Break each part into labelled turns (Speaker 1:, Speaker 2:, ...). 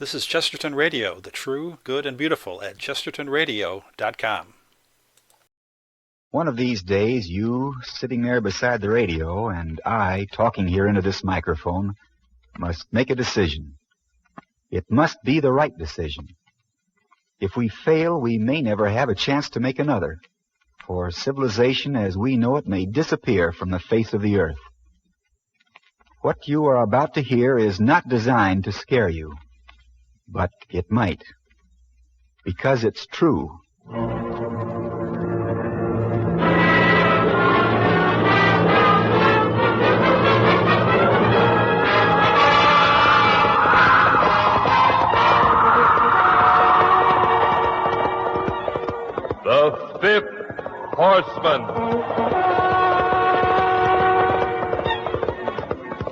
Speaker 1: This is Chesterton Radio, the true, good, and beautiful at chestertonradio.com.
Speaker 2: One of these days, you sitting there beside the radio and I talking here into this microphone must make a decision. It must be the right decision. If we fail, we may never have a chance to make another, for civilization as we know it may disappear from the face of the earth. What you are about to hear is not designed to scare you, but it might, because it's true.
Speaker 3: The fifth horseman.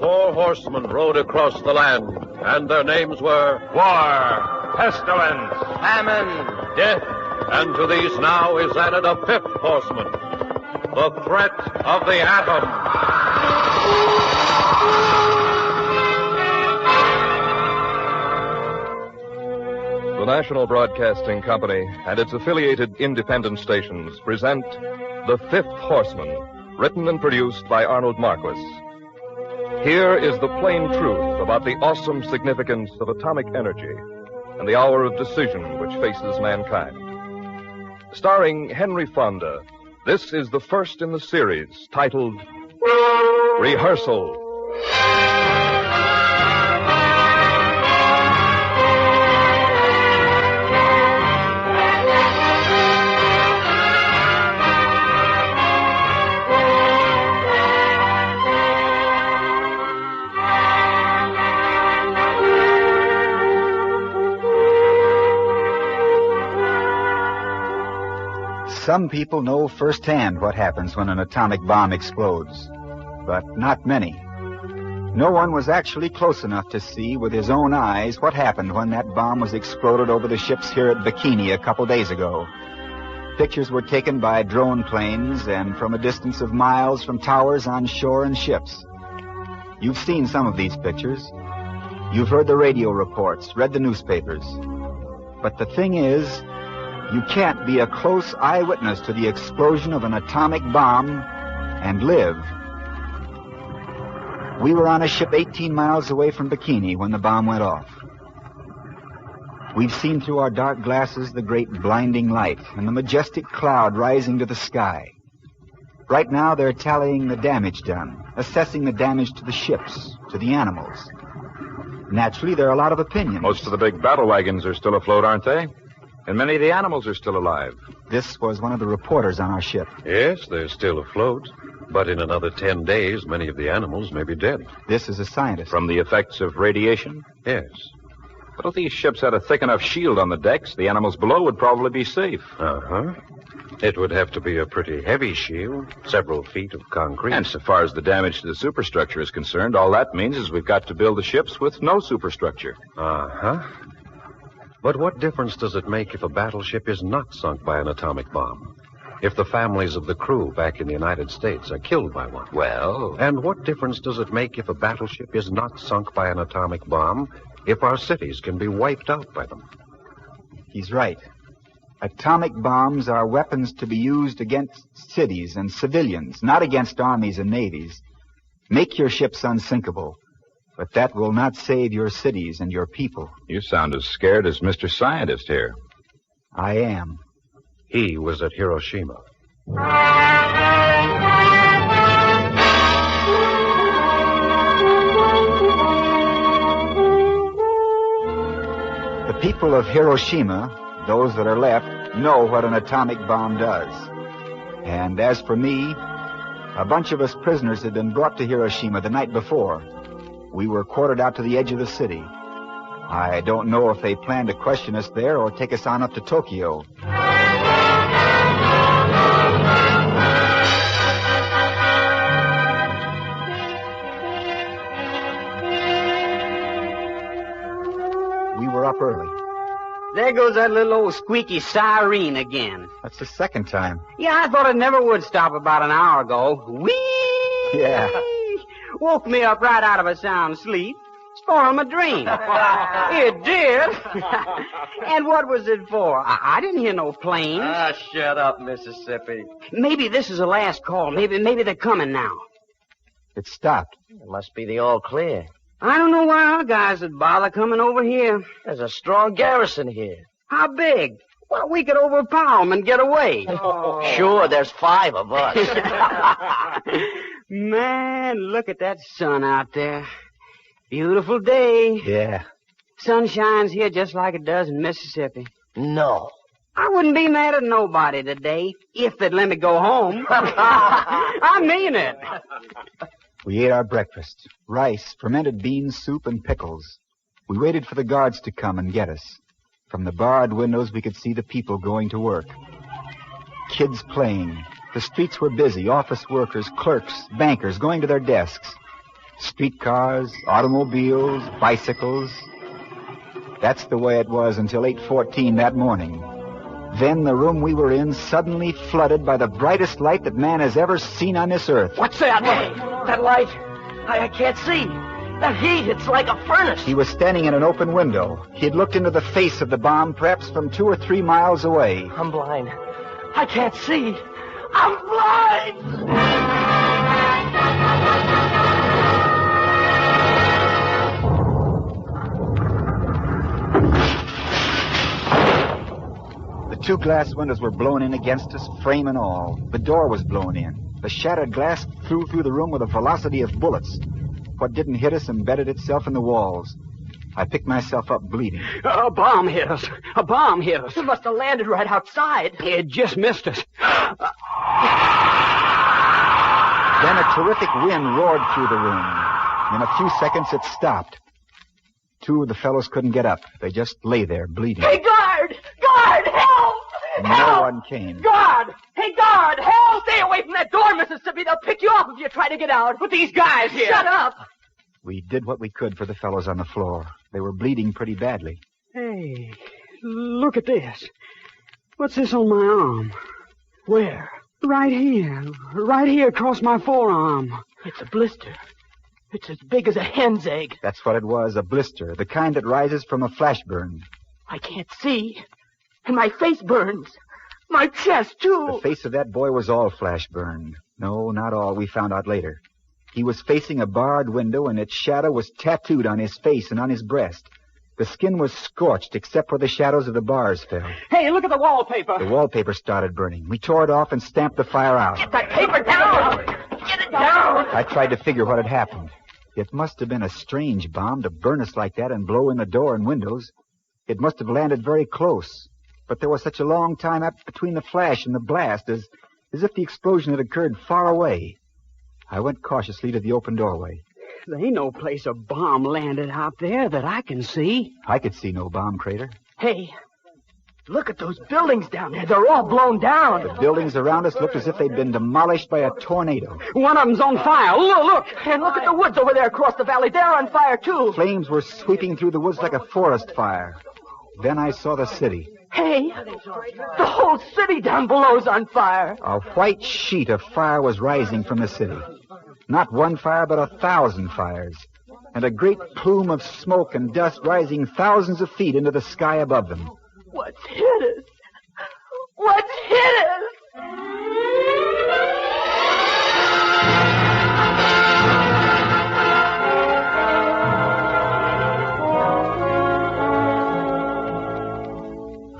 Speaker 3: 4 horsemen rode across the land, and their names were War, Pestilence, Famine, Death, and to these now is added a 5th horseman, the threat of the atom.
Speaker 4: The National Broadcasting Company and its affiliated independent stations present The Fifth Horseman, written and produced by Arnold Marquis. Here is the plain truth about the awesome significance of atomic energy and the hour of decision which faces mankind. Starring Henry Fonda, this is the first in the series titled Rehearsal.
Speaker 2: Some people know firsthand what happens when an atomic bomb explodes, but not many. No one was actually close enough to see with his own eyes what happened when that bomb was exploded over the ships here at Bikini a couple days ago. Pictures were taken by drone planes and from a distance of miles from towers on shore and ships. You've seen some of these pictures. You've heard the radio reports, read the newspapers. But the thing is, you can't be a close eyewitness to the explosion of an atomic bomb and live. We were on a ship 18 miles away from Bikini when the bomb went off. We've seen through our dark glasses the great blinding light and the majestic cloud rising to the sky. Right now they're tallying the damage done, assessing the damage to the ships, to the animals. Naturally, there are a lot of opinions.
Speaker 5: Most of the big battle wagons are still afloat, aren't they? And many of the animals are still alive.
Speaker 2: This was one of the reporters on our ship.
Speaker 3: Yes, they're still afloat, but in another 10 days, many of the animals may be dead.
Speaker 2: This is a scientist.
Speaker 5: From the effects of radiation?
Speaker 3: Yes.
Speaker 5: But if these ships had a thick enough shield on the decks, the animals below would probably be safe.
Speaker 3: Uh-huh. It would have to be a pretty heavy shield, several feet of concrete.
Speaker 5: And so far as the damage to the superstructure is concerned, all that means is we've got to build the ships with no superstructure.
Speaker 3: Uh-huh. But what difference does it make if a battleship is not sunk by an atomic bomb? If the families of the crew back in the United States are killed by one?
Speaker 5: Well...
Speaker 3: And what difference does it make if a battleship is not sunk by an atomic bomb, if our cities can be wiped out by them?
Speaker 2: He's right. Atomic bombs are weapons to be used against cities and civilians, not against armies and navies. Make your ships unsinkable. But that will not save your cities and your people.
Speaker 5: You sound as scared as Mr. Scientist here.
Speaker 2: I am.
Speaker 3: He was at Hiroshima.
Speaker 2: The people of Hiroshima, those that are left, know what an atomic bomb does. And as for me, a bunch of us prisoners had been brought to Hiroshima the night before. We were quartered out to the edge of the city. I don't know if they plan to question us there or take us on up to Tokyo. We were up early.
Speaker 6: There goes that little old squeaky siren again.
Speaker 2: That's the second time.
Speaker 6: Yeah, I thought it never would stop about an hour ago. Whee!
Speaker 2: Yeah.
Speaker 6: Woke me up right out of a sound sleep. Spoiled my dream. It did? And what was it for? I didn't hear no planes.
Speaker 7: Ah, shut up, Mississippi.
Speaker 6: Maybe this is the last call. Maybe they're coming now.
Speaker 2: It stopped.
Speaker 7: It must be the all clear.
Speaker 6: I don't know why our guys would bother coming over here.
Speaker 7: There's a strong garrison here.
Speaker 6: How big? Well, we could overpower them and get away.
Speaker 7: Sure, there's 5 of us.
Speaker 6: Man, look at that sun out there. Beautiful day.
Speaker 2: Yeah.
Speaker 6: Sun shines here just like it does in Mississippi.
Speaker 7: No.
Speaker 6: I wouldn't be mad at nobody today if they'd let me go home. I mean it.
Speaker 2: We ate our breakfast. Rice, fermented beans, soup, and pickles. We waited for the guards to come and get us. From the barred windows, we could see the people going to work. Kids playing. The streets were busy. Office workers, clerks, bankers going to their desks. Streetcars, automobiles, bicycles. That's the way it was until 8:14 that morning. Then the room we were in suddenly flooded by the brightest light that man has ever seen on this earth.
Speaker 7: What's that? That light? I can't see. That heat, it's like a furnace.
Speaker 2: He was standing in an open window. He had looked into the face of the bomb, perhaps from 2 or 3 miles away.
Speaker 7: I'm blind. I can't see. I'm blind!
Speaker 2: The 2 glass windows were blown in against us, frame and all. The door was blown in. The shattered glass flew through the room with the velocity of bullets. What didn't hit us embedded itself in the walls. I picked myself up bleeding.
Speaker 6: A bomb hit us. A bomb hit us.
Speaker 7: It must have landed right outside.
Speaker 6: It just missed us.
Speaker 2: Then a terrific wind roared through the room. In a few seconds, it stopped. 2 of the fellows couldn't get up. They just lay there, bleeding.
Speaker 7: Hey, guard! Guard, help!
Speaker 2: No one came.
Speaker 7: Guard! Hey, guard, help! Stay away from that door, Mississippi. They'll pick you off if you try to get out.
Speaker 6: With these guys here.
Speaker 7: Shut up!
Speaker 2: We did what we could for the fellows on the floor. They were bleeding pretty badly.
Speaker 6: Hey, look at this. What's this on my arm?
Speaker 7: Where?
Speaker 6: Right here. Right here across my forearm.
Speaker 7: It's a blister. It's as big as a hen's egg.
Speaker 2: That's what it was, a blister, the kind that rises from a flash burn.
Speaker 7: I can't see. And my face burns. My chest, too.
Speaker 2: The face of that boy was all flash burned. No, not all. We found out later. He was facing a barred window, and its shadow was tattooed on his face and on his breast. The skin was scorched, except where the shadows of the bars fell.
Speaker 6: Hey, look at the wallpaper.
Speaker 2: The wallpaper started burning. We tore it off and stamped the fire out.
Speaker 7: Get that paper down! Get it down!
Speaker 2: I tried to figure what had happened. It must have been a strange bomb to burn us like that and blow in the door and windows. It must have landed very close. But there was such a long time between the flash and the blast, as if the explosion had occurred far away. I went cautiously to the open doorway.
Speaker 6: There ain't no place a bomb landed out there that I can see.
Speaker 2: I could see no bomb crater.
Speaker 7: Hey, look at those buildings down there. They're all blown down.
Speaker 2: The buildings around us looked as if they'd been demolished by a tornado.
Speaker 6: One of them's on fire. Look!
Speaker 7: And look at the woods over there across the valley. They're on fire, too.
Speaker 2: Flames were sweeping through the woods like a forest fire. Then I saw the city.
Speaker 7: Hey, the whole city down below's on fire.
Speaker 2: A white sheet of fire was rising from the city. Not one fire, but 1,000 fires. And a great plume of smoke and dust rising thousands of feet into the sky above them.
Speaker 7: What's hit us? What's hit us?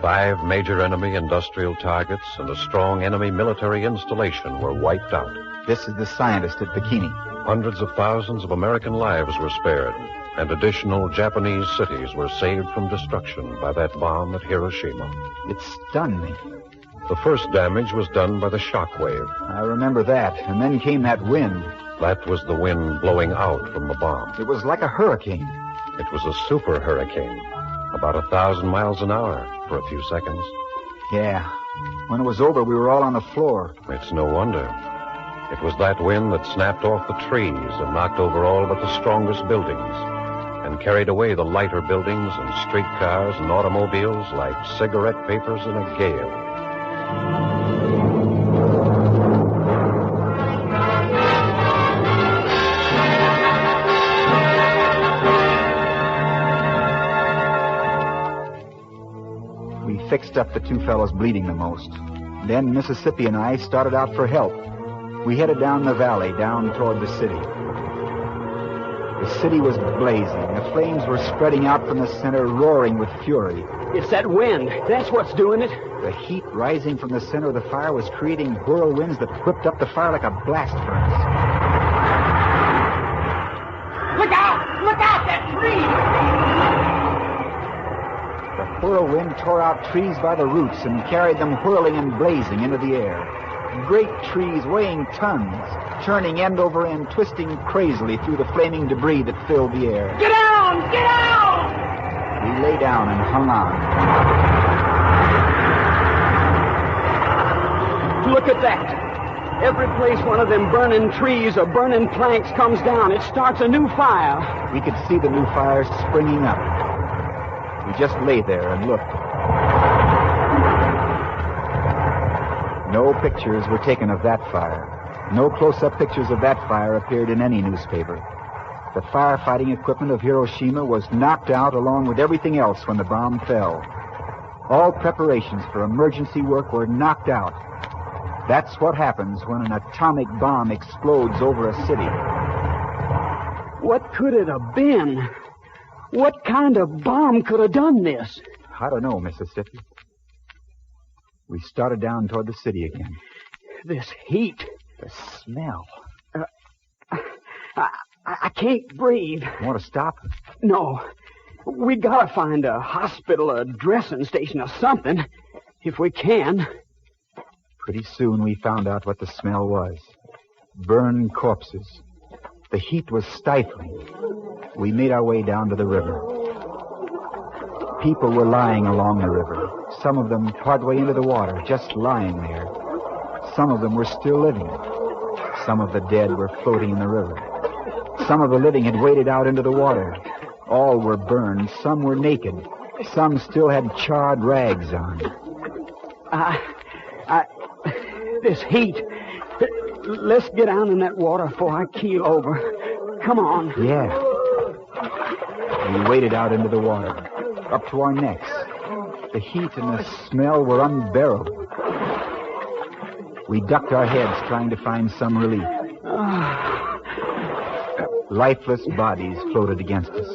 Speaker 3: 5 major enemy industrial targets and a strong enemy military installation were wiped out.
Speaker 2: This is the scientist at Bikini.
Speaker 3: Hundreds of thousands of American lives were spared, and additional Japanese cities were saved from destruction by that bomb at Hiroshima.
Speaker 2: It stunned me.
Speaker 3: The first damage was done by the shock wave.
Speaker 2: I remember that. And then came that wind.
Speaker 3: That was the wind blowing out from the bomb.
Speaker 2: It was like a hurricane.
Speaker 3: It was a super hurricane, about 1,000 miles an hour for a few seconds.
Speaker 2: Yeah. When it was over, we were all on the floor.
Speaker 3: It's no wonder. It was that wind that snapped off the trees and knocked over all but the strongest buildings and carried away the lighter buildings and streetcars and automobiles like cigarette papers in a gale.
Speaker 2: fixed up the two fellows bleeding the most. Then Mississippi and I started out for help. We headed down the valley, down toward the city. The city was blazing. The flames were spreading out from the center, roaring with fury.
Speaker 6: It's that wind. That's what's doing it.
Speaker 2: The heat rising from the center of the fire was creating whirlwinds that whipped up the fire like a blast furnace.
Speaker 7: Look out! Look out! That tree!
Speaker 2: The whirlwind tore out trees by the roots and carried them whirling and blazing into the air. Great trees weighing tons, turning end over end, twisting crazily through the flaming debris that filled the air.
Speaker 7: Get down! Get down!
Speaker 2: We lay down and hung on.
Speaker 6: Look at that. Every place one of them burning trees or burning planks comes down, it starts a new fire.
Speaker 2: We could see the new fire springing up. We just lay there and looked. No pictures were taken of that fire. No close-up pictures of that fire appeared in any newspaper. The firefighting equipment of Hiroshima was knocked out along with everything else when the bomb fell. All preparations for emergency work were knocked out. That's what happens when an atomic bomb explodes over a city.
Speaker 6: What could it have been? What kind of bomb could have done this?
Speaker 2: I don't know, Mississippi. We started down toward the city again.
Speaker 6: This heat.
Speaker 2: The smell.
Speaker 6: I can't breathe.
Speaker 2: Want to stop?
Speaker 6: No. We gotta find a hospital, a dressing station, or something. If we can.
Speaker 2: Pretty soon we found out what the smell was. Burned corpses. The heat was stifling. We made our way down to the river. People were lying along the river. Some of them partway into the water, just lying there. Some of them were still living. Some of the dead were floating in the river. Some of the living had waded out into the water. All were burned. Some were naked. Some still had charred rags on.
Speaker 6: This heat. Let's get down in that water before I keel over. Come on.
Speaker 2: Yeah. We waded out into the water, up to our necks. The heat and the smell were unbearable. We ducked our heads, trying to find some relief. Lifeless bodies floated against us.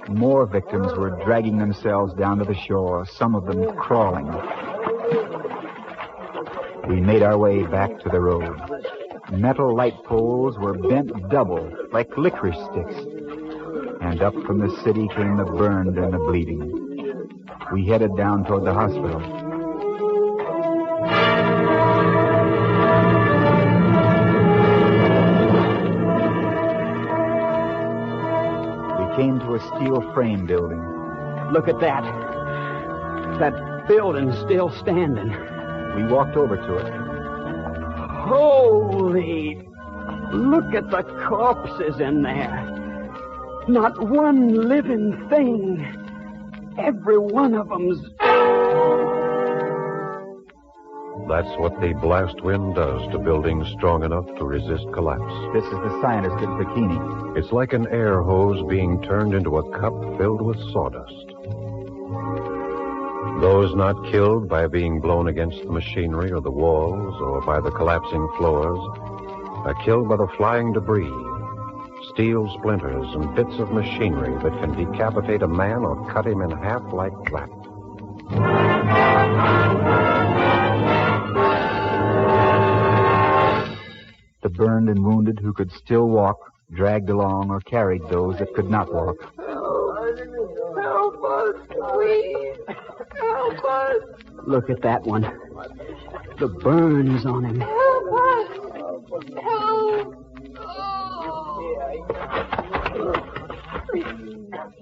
Speaker 2: More victims were dragging themselves down to the shore, some of them crawling. We made our way back to the road. Metal light poles were bent double, like licorice sticks. And up from the city came the burned and the bleeding. We headed down toward the hospital. We came to a steel frame building.
Speaker 6: Look at that. That building's still standing.
Speaker 2: We walked over to it.
Speaker 6: Holy! Look at the corpses in there. Not one living thing. Every one of them's...
Speaker 3: That's what the blast wind does to buildings strong enough to resist collapse.
Speaker 2: This is the scientist at Bikini.
Speaker 3: It's like an air hose being turned into a cup filled with sawdust. Those not killed by being blown against the machinery or the walls or by the collapsing floors are killed by the flying debris, steel splinters and bits of machinery that can decapitate a man or cut him in half like that.
Speaker 2: The burned and wounded who could still walk dragged along or carried those that could not walk.
Speaker 7: Help us, please. Help us.
Speaker 6: Look at that one. The burns on him.
Speaker 7: Help us. Help.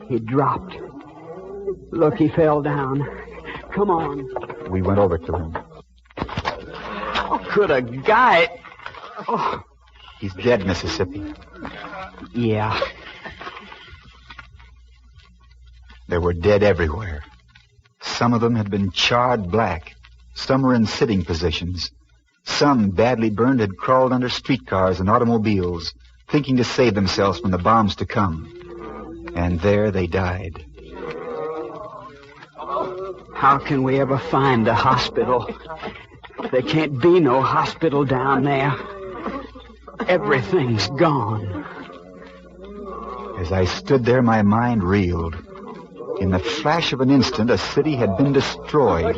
Speaker 6: He dropped. Look, he fell down. Come on.
Speaker 2: We went over to him.
Speaker 6: How could a guy... Oh.
Speaker 2: He's dead, Mississippi.
Speaker 6: Yeah.
Speaker 2: There were dead everywhere. Some of them had been charred black. Some were in sitting positions. Some, badly burned, had crawled under streetcars and automobiles, thinking to save themselves from the bombs to come. And there they died.
Speaker 6: How can we ever find a hospital? There can't be no hospital down there. Everything's gone.
Speaker 2: As I stood there, my mind reeled. In the flash of an instant, a city had been destroyed.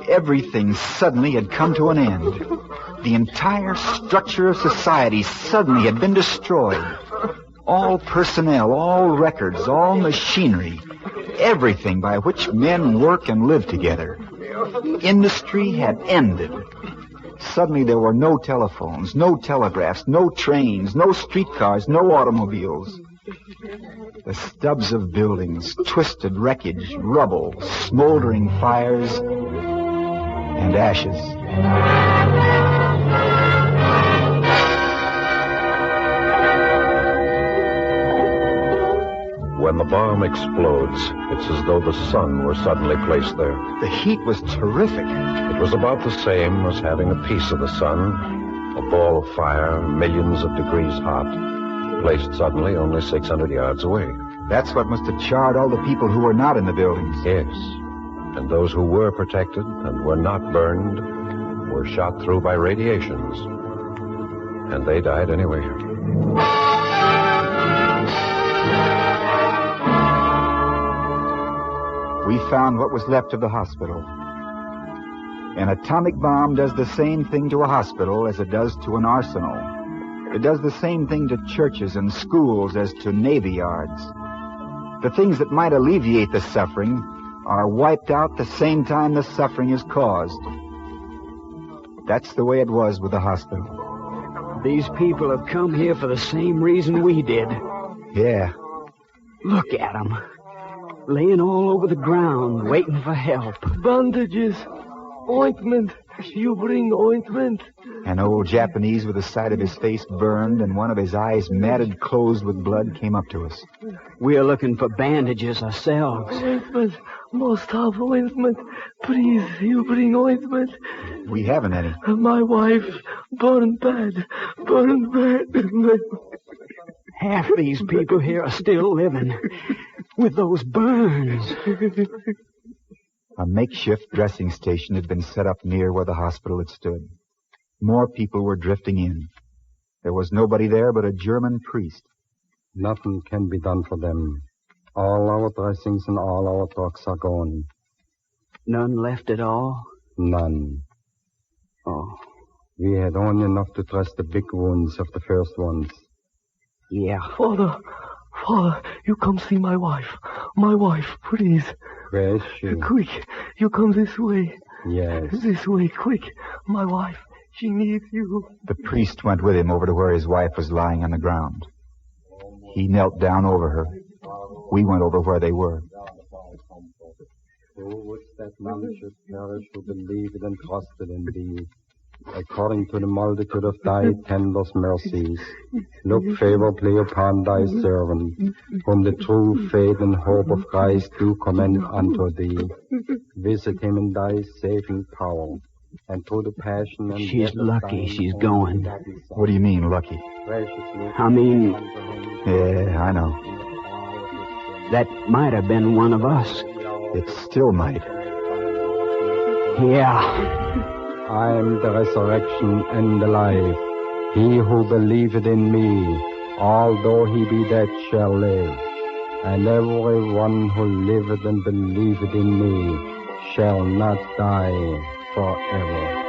Speaker 2: Everything suddenly had come to an end. The entire structure of society suddenly had been destroyed. All personnel, all records, all machinery, everything by which men work and live together. Industry had ended. Suddenly there were no telephones, no telegraphs, no trains, no streetcars, no automobiles. The stubs of buildings, twisted wreckage, rubble, smoldering fires, and ashes.
Speaker 3: When the bomb explodes, it's as though the sun were suddenly placed there.
Speaker 2: The heat was terrific.
Speaker 3: It was about the same as having a piece of the sun, a ball of fire, millions of degrees hot, placed suddenly only 600 yards away.
Speaker 2: That's what must have charred all the people who were not in the buildings.
Speaker 3: Yes. And those who were protected and were not burned were shot through by radiations. And they died anyway.
Speaker 2: We found what was left of the hospital. An atomic bomb does the same thing to a hospital as it does to an arsenal. It does the same thing to churches and schools as to navy yards. The things that might alleviate the suffering are wiped out the same time the suffering is caused. That's the way it was with the hospital.
Speaker 6: These people have come here for the same reason we did.
Speaker 2: Yeah.
Speaker 6: Look at them. Laying all over the ground, waiting for help.
Speaker 8: Bandages. Ointment. You bring ointment.
Speaker 2: An old Japanese with the side of his face burned and one of his eyes matted closed with blood came up to us.
Speaker 6: We're looking for bandages ourselves.
Speaker 8: Ointment. Must have ointment. Please, you bring ointment.
Speaker 2: We haven't any.
Speaker 8: My wife burned bad. Burned bad.
Speaker 6: Half these people here are still living with those burns.
Speaker 2: A makeshift dressing station had been set up near where the hospital had stood. More people were drifting in. There was nobody there but a German priest.
Speaker 9: Nothing can be done for them. All our dressings and all our drugs are gone.
Speaker 6: None left at all?
Speaker 9: None.
Speaker 6: Oh.
Speaker 9: We had only enough to dress the big wounds of the first ones.
Speaker 6: Yeah.
Speaker 8: Father, you come see my wife. My wife, please.
Speaker 9: Where is she?
Speaker 8: Quick, you come this way.
Speaker 9: Yes.
Speaker 8: This way, quick. My wife, she needs you.
Speaker 2: The priest went with him over to where his wife was lying on the ground. He knelt down over her. We went over where they were.
Speaker 9: Who would that none should perish who believed and trusted in thee? According to the multitude of thy tender mercies, look favorably upon thy servant, whom the true faith and hope of Christ do commend unto thee. Visit him in thy saving power, and through the passion and
Speaker 6: she's lucky she's going.
Speaker 2: What do you mean, lucky?
Speaker 6: I mean...
Speaker 2: Yeah, I know.
Speaker 6: That might have been one of us.
Speaker 2: It still might.
Speaker 6: Yeah.
Speaker 9: I am the resurrection and the life. He who believeth in me, although he be dead, shall live. And every one who liveth and believeth in me shall not die forever.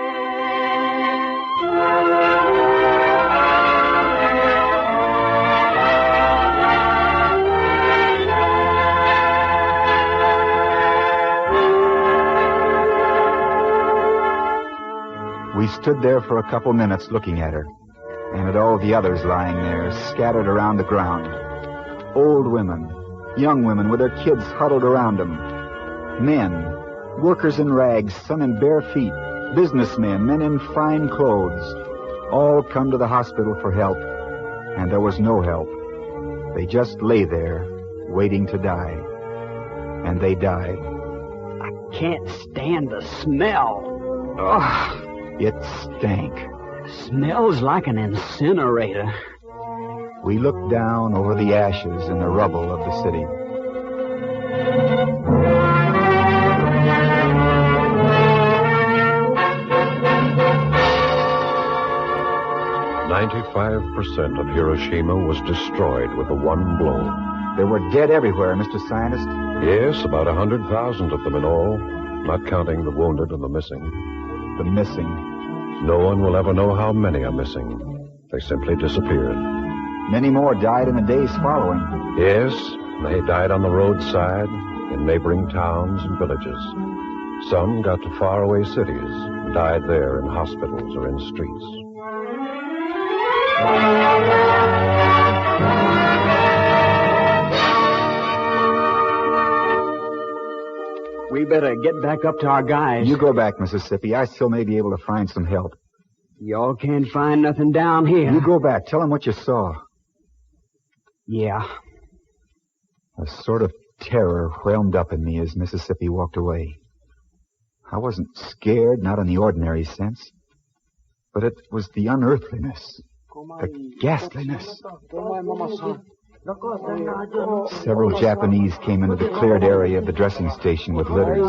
Speaker 2: We stood there for a couple minutes looking at her, and at all the others lying there, scattered around the ground. Old women, young women with their kids huddled around them. Men, workers in rags, some in bare feet, businessmen, men in fine clothes, all come to the hospital for help, and there was no help. They just lay there, waiting to die. And they died.
Speaker 6: I can't stand the smell. Ugh.
Speaker 2: It stank.
Speaker 6: Smells like an incinerator.
Speaker 2: We looked down over the ashes and the rubble of the city.
Speaker 3: 95% of Hiroshima was destroyed with the one blow.
Speaker 2: There were dead everywhere, Mr. Scientist.
Speaker 3: Yes, about 100,000 of them in all, not counting the wounded and the missing.
Speaker 2: The missing.
Speaker 3: No one will ever know how many are missing. They simply disappeared.
Speaker 2: Many more died in the days following.
Speaker 3: Yes, they died on the roadside, in neighboring towns and villages. Some got to faraway cities, died there in hospitals or in streets.
Speaker 6: We better get back up to our guys.
Speaker 2: You go back, Mississippi. I still may be able to find some help.
Speaker 6: Y'all can't find nothing down here.
Speaker 2: You go back. Tell them what you saw.
Speaker 6: Yeah.
Speaker 2: A sort of terror whelmed up in me as Mississippi walked away. I wasn't scared, not in the ordinary sense. But it was the unearthliness, the ghastliness. Several Japanese came into the cleared area of the dressing station with litters.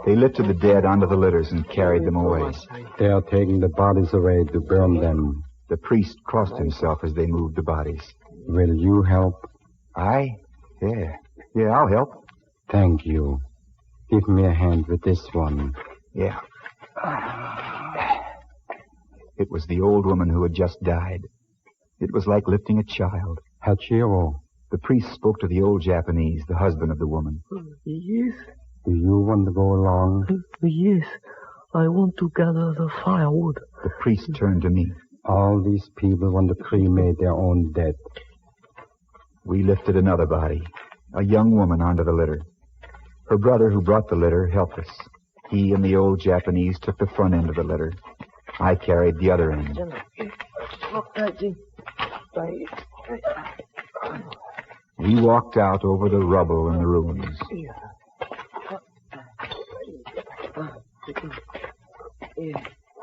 Speaker 2: They lifted the dead onto the litters and carried them away.
Speaker 9: They are taking the bodies away to burn them.
Speaker 2: The priest crossed himself as they moved the bodies.
Speaker 9: Will you help?
Speaker 2: I? Yeah, I'll help.
Speaker 9: Thank you. Give me a hand with this one.
Speaker 2: Yeah. It was the old woman who had just died. It was like lifting a child.
Speaker 9: Hachiro.
Speaker 2: The priest spoke to the old Japanese, the husband of the woman.
Speaker 8: Yes.
Speaker 9: Do you want to go along?
Speaker 8: Yes. I want to gather the firewood.
Speaker 2: The priest turned to me.
Speaker 9: All these people want to cremate their own dead.
Speaker 2: We lifted another body, a young woman, onto the litter. Her brother, who brought the litter, helped us. He and the old Japanese took the front end of the litter. I carried the other end. We walked out over the rubble and the ruins.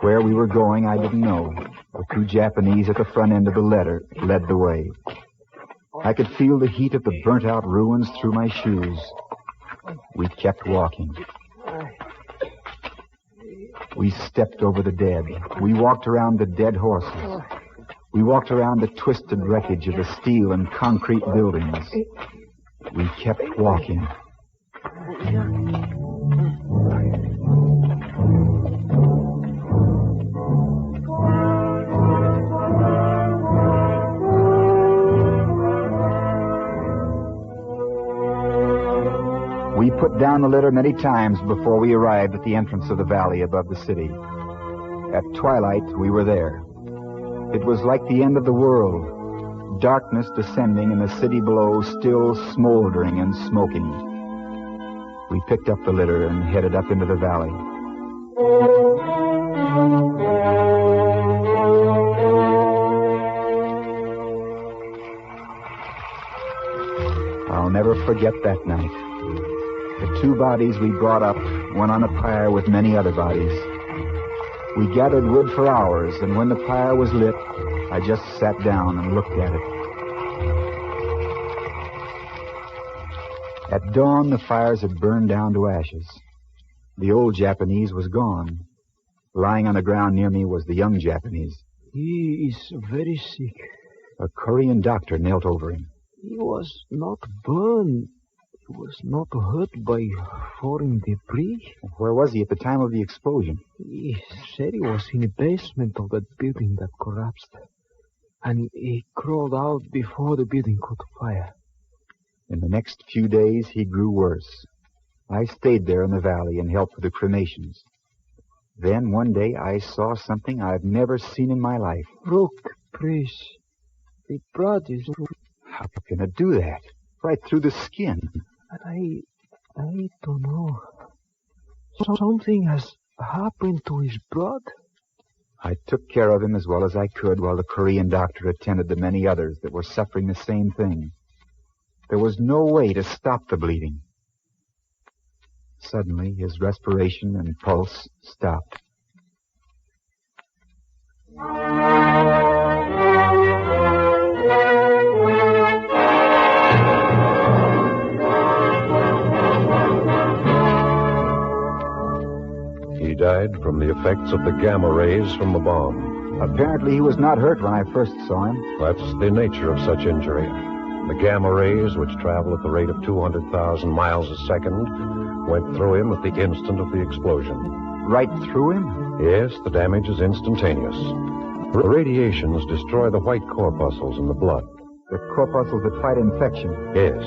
Speaker 2: Where we were going, I didn't know. The two Japanese at the front end of the litter led the way. I could feel the heat of the burnt-out ruins through my shoes. We kept walking. We stepped over the dead. We walked around the dead horses. We walked around the twisted wreckage of the steel and concrete buildings. We kept walking. We put down the litter many times before we arrived at the entrance of the valley above the city. At twilight, we were there. It was like the end of the world, darkness descending and the city below still smoldering and smoking. We picked up the litter and headed up into the valley. I'll never forget that night. The two bodies we brought up went on a pyre with many other bodies. We gathered wood for hours, and when the pyre was lit, I just sat down and looked at it. At dawn, the fires had burned down to ashes. The old Japanese was gone. Lying on the ground near me was the young Japanese.
Speaker 8: He is very sick.
Speaker 2: A Korean doctor knelt over him.
Speaker 8: He was not burned. He was not hurt by foreign debris.
Speaker 2: Where was he at the time of the explosion?
Speaker 8: He said he was in the basement of that building that collapsed. And he crawled out before the building caught fire.
Speaker 2: In the next few days, he grew worse. I stayed there in the valley and helped with the cremations. Then one day I saw something I've never seen in my life.
Speaker 8: Look, please. The blood is...
Speaker 2: How can it do that? Right through the skin.
Speaker 8: I don't know. Something has happened to his blood.
Speaker 2: I took care of him as well as I could while the Korean doctor attended to many others that were suffering the same thing. There was no way to stop the bleeding. Suddenly, his respiration and pulse stopped.
Speaker 3: He died
Speaker 10: died from the effects of the gamma rays from the bomb.
Speaker 2: Apparently he was not hurt when I first saw him.
Speaker 10: That's the nature of such injury. The gamma rays, which travel at the rate of 200,000 miles a second, went through him at the instant of the explosion.
Speaker 2: Right through him?
Speaker 10: Yes, the damage is instantaneous. The radiations destroy the white corpuscles in the blood.
Speaker 2: The corpuscles that fight infection?
Speaker 10: Yes.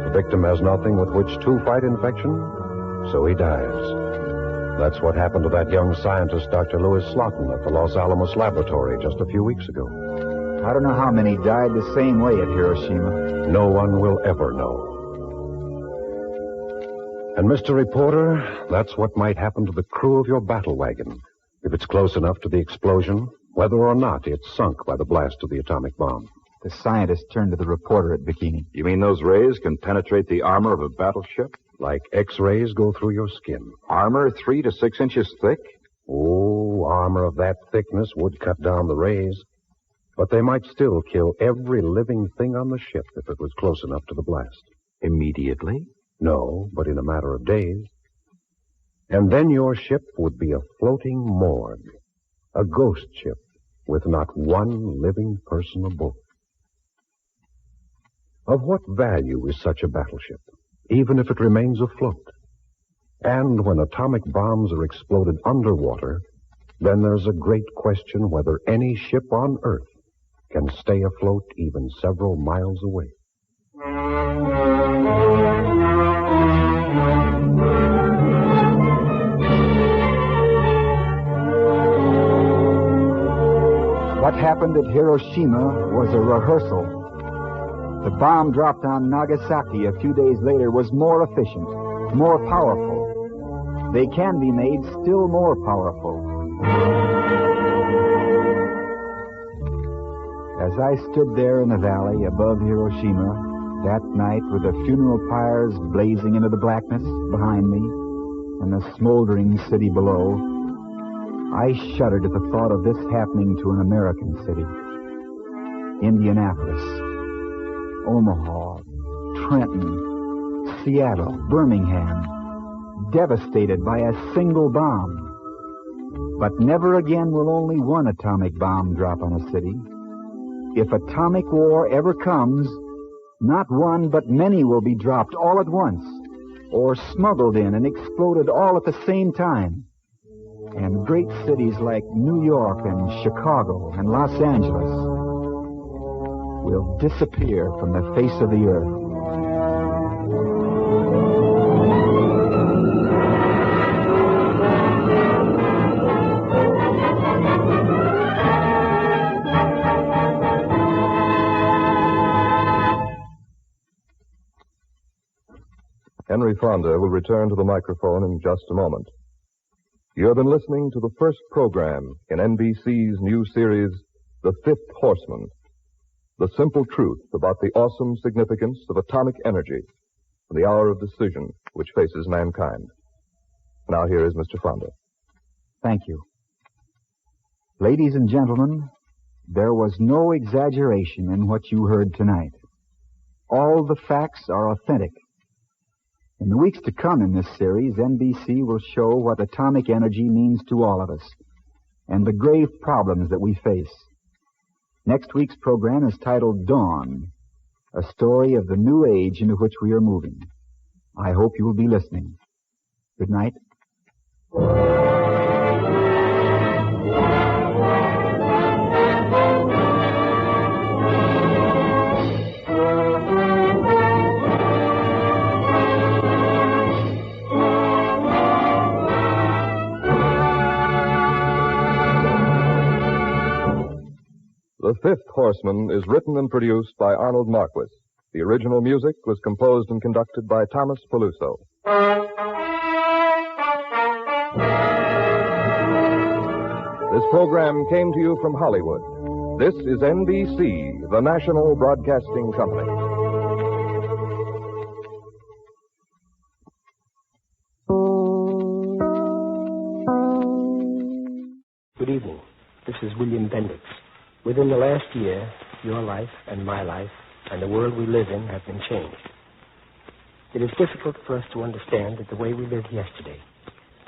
Speaker 10: The victim has nothing with which to fight infection, so he dies. That's what happened to that young scientist, Dr. Louis Slotin, at the Los Alamos laboratory just a few weeks ago.
Speaker 2: I don't know how many died the same way at Hiroshima.
Speaker 10: No one will ever know. And, Mr. Reporter, that's what might happen to the crew of your battle wagon if it's close enough to the explosion, whether or not it's sunk by the blast of the atomic bomb.
Speaker 2: The scientist turned to the reporter at Bikini.
Speaker 5: You mean those rays can penetrate the armor of a battleship?
Speaker 10: Like X-rays go through your skin.
Speaker 5: Armor 3 to 6 inches thick?
Speaker 10: Oh, armor of that thickness would cut down the rays. But they might still kill every living thing on the ship if it was close enough to the blast.
Speaker 5: Immediately?
Speaker 10: No, but in a matter of days. And then your ship would be a floating morgue. A ghost ship with not one living person aboard. Of what value is such a battleship, even if it remains afloat? And when atomic bombs are exploded underwater, then there's a great question whether any ship on Earth can stay afloat even several miles away.
Speaker 2: What happened at Hiroshima was a rehearsal. The bomb dropped on Nagasaki a few days later was more efficient, more powerful. They can be made still more powerful. As I stood there in the valley above Hiroshima that night with the funeral pyres blazing into the blackness behind me and the smoldering city below, I shuddered at the thought of this happening to an American city. Indianapolis, Omaha, Trenton, Seattle, Birmingham, devastated by a single bomb. But never again will only one atomic bomb drop on a city. If atomic war ever comes, not one but many will be dropped all at once, or smuggled in and exploded all at the same time. And great cities like New York and Chicago and Los Angeles will disappear from the face of the earth.
Speaker 4: Henry Fonda will return to the microphone in just a moment. You have been listening to the first program in NBC's new series, The Fifth Horseman. The simple truth about the awesome significance of atomic energy and the hour of decision which faces mankind. Now here is Mr. Fonda.
Speaker 2: Thank you. Ladies and gentlemen, there was no exaggeration in what you heard tonight. All the facts are authentic. In the weeks to come in this series, NBC will show what atomic energy means to all of us and the grave problems that we face. Next week's program is titled Dawn, a story of the new age into which we are moving. I hope you will be listening. Good night.
Speaker 4: The Fifth Horseman is written and produced by Arnold Marquis. The original music was composed and conducted by Thomas Peluso. This program came to you from Hollywood. This is NBC, the national broadcasting company.
Speaker 11: Good evening. This is William Bendix. Within the last year, your life and my life and the world we live in have been changed. It is difficult for us to understand that the way we lived yesterday,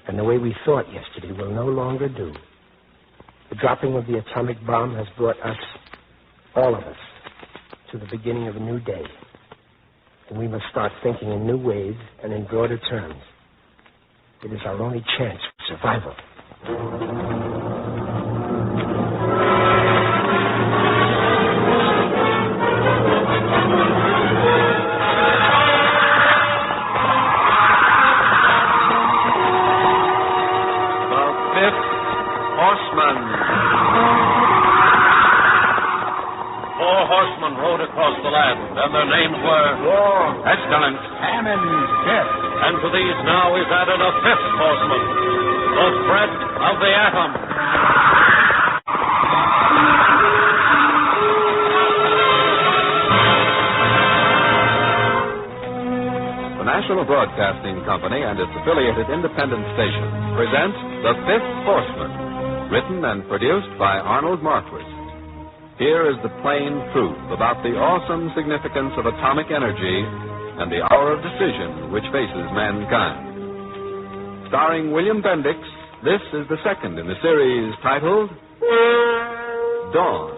Speaker 11: And the way we thought yesterday will no longer do. The dropping of the atomic bomb has brought us, all of us, to the beginning of a new day. And we must start thinking in new ways and in broader terms. It is our only chance for survival.
Speaker 3: Horseman. 4 horsemen rode across the land, and their names were War, Pestilence, Famine, Death. And to these now is added a 5th horseman, the threat of the atom.
Speaker 5: The National Broadcasting Company and its affiliated independent stations present The 5th Horseman, written and produced by Arnold Marquis. Here is the plain truth about the awesome significance of atomic energy and the hour of decision which faces mankind. Starring William Bendix, this is the second in the series titled Dawn.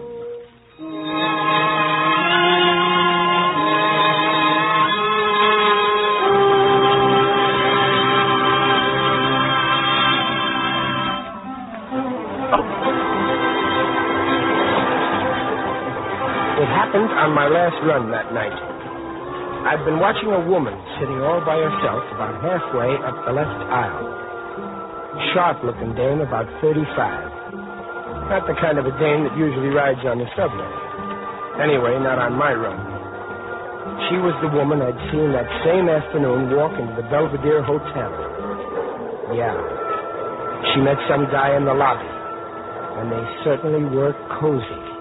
Speaker 11: It happened on my last run that night. I'd been watching a woman sitting all by herself about halfway up the left aisle. Sharp-looking dame, about 35. Not the kind of a dame that usually rides on the subway. Anyway, not on my run. She was the woman I'd seen that same afternoon walk into the Belvedere Hotel. Yeah. She met some guy in the lobby, and they certainly were cozy.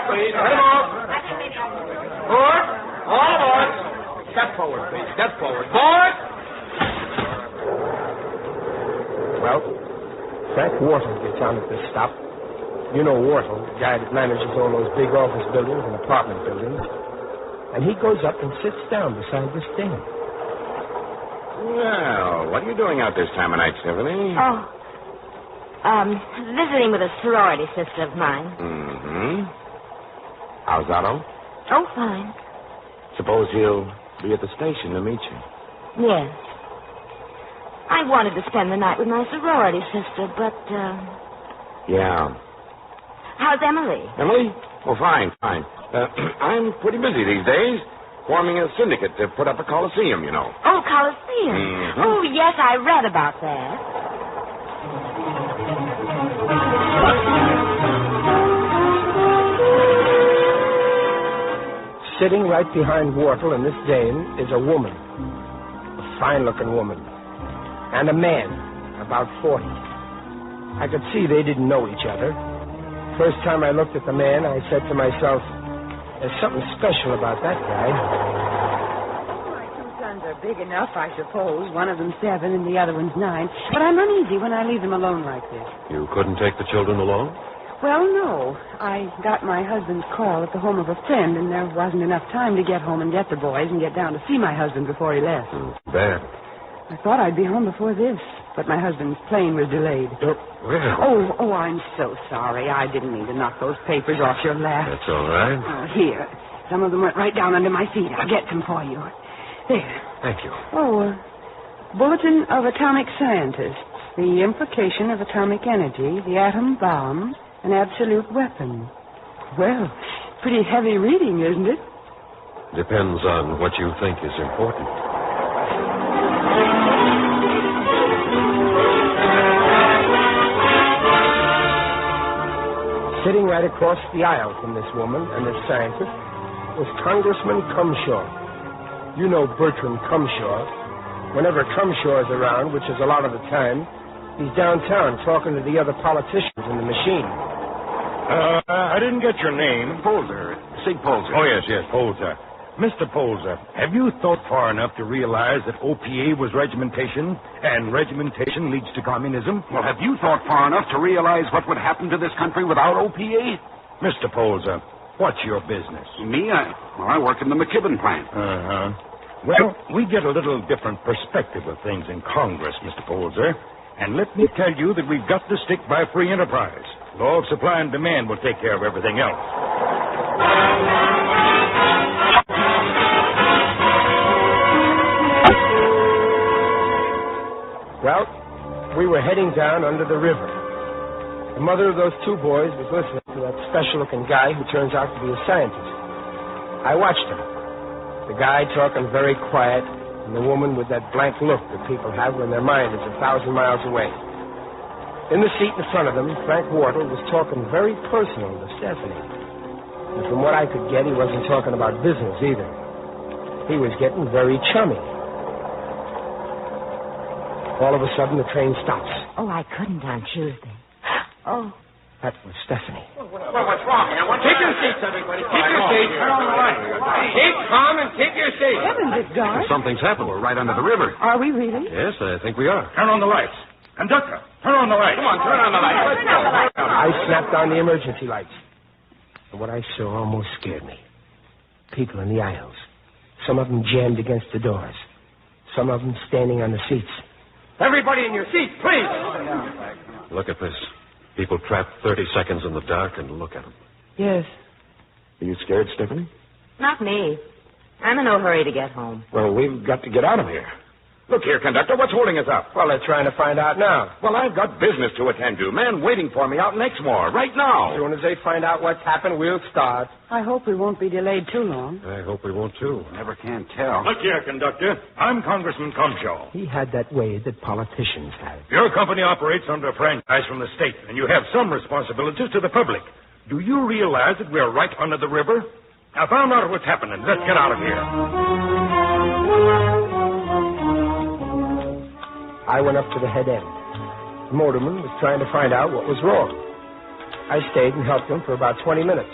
Speaker 3: Please, let him off. Forward. All aboard. Step forward, please. Step forward. Forward.
Speaker 11: Well, Frank Wharton gets on at this stop. You know Wharton, the guy that manages all those big office buildings and apartment buildings. And he goes up and sits down beside this dame.
Speaker 12: Well, what are you doing out this time of night, Tiffany?
Speaker 13: Visiting with a sorority sister of mine.
Speaker 12: Mm-hmm. How's Otto?
Speaker 13: Oh, fine.
Speaker 12: Suppose he'll be at the station to meet you.
Speaker 13: Yes. I wanted to spend the night with my sorority sister, but,
Speaker 12: Yeah.
Speaker 13: How's Emily?
Speaker 12: Emily? Oh, fine. I'm pretty busy these days, forming a syndicate to put up a coliseum, you know.
Speaker 13: Oh, Coliseum.
Speaker 12: Mm-hmm.
Speaker 13: Oh, yes, I read about that.
Speaker 11: Sitting right behind Wharton and this dame is a woman. A fine-looking woman. And a man, about 40. I could see they didn't know each other. First time I looked at the man, I said to myself, there's something special about that guy.
Speaker 14: My 2 sons are big enough, I suppose. One of them's 7 and the other one's 9. But I'm uneasy when I leave them alone like this.
Speaker 3: You couldn't take the children along?
Speaker 14: Well, no. I got my husband's call at the home of a friend, and there wasn't enough time to get home and get the boys and get down to see my husband before he left.
Speaker 3: Bad.
Speaker 14: I thought I'd be home before this, but my husband's plane was delayed.
Speaker 3: Well.
Speaker 14: Oh, I'm so sorry. I didn't mean to knock those papers off your lap.
Speaker 3: That's all right.
Speaker 14: Here. Some of them went right down under my feet. I'll get them for you. There.
Speaker 3: Thank you.
Speaker 14: Bulletin of Atomic Scientists. The implication of atomic energy, the atom bomb, an absolute weapon. Well, pretty heavy reading, isn't it?
Speaker 3: Depends on what you think is important.
Speaker 11: Sitting right across the aisle from this woman and this scientist was Congressman Cumshaw. You know Bertram Cumshaw. Whenever Cumshaw is around, which is a lot of the time, he's downtown talking to the other politicians in the machine.
Speaker 15: I didn't get your name.
Speaker 12: Polzer. Sig Polzer.
Speaker 15: Oh, yes, Polzer. Mr. Polzer, have you thought far enough to realize that OPA was regimentation, and regimentation leads to communism?
Speaker 12: Well, have you thought far enough to realize what would happen to this country without OPA?
Speaker 15: Mr. Polzer, what's your business?
Speaker 12: Me? I work in the McKibben plant.
Speaker 15: Uh-huh. Well, we get a little different perspective of things in Congress, Mr. Polzer. And let me tell you that we've got to stick by free enterprise. Law of supply and demand will take care of everything else.
Speaker 11: Well, we were heading down under the river. The mother of those two boys was listening to that special-looking guy who turns out to be a scientist. I watched him. The guy talking very quiet, and the woman with that blank look that people have when their mind is 1,000 miles away. In the seat in front of them, Frank Wardle was talking very personal to Stephanie. And from what I could get, he wasn't talking about business either. He was getting very chummy. All of a sudden, the train stops.
Speaker 13: Oh, I couldn't on Tuesday. Oh.
Speaker 11: That was Stephanie.
Speaker 12: Well, what's wrong here?
Speaker 11: Take your seats, everybody. Take your seats. Turn on the light. Keep calm and take your seats.
Speaker 14: Heavens, it's dark.
Speaker 10: Something's happened. We're right under the river.
Speaker 14: Are we really?
Speaker 10: Yes, I think we are.
Speaker 15: Turn on the lights. Conductor, turn on the lights.
Speaker 12: Come on, turn on the lights. Let's go.
Speaker 11: I snapped on the emergency lights. And what I saw almost scared me. People in the aisles. Some of them jammed against the doors. Some of them standing on the seats. Everybody in your seats, please.
Speaker 10: Look at this. People trapped 30 seconds in the dark, and look at them.
Speaker 14: Yes.
Speaker 12: Are you scared, Stephanie?
Speaker 13: Not me. I'm in no hurry to get home.
Speaker 12: Well, we've got to get out of here. Look here, conductor, what's holding us up?
Speaker 11: Well, they're trying to find out now.
Speaker 12: Well, I've got business to attend to. Man waiting for me out in Exmoor right now.
Speaker 11: As soon as they find out what's happened, we'll start.
Speaker 14: I hope we won't be delayed too long.
Speaker 10: I hope we won't, too.
Speaker 12: Never can tell.
Speaker 15: Look here, conductor. I'm Congressman Cumshaw.
Speaker 11: He had that way that politicians have.
Speaker 15: Your company operates under a franchise from the state, and you have some responsibilities to the public. Do you realize that we're right under the river? I found out what's happening. Let's get out of here.
Speaker 11: I went up to the head end. The motorman was trying to find out what was wrong. I stayed and helped him for about 20 minutes.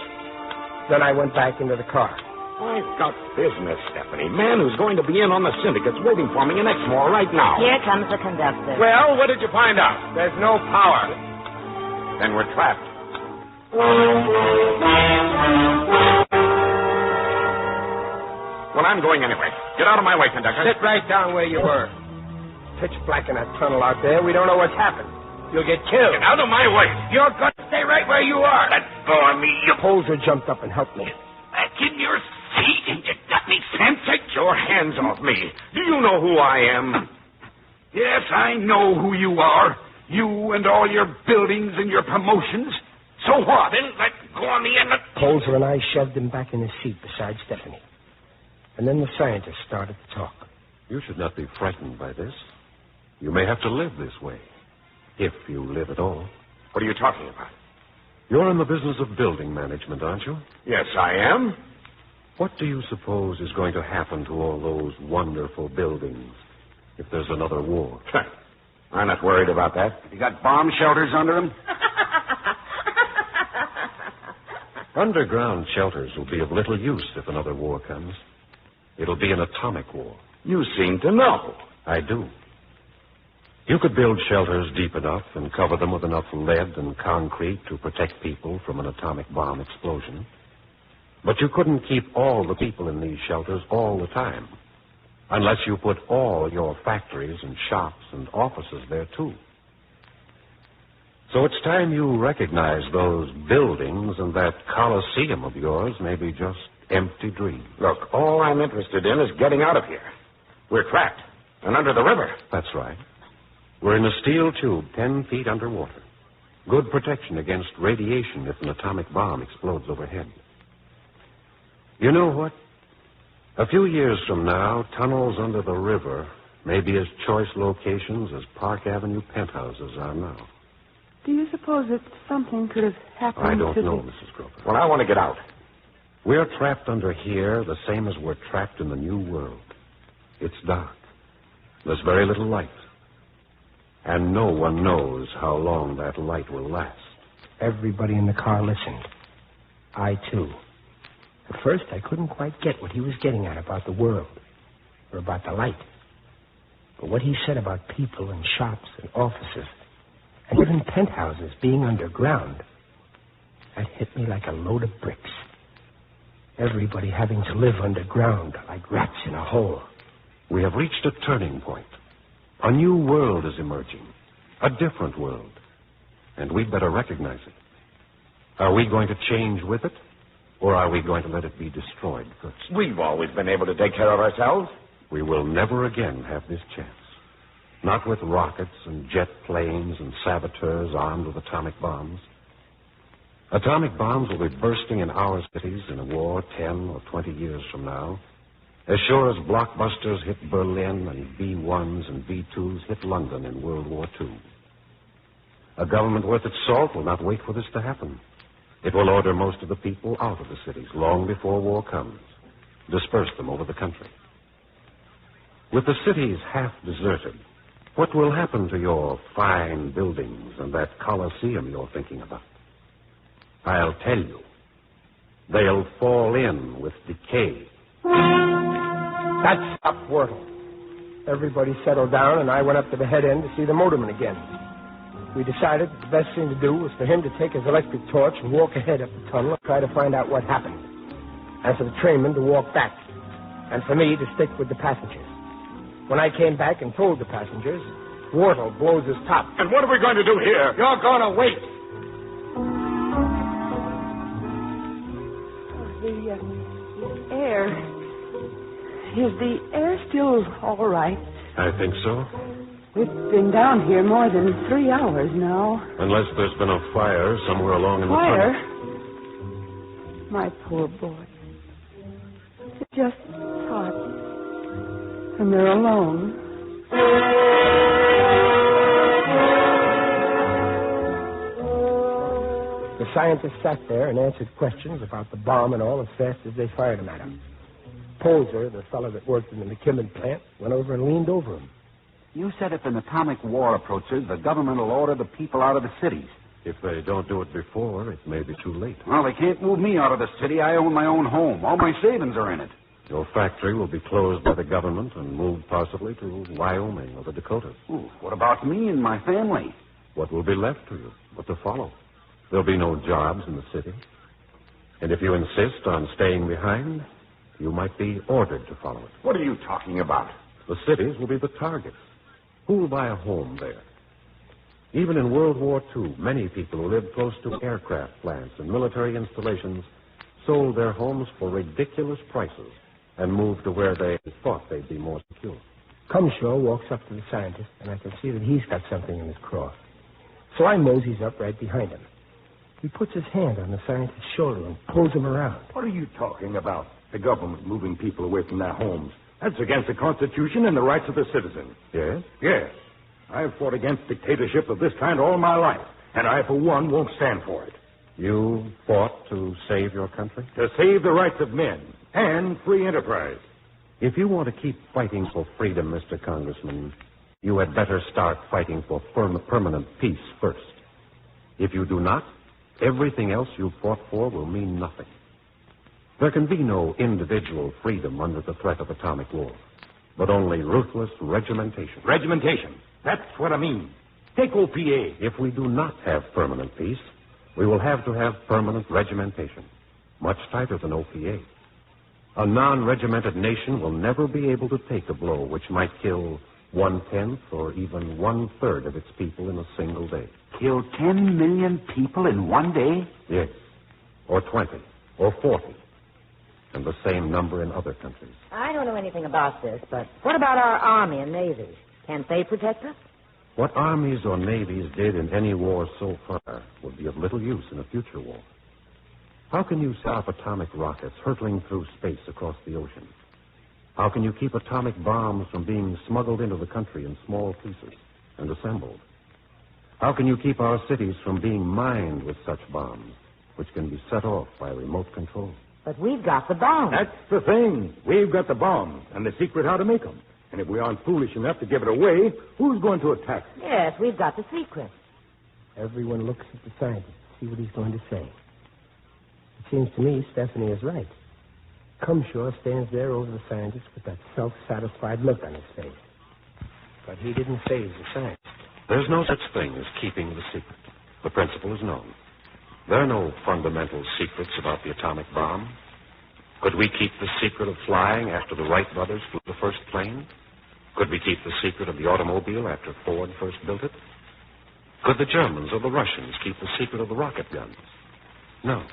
Speaker 11: Then I went back into the car.
Speaker 12: I've got business, Stephanie. Man who's going to be in on the syndicate's waiting for me in Exmoor right now.
Speaker 13: Here comes the conductor.
Speaker 12: Well, what did you find out?
Speaker 11: There's no power.
Speaker 12: Then we're trapped. Well, I'm going anyway. Get out of my way, conductor.
Speaker 11: Sit right down where you were. Pitch black in that tunnel out there. We don't know what's happened. You'll get killed.
Speaker 12: Get out of my way.
Speaker 11: You're going to stay right where you are.
Speaker 12: Let go of me, you...
Speaker 11: Polzer jumped up and helped me.
Speaker 12: Back in your seat, and you got me sense. Take your hands off me. Do you know who I am? Yes, I know who you are. You and all your buildings and your promotions. So what? Then let go of me and let...
Speaker 11: Polzer and I shoved him back in his seat beside Stephanie. And then the scientist started to talk.
Speaker 10: You should not be frightened by this. You may have to live this way, if you live at all.
Speaker 12: What are you talking about?
Speaker 10: You're in the business of building management, aren't you?
Speaker 12: Yes, I am.
Speaker 10: What do you suppose is going to happen to all those wonderful buildings if there's another war?
Speaker 12: I'm not worried about that. You got bomb shelters under them?
Speaker 10: Underground shelters will be of little use if another war comes. It'll be an atomic war.
Speaker 12: You seem to know.
Speaker 10: I do. You could build shelters deep enough and cover them with enough lead and concrete to protect people from an atomic bomb explosion. But you couldn't keep all the people in these shelters all the time, unless you put all your factories and shops and offices there, too. So it's time you recognize those buildings and that coliseum of yours may be just empty dreams.
Speaker 12: Look, all I'm interested in is getting out of here. We're trapped and under the river.
Speaker 10: That's right. We're in a steel tube 10 feet underwater. Good protection against radiation if an atomic bomb explodes overhead. You know what? A few years from now, tunnels under the river may be as choice locations as Park Avenue penthouses are now.
Speaker 14: Do you suppose that something could have happened
Speaker 10: I don't
Speaker 14: to
Speaker 10: know,
Speaker 14: the...
Speaker 10: Mrs. Grover.
Speaker 12: Well, I want to get out.
Speaker 10: We're trapped under here the same as we're trapped in the New World. It's dark. There's very little light. And no one knows how long that light will last.
Speaker 11: Everybody in the car listened. I, too. At first, I couldn't quite get what he was getting at about the world or about the light. But what he said about people and shops and offices and even penthouses being underground, that hit me like a load of bricks. Everybody having to live underground like rats in a hole.
Speaker 10: We have reached a turning point. A new world is emerging. A different world. And we'd better recognize it. Are we going to change with it? Or are we going to let it be destroyed first?
Speaker 15: We've always been able to take care of ourselves.
Speaker 10: We will never again have this chance. Not with rockets and jet planes and saboteurs armed with atomic bombs. Atomic bombs will be bursting in our cities in a war 10 or 20 years from now. As sure as blockbusters hit Berlin and B-1s and B-2s hit London in World War II. A government worth its salt will not wait for this to happen. It will order most of the people out of the cities long before war comes. Disperse them over the country. With the cities half deserted, what will happen to your fine buildings and that Colosseum you're thinking about? I'll tell you. They'll fall in with decay.
Speaker 11: That stopped Whortle. Everybody settled down, and I went up to the head end to see the motorman again. We decided the best thing to do was for him to take his electric torch and walk ahead up the tunnel and try to find out what happened. And for the trainman to walk back. And for me to stick with the passengers. When I came back and told the passengers, Whortle blows his top.
Speaker 12: And what are we going to do here?
Speaker 11: You're going to wait.
Speaker 14: The air. Is the air still all right?
Speaker 10: I think so.
Speaker 14: We've been down here more than 3 hours now.
Speaker 10: Unless there's been a fire somewhere along in the
Speaker 14: Fire?
Speaker 10: tunnel.
Speaker 14: My poor boy. It just starts. And they're alone.
Speaker 11: The scientists sat there and answered questions about the bomb and all as fast as they fired them at him. Polzer, the fellow that worked in the McKimmon plant, went over and leaned over him.
Speaker 16: You said if an atomic war approaches, the government will order the people out of the cities.
Speaker 10: If they don't do it before, it may be too late.
Speaker 16: Well, they can't move me out of the city. I own my own home. All my savings are in it.
Speaker 10: Your factory will be closed by the government and moved possibly to Wyoming or the Dakotas.
Speaker 16: Ooh, what about me and my family?
Speaker 10: What will be left to you but to follow? There'll be no jobs in the city. And if you insist on staying behind, you might be ordered to follow it.
Speaker 16: What are you talking about?
Speaker 10: The cities will be the targets. Who will buy a home there? Even in World War II, many people who lived close to aircraft plants and military installations sold their homes for ridiculous prices and moved to where they thought they'd be more secure.
Speaker 11: Cumshaw walks up to the scientist, and I can see that he's got something in his craw. So I moseys up right behind him. He puts his hand on the scientist's shoulder and pulls him around.
Speaker 15: What are you talking about? The government moving people away from their homes. That's against the Constitution and the rights of the citizen.
Speaker 10: Yes?
Speaker 15: Yes. I've fought against dictatorship of this kind all my life, and I, for one, won't stand for it.
Speaker 10: You fought to save your country?
Speaker 15: To save the rights of men and free enterprise.
Speaker 10: If you want to keep fighting for freedom, Mr. Congressman, you had better start fighting for permanent peace first. If you do not, everything else you fought for will mean nothing. There can be no individual freedom under the threat of atomic war, but only ruthless regimentation.
Speaker 15: Regimentation. That's what I mean. Take OPA.
Speaker 10: If we do not have permanent peace, we will have to have permanent regimentation, much tighter than OPA. A non-regimented nation will never be able to take a blow which might kill 1/10 or even 1/3 of its people in a single day.
Speaker 16: Kill 10 million people in one day?
Speaker 10: Yes, or 20, or 40, and the same number in other countries.
Speaker 13: I don't know anything about this, but what about our army and navy? Can't they protect us?
Speaker 10: What armies or navies did in any war so far would be of little use in a future war. How can you stop atomic rockets hurtling through space across the ocean? How can you keep atomic bombs from being smuggled into the country in small pieces and assembled? How can you keep our cities from being mined with such bombs, which can be set off by remote control?
Speaker 13: But we've got the bombs.
Speaker 15: That's the thing. We've got the bombs and the secret how to make them. And if we aren't foolish enough to give it away, who's going to attack?
Speaker 13: Yes, we've got the secret.
Speaker 11: Everyone looks at the scientist to see what he's going to say. It seems to me Stephanie is right. Cumshaw stands there over the scientist with that self-satisfied look on his face. But he didn't say he's a scientist.
Speaker 10: There's no such thing as keeping the secret. The principle is known. There are no fundamental secrets about the atomic bomb.
Speaker 17: Could we keep the secret of flying after the Wright brothers flew the first plane? Could we keep the secret of the automobile after Ford first built it? Could the Germans or the Russians keep the secret of the rocket guns? No.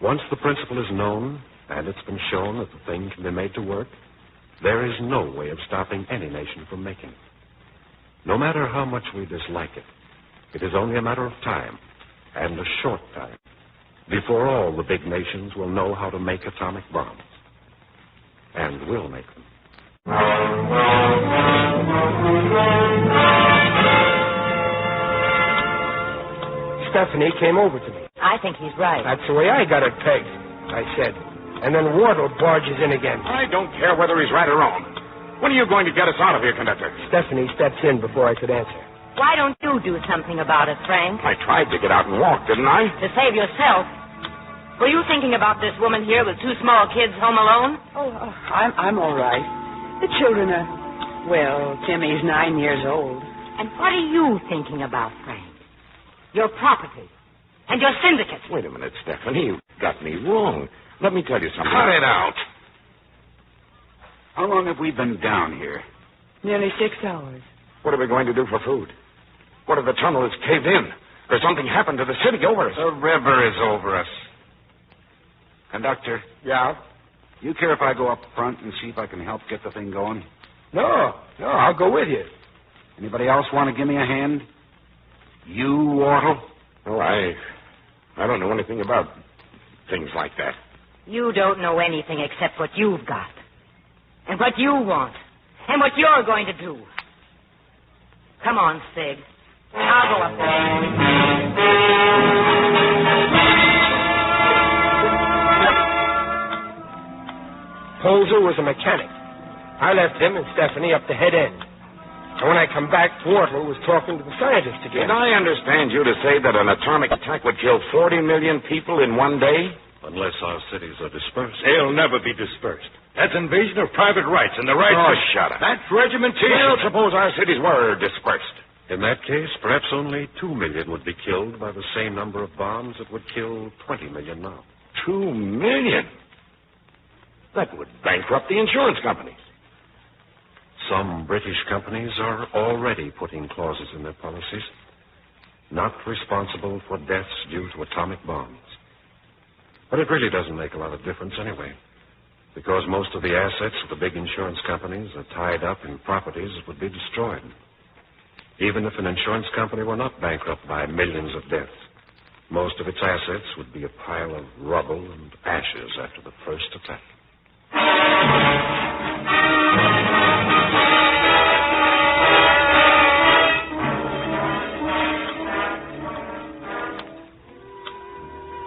Speaker 17: Once the principle is known, and it's been shown that the thing can be made to work, there is no way of stopping any nation from making it. No matter how much we dislike it, it is only a matter of time, and a short time, before all the big nations will know how to make atomic bombs. And will make them.
Speaker 11: Stephanie came over to me.
Speaker 13: I think he's right.
Speaker 11: That's the way I got it pegged, I said. And then Wardle barges in again.
Speaker 12: I don't care whether he's right or wrong. When are you going to get us out of here, conductor?
Speaker 11: Stephanie steps in before I could answer.
Speaker 13: Why don't you do something about it, Frank?
Speaker 12: I tried to get out and walk, didn't I?
Speaker 13: To save yourself. Were you thinking about this woman here with two small kids home alone?
Speaker 14: Oh, I'm all right. The children are, well, Timmy's 9 years old.
Speaker 13: And what are you thinking about, Frank? Your property. And your syndicate.
Speaker 12: Wait a minute, Stephanie. You got me wrong. Let me tell you something.
Speaker 15: Cut it out.
Speaker 16: How long have we been down here?
Speaker 14: Nearly 6 hours.
Speaker 12: What are we going to do for food? What if the tunnel is caved in? Or something happened to the city over us?
Speaker 15: The river is over us.
Speaker 16: Conductor.
Speaker 11: Yeah?
Speaker 16: You care if I go up front and see if I can help get the thing going?
Speaker 11: No, I'll go with you.
Speaker 16: Anybody else want to give me a hand? You, Wardle?
Speaker 12: Oh, I don't know anything about things like that.
Speaker 13: You don't know anything except what you've got. And what you want. And what you're going to do. Come on, Sig. I'll go up there.
Speaker 11: Holzer was a mechanic. I left him and Stephanie up the head end. And when I come back, Wardle was talking to the scientist again.
Speaker 12: Did I understand you to say that an atomic attack would kill 40 million people in one day?
Speaker 17: Unless our cities are dispersed.
Speaker 15: They'll never be dispersed. That's invasion of private rights, and the rights...
Speaker 12: Oh, shut up.
Speaker 15: That's regimentation.
Speaker 12: Well, suppose our cities were dispersed.
Speaker 17: In that case, perhaps only 2 million would be killed by the same number of bombs that would kill 20 million now.
Speaker 12: 2 million? That would bankrupt the insurance companies.
Speaker 17: Some British companies are already putting clauses in their policies, not responsible for deaths due to atomic bombs. But it really doesn't make a lot of difference anyway, because most of the assets of the big insurance companies are tied up in properties that would be destroyed. Even if an insurance company were not bankrupt by millions of deaths, most of its assets would be a pile of rubble and ashes after the first attack.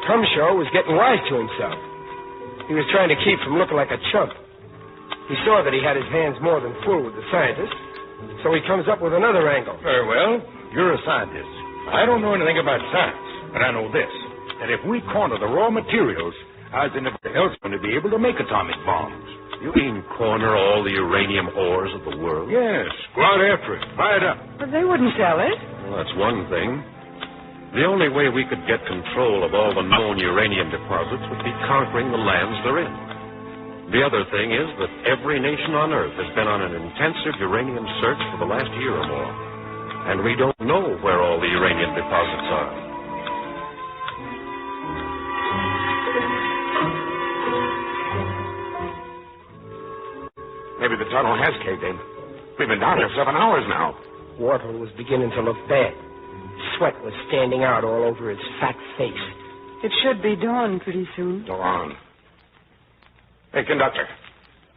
Speaker 11: Cumshaw was getting wise to himself. He was trying to keep from looking like a chump. He saw that he had his hands more than full with the scientist, so he comes up with another angle.
Speaker 15: Very well. You're a scientist. I don't know anything about science, but I know this, that if we corner the raw materials, how's anybody else going to be able to make atomic bombs?
Speaker 17: You mean corner all the uranium ores of the world?
Speaker 15: Yes. Go out after it. Buy it up.
Speaker 14: But they wouldn't sell it.
Speaker 17: Well, that's one thing. The only way we could get control of all the known uranium deposits would be conquering the lands they're in. The other thing is that every nation on Earth has been on an intensive uranium search for the last year or more. And we don't know where all the uranium deposits are.
Speaker 12: Maybe the tunnel has caved in. We've been down here 7 hours now.
Speaker 11: Wardle was beginning to look bad. Sweat was standing out all over his fat face.
Speaker 14: It should be dawn pretty soon.
Speaker 12: Go on. Hey, conductor.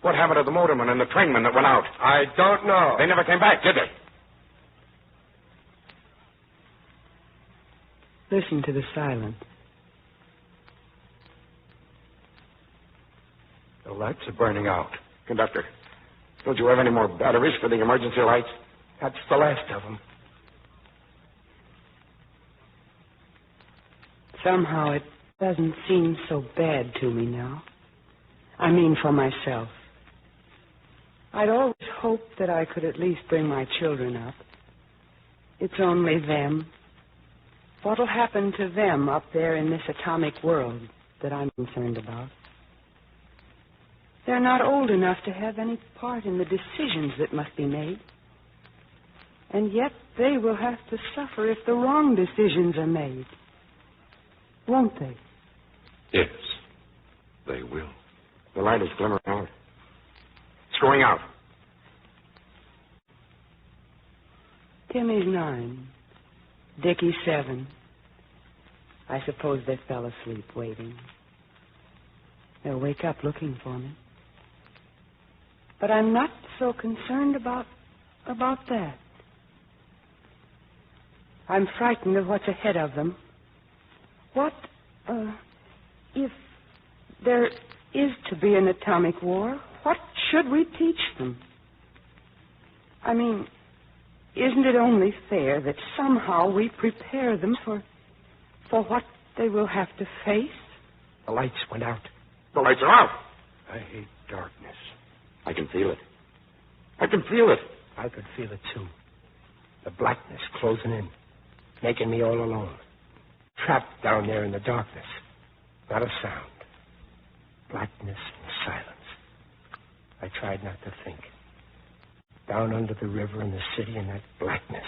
Speaker 12: What happened to the motorman and the trainman that went out?
Speaker 11: I don't know.
Speaker 12: They never came back, did they?
Speaker 14: Listen to the silence.
Speaker 12: The lights are burning out. Conductor, don't you have any more batteries for the emergency lights?
Speaker 11: That's the last of them.
Speaker 14: Somehow it doesn't seem so bad to me now. I mean, for myself. I'd always hoped that I could at least bring my children up. It's only them. What'll happen to them up there in this atomic world that I'm concerned about? They're not old enough to have any part in the decisions that must be made. And yet they will have to suffer if the wrong decisions are made. Won't they?
Speaker 17: Yes, they will.
Speaker 12: The light is glimmering out. It's going out.
Speaker 14: Timmy's 9. Dickie's 7. I suppose they fell asleep waiting. They'll wake up looking for me. But I'm not so concerned about that. I'm frightened of what's ahead of them. What, if there is to be an atomic war, what should we teach them? I mean, isn't it only fair that somehow we prepare them for what they will have to face?
Speaker 11: The lights went out.
Speaker 12: The lights are out.
Speaker 11: I hate darkness.
Speaker 12: I can feel it. I can feel it.
Speaker 11: I could feel it, too. The blackness closing in, making me all alone. Trapped down there in the darkness. Not a sound. Blackness and silence. I tried not to think. Down under the river and the city in that blackness.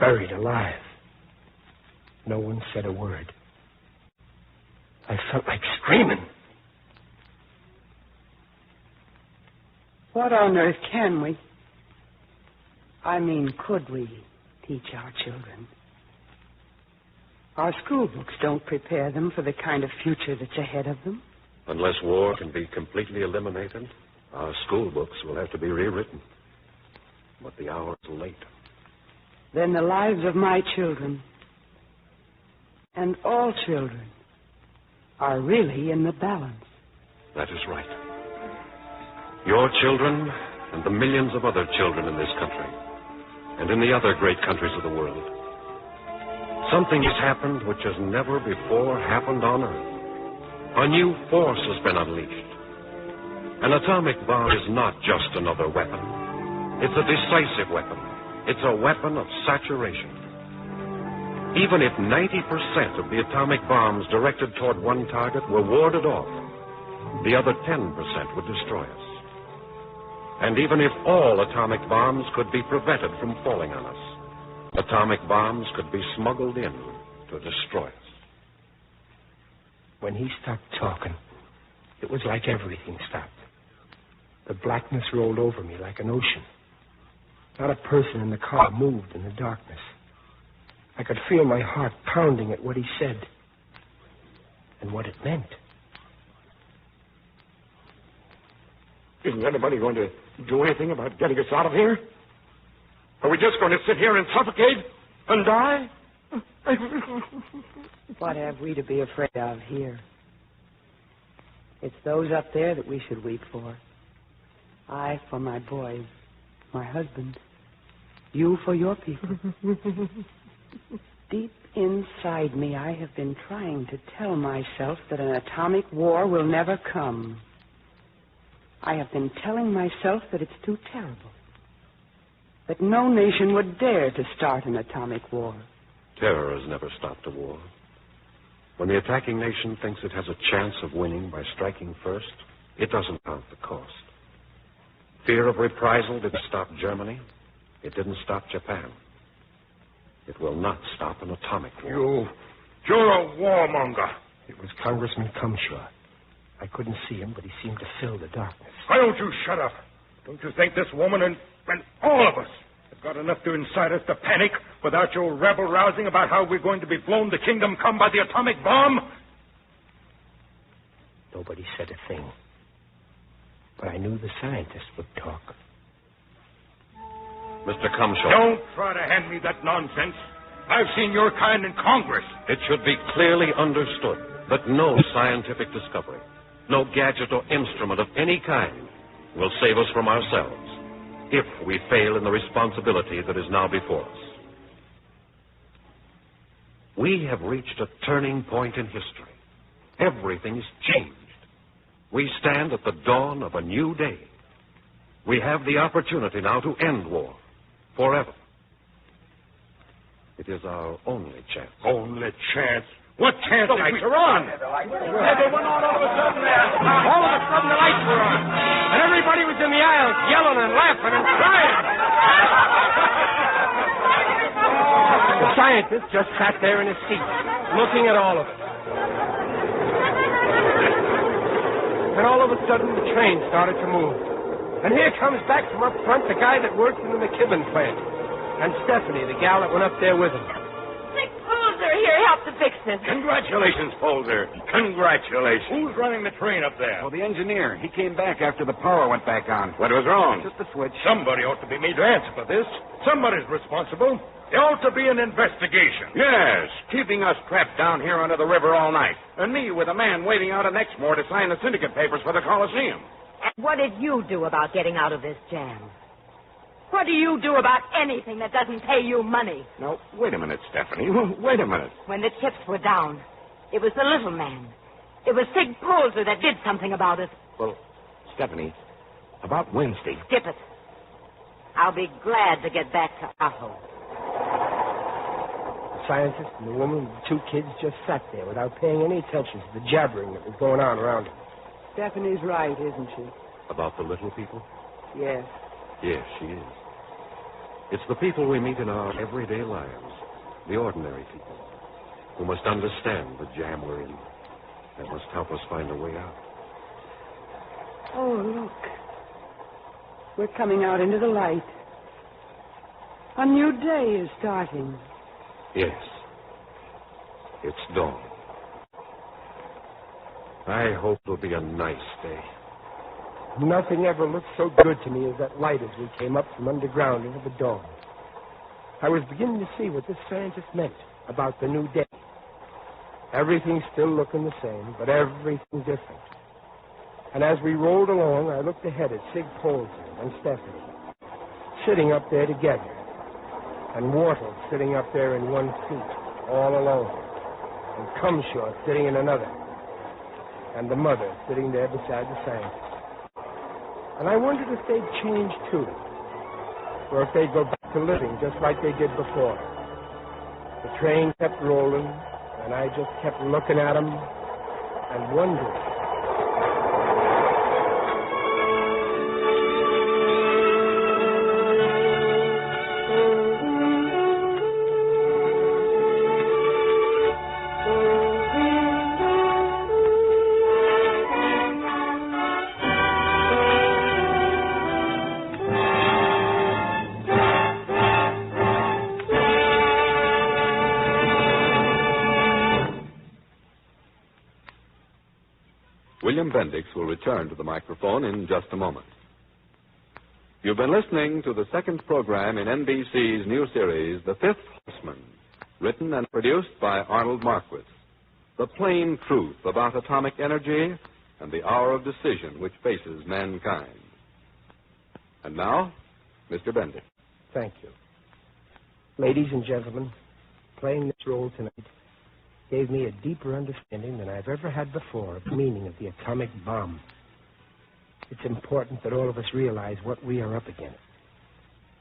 Speaker 11: Buried alive. No one said a word. I felt like screaming.
Speaker 14: What on earth can we? I mean, could we teach our children? Our school books don't prepare them for the kind of future that's ahead of them.
Speaker 17: Unless war can be completely eliminated, our school books will have to be rewritten. But the hour is late.
Speaker 14: Then the lives of my children, and all children, are really in the balance.
Speaker 17: That is right. Your children and the millions of other children in this country, and in the other great countries of the world. Something has happened which has never before happened on Earth. A new force has been unleashed. An atomic bomb is not just another weapon. It's a decisive weapon. It's a weapon of saturation. Even if 90% of the atomic bombs directed toward one target were warded off, the other 10% would destroy us. And even if all atomic bombs could be prevented from falling on us, atomic bombs could be smuggled in to destroy us.
Speaker 11: When he stopped talking, it was like everything stopped. The blackness rolled over me like an ocean. Not a person in the car moved in the darkness. I could feel my heart pounding at what he said and what it meant.
Speaker 12: Isn't anybody going to do anything about getting us out of here? Are we just going to sit here and suffocate and die?
Speaker 14: What have we to be afraid of here? It's those up there that we should weep for. I for my boys, my husband. You for your people. Deep inside me, I have been trying to tell myself that an atomic war will never come. I have been telling myself that it's too terrible. That no nation would dare to start an atomic war.
Speaker 17: Terror has never stopped a war. When the attacking nation thinks it has a chance of winning by striking first, it doesn't count the cost. Fear of reprisal didn't stop Germany. It didn't stop Japan. It will not stop an atomic war.
Speaker 12: You're a warmonger.
Speaker 11: It was Congressman Cumshaw. I couldn't see him, but he seemed to fill the darkness.
Speaker 15: Why don't you shut up? Don't you think this woman and all of us have got enough to incite us to panic without your rabble-rousing about how we're going to be blown to kingdom come by the atomic bomb?
Speaker 11: Nobody said a thing. But I knew the scientists would talk.
Speaker 17: Mr. Cumshaw.
Speaker 15: Don't try to hand me that nonsense. I've seen your kind in Congress.
Speaker 17: It should be clearly understood that no scientific discovery, no gadget or instrument of any kind will save us from ourselves if we fail in the responsibility that is now before us. We have reached a turning point in history. Everything's changed. We stand at the dawn of a new day. We have the opportunity now to end war forever. It is our only chance.
Speaker 15: Only chance? What chance?
Speaker 12: The lights are on.
Speaker 15: Everyone all of a sudden there. All of a sudden the lights were on.
Speaker 11: was in the aisles yelling and laughing and crying. The scientist just sat there in his seat, looking at all of it. And all of a sudden, the train started to move. And here comes back from up front the guy that works in the McKibben plant. And Stephanie, the gal that went up there with him.
Speaker 13: Here, help to fix this.
Speaker 15: Congratulations, Folder. Congratulations. Who's running the train up there?
Speaker 16: Well, the engineer. He came back after the power went back on.
Speaker 15: What was wrong?
Speaker 16: Just the switch.
Speaker 15: Somebody ought to be made to answer for this. Somebody's responsible. There ought to be an investigation.
Speaker 12: Yes, keeping us trapped down here under the river all night. And me with a man waiting out at Exmoor to sign the syndicate papers for the Coliseum.
Speaker 13: And what did you do about getting out of this jam? What do you do about anything that doesn't pay you money?
Speaker 12: Now, wait a minute, Stephanie. Wait a minute.
Speaker 13: When the chips were down, it was the little man. It was Sig Polzer that did something about it.
Speaker 12: Well, Stephanie, about Wednesday.
Speaker 13: Skip it. I'll be glad to get back to Otto.
Speaker 11: The scientist and the woman and the two kids just sat there without paying any attention to the jabbering that was going on around them.
Speaker 14: Stephanie's right, isn't she?
Speaker 17: About the little people?
Speaker 14: Yes.
Speaker 17: Yes, she is. It's the people we meet in our everyday lives, the ordinary people, who must understand the jam we're in and must help us find a way out.
Speaker 14: Oh, look. We're coming out into the light. A new day is starting.
Speaker 17: Yes. It's dawn. I hope it'll be a nice day.
Speaker 11: Nothing ever looked so good to me as that light as we came up from underground into the dawn. I was beginning to see what this scientist meant about the new day. Everything's still looking the same, but everything different. And as we rolled along, I looked ahead at Sig Polzer and Stephanie, sitting up there together, and Wortel sitting up there in one seat, all alone, and Cumshaw sitting in another, and the mother sitting there beside the scientist. And I wondered if they'd change, too, or if they'd go back to living just like they did before. The train kept rolling, and I just kept looking at them and wondering.
Speaker 5: Bendix will return to the microphone in just a moment. You've been listening to the second program in NBC's new series, The Fifth Horseman, written and produced by Arnold Marquis. The plain truth about atomic energy and the hour of decision which faces mankind. And now, Mr. Bendix.
Speaker 11: Thank you. Ladies and gentlemen, playing this role tonight gave me a deeper understanding than I've ever had before of the meaning of the atomic bomb. It's important that all of us realize what we are up against.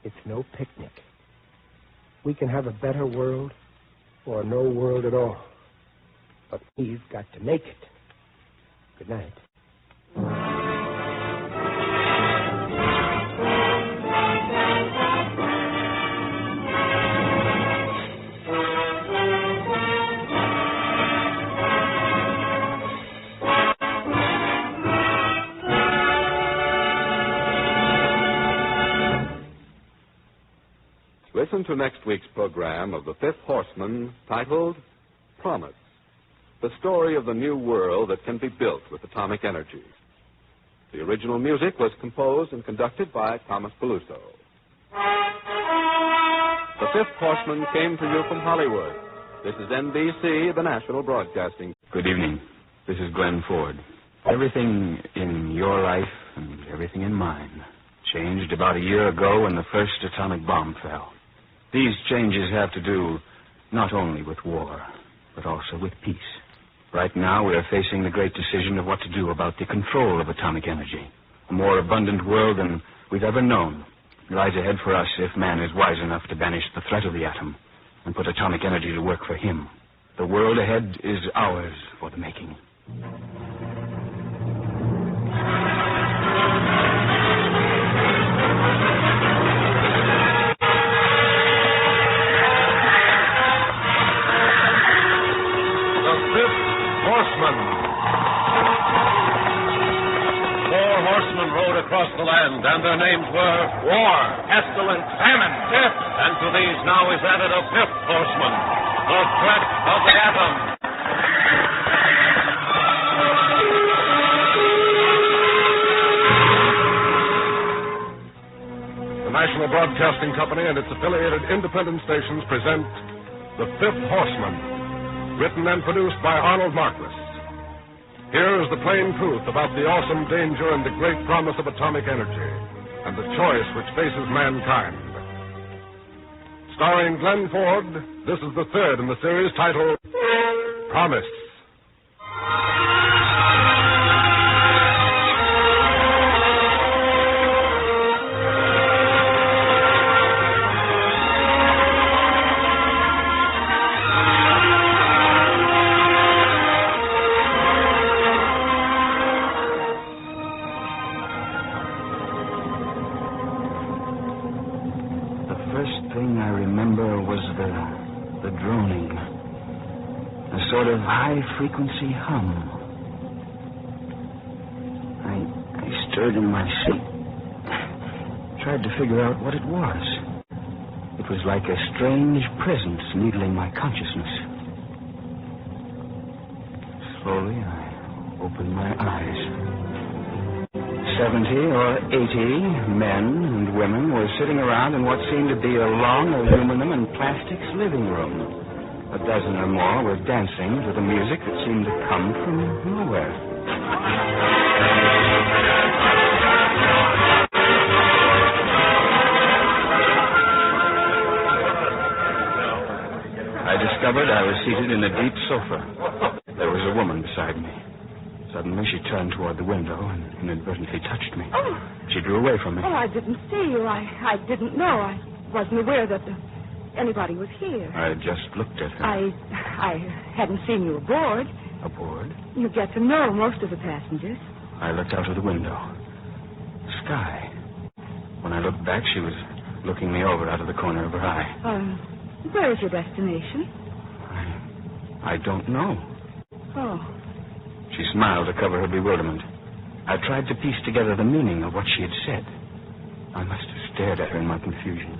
Speaker 11: It's no picnic. We can have a better world or no world at all. But we've got to make it. Good night.
Speaker 5: Listen to next week's program of The Fifth Horseman, titled Promise, the story of the new world that can be built with atomic energy. The original music was composed and conducted by Thomas Peluso. The Fifth Horseman came to you from Hollywood. This is NBC, the national broadcasting.
Speaker 18: Good evening. This is Glenn Ford. Everything in your life and everything in mine changed about a year ago when the first atomic bomb fell. These changes have to do not only with war, but also with peace. Right now, we are facing the great decision of what to do about the control of atomic energy. A more abundant world than we've ever known lies ahead for us if man is wise enough to banish the threat of the atom and put atomic energy to work for him. The world ahead is ours for the making.
Speaker 3: horsemen rode across the land, and their names were War, Pestilence, Famine, Death. And to these now is added a fifth horseman, the threat of the atom.
Speaker 19: The National Broadcasting Company and its affiliated independent stations present The Fifth Horseman, written and produced by Arnold Marquis. Here is the plain truth about the awesome danger and the great promise of atomic energy, and the choice which faces mankind. Starring Glenn Ford, this is the third in the series titled Promise.
Speaker 18: High-frequency hum. I stirred in my seat, tried to figure out what it was. It was like a strange presence needling my consciousness. Slowly, I opened my eyes. 70 or 80 men and women were sitting around in what seemed to be a long aluminum and plastics living room. A dozen or more were dancing to the music that seemed to come from nowhere. I discovered I was seated in a deep sofa. There was a woman beside me. Suddenly, she turned toward the window and inadvertently touched me.
Speaker 14: Oh.
Speaker 18: She drew away from me.
Speaker 14: Oh, I didn't see you. I didn't know. I wasn't aware that anybody was here.
Speaker 18: I just looked at her.
Speaker 14: I hadn't seen you aboard.
Speaker 18: Aboard?
Speaker 14: You get to know most of the passengers.
Speaker 18: I looked out of the window. Sky. When I looked back, she was looking me over out of the corner of her eye.
Speaker 14: Where is your destination?
Speaker 18: I don't know.
Speaker 14: Oh.
Speaker 18: She smiled to cover her bewilderment. I tried to piece together the meaning of what she had said. I must have stared at her in my confusion.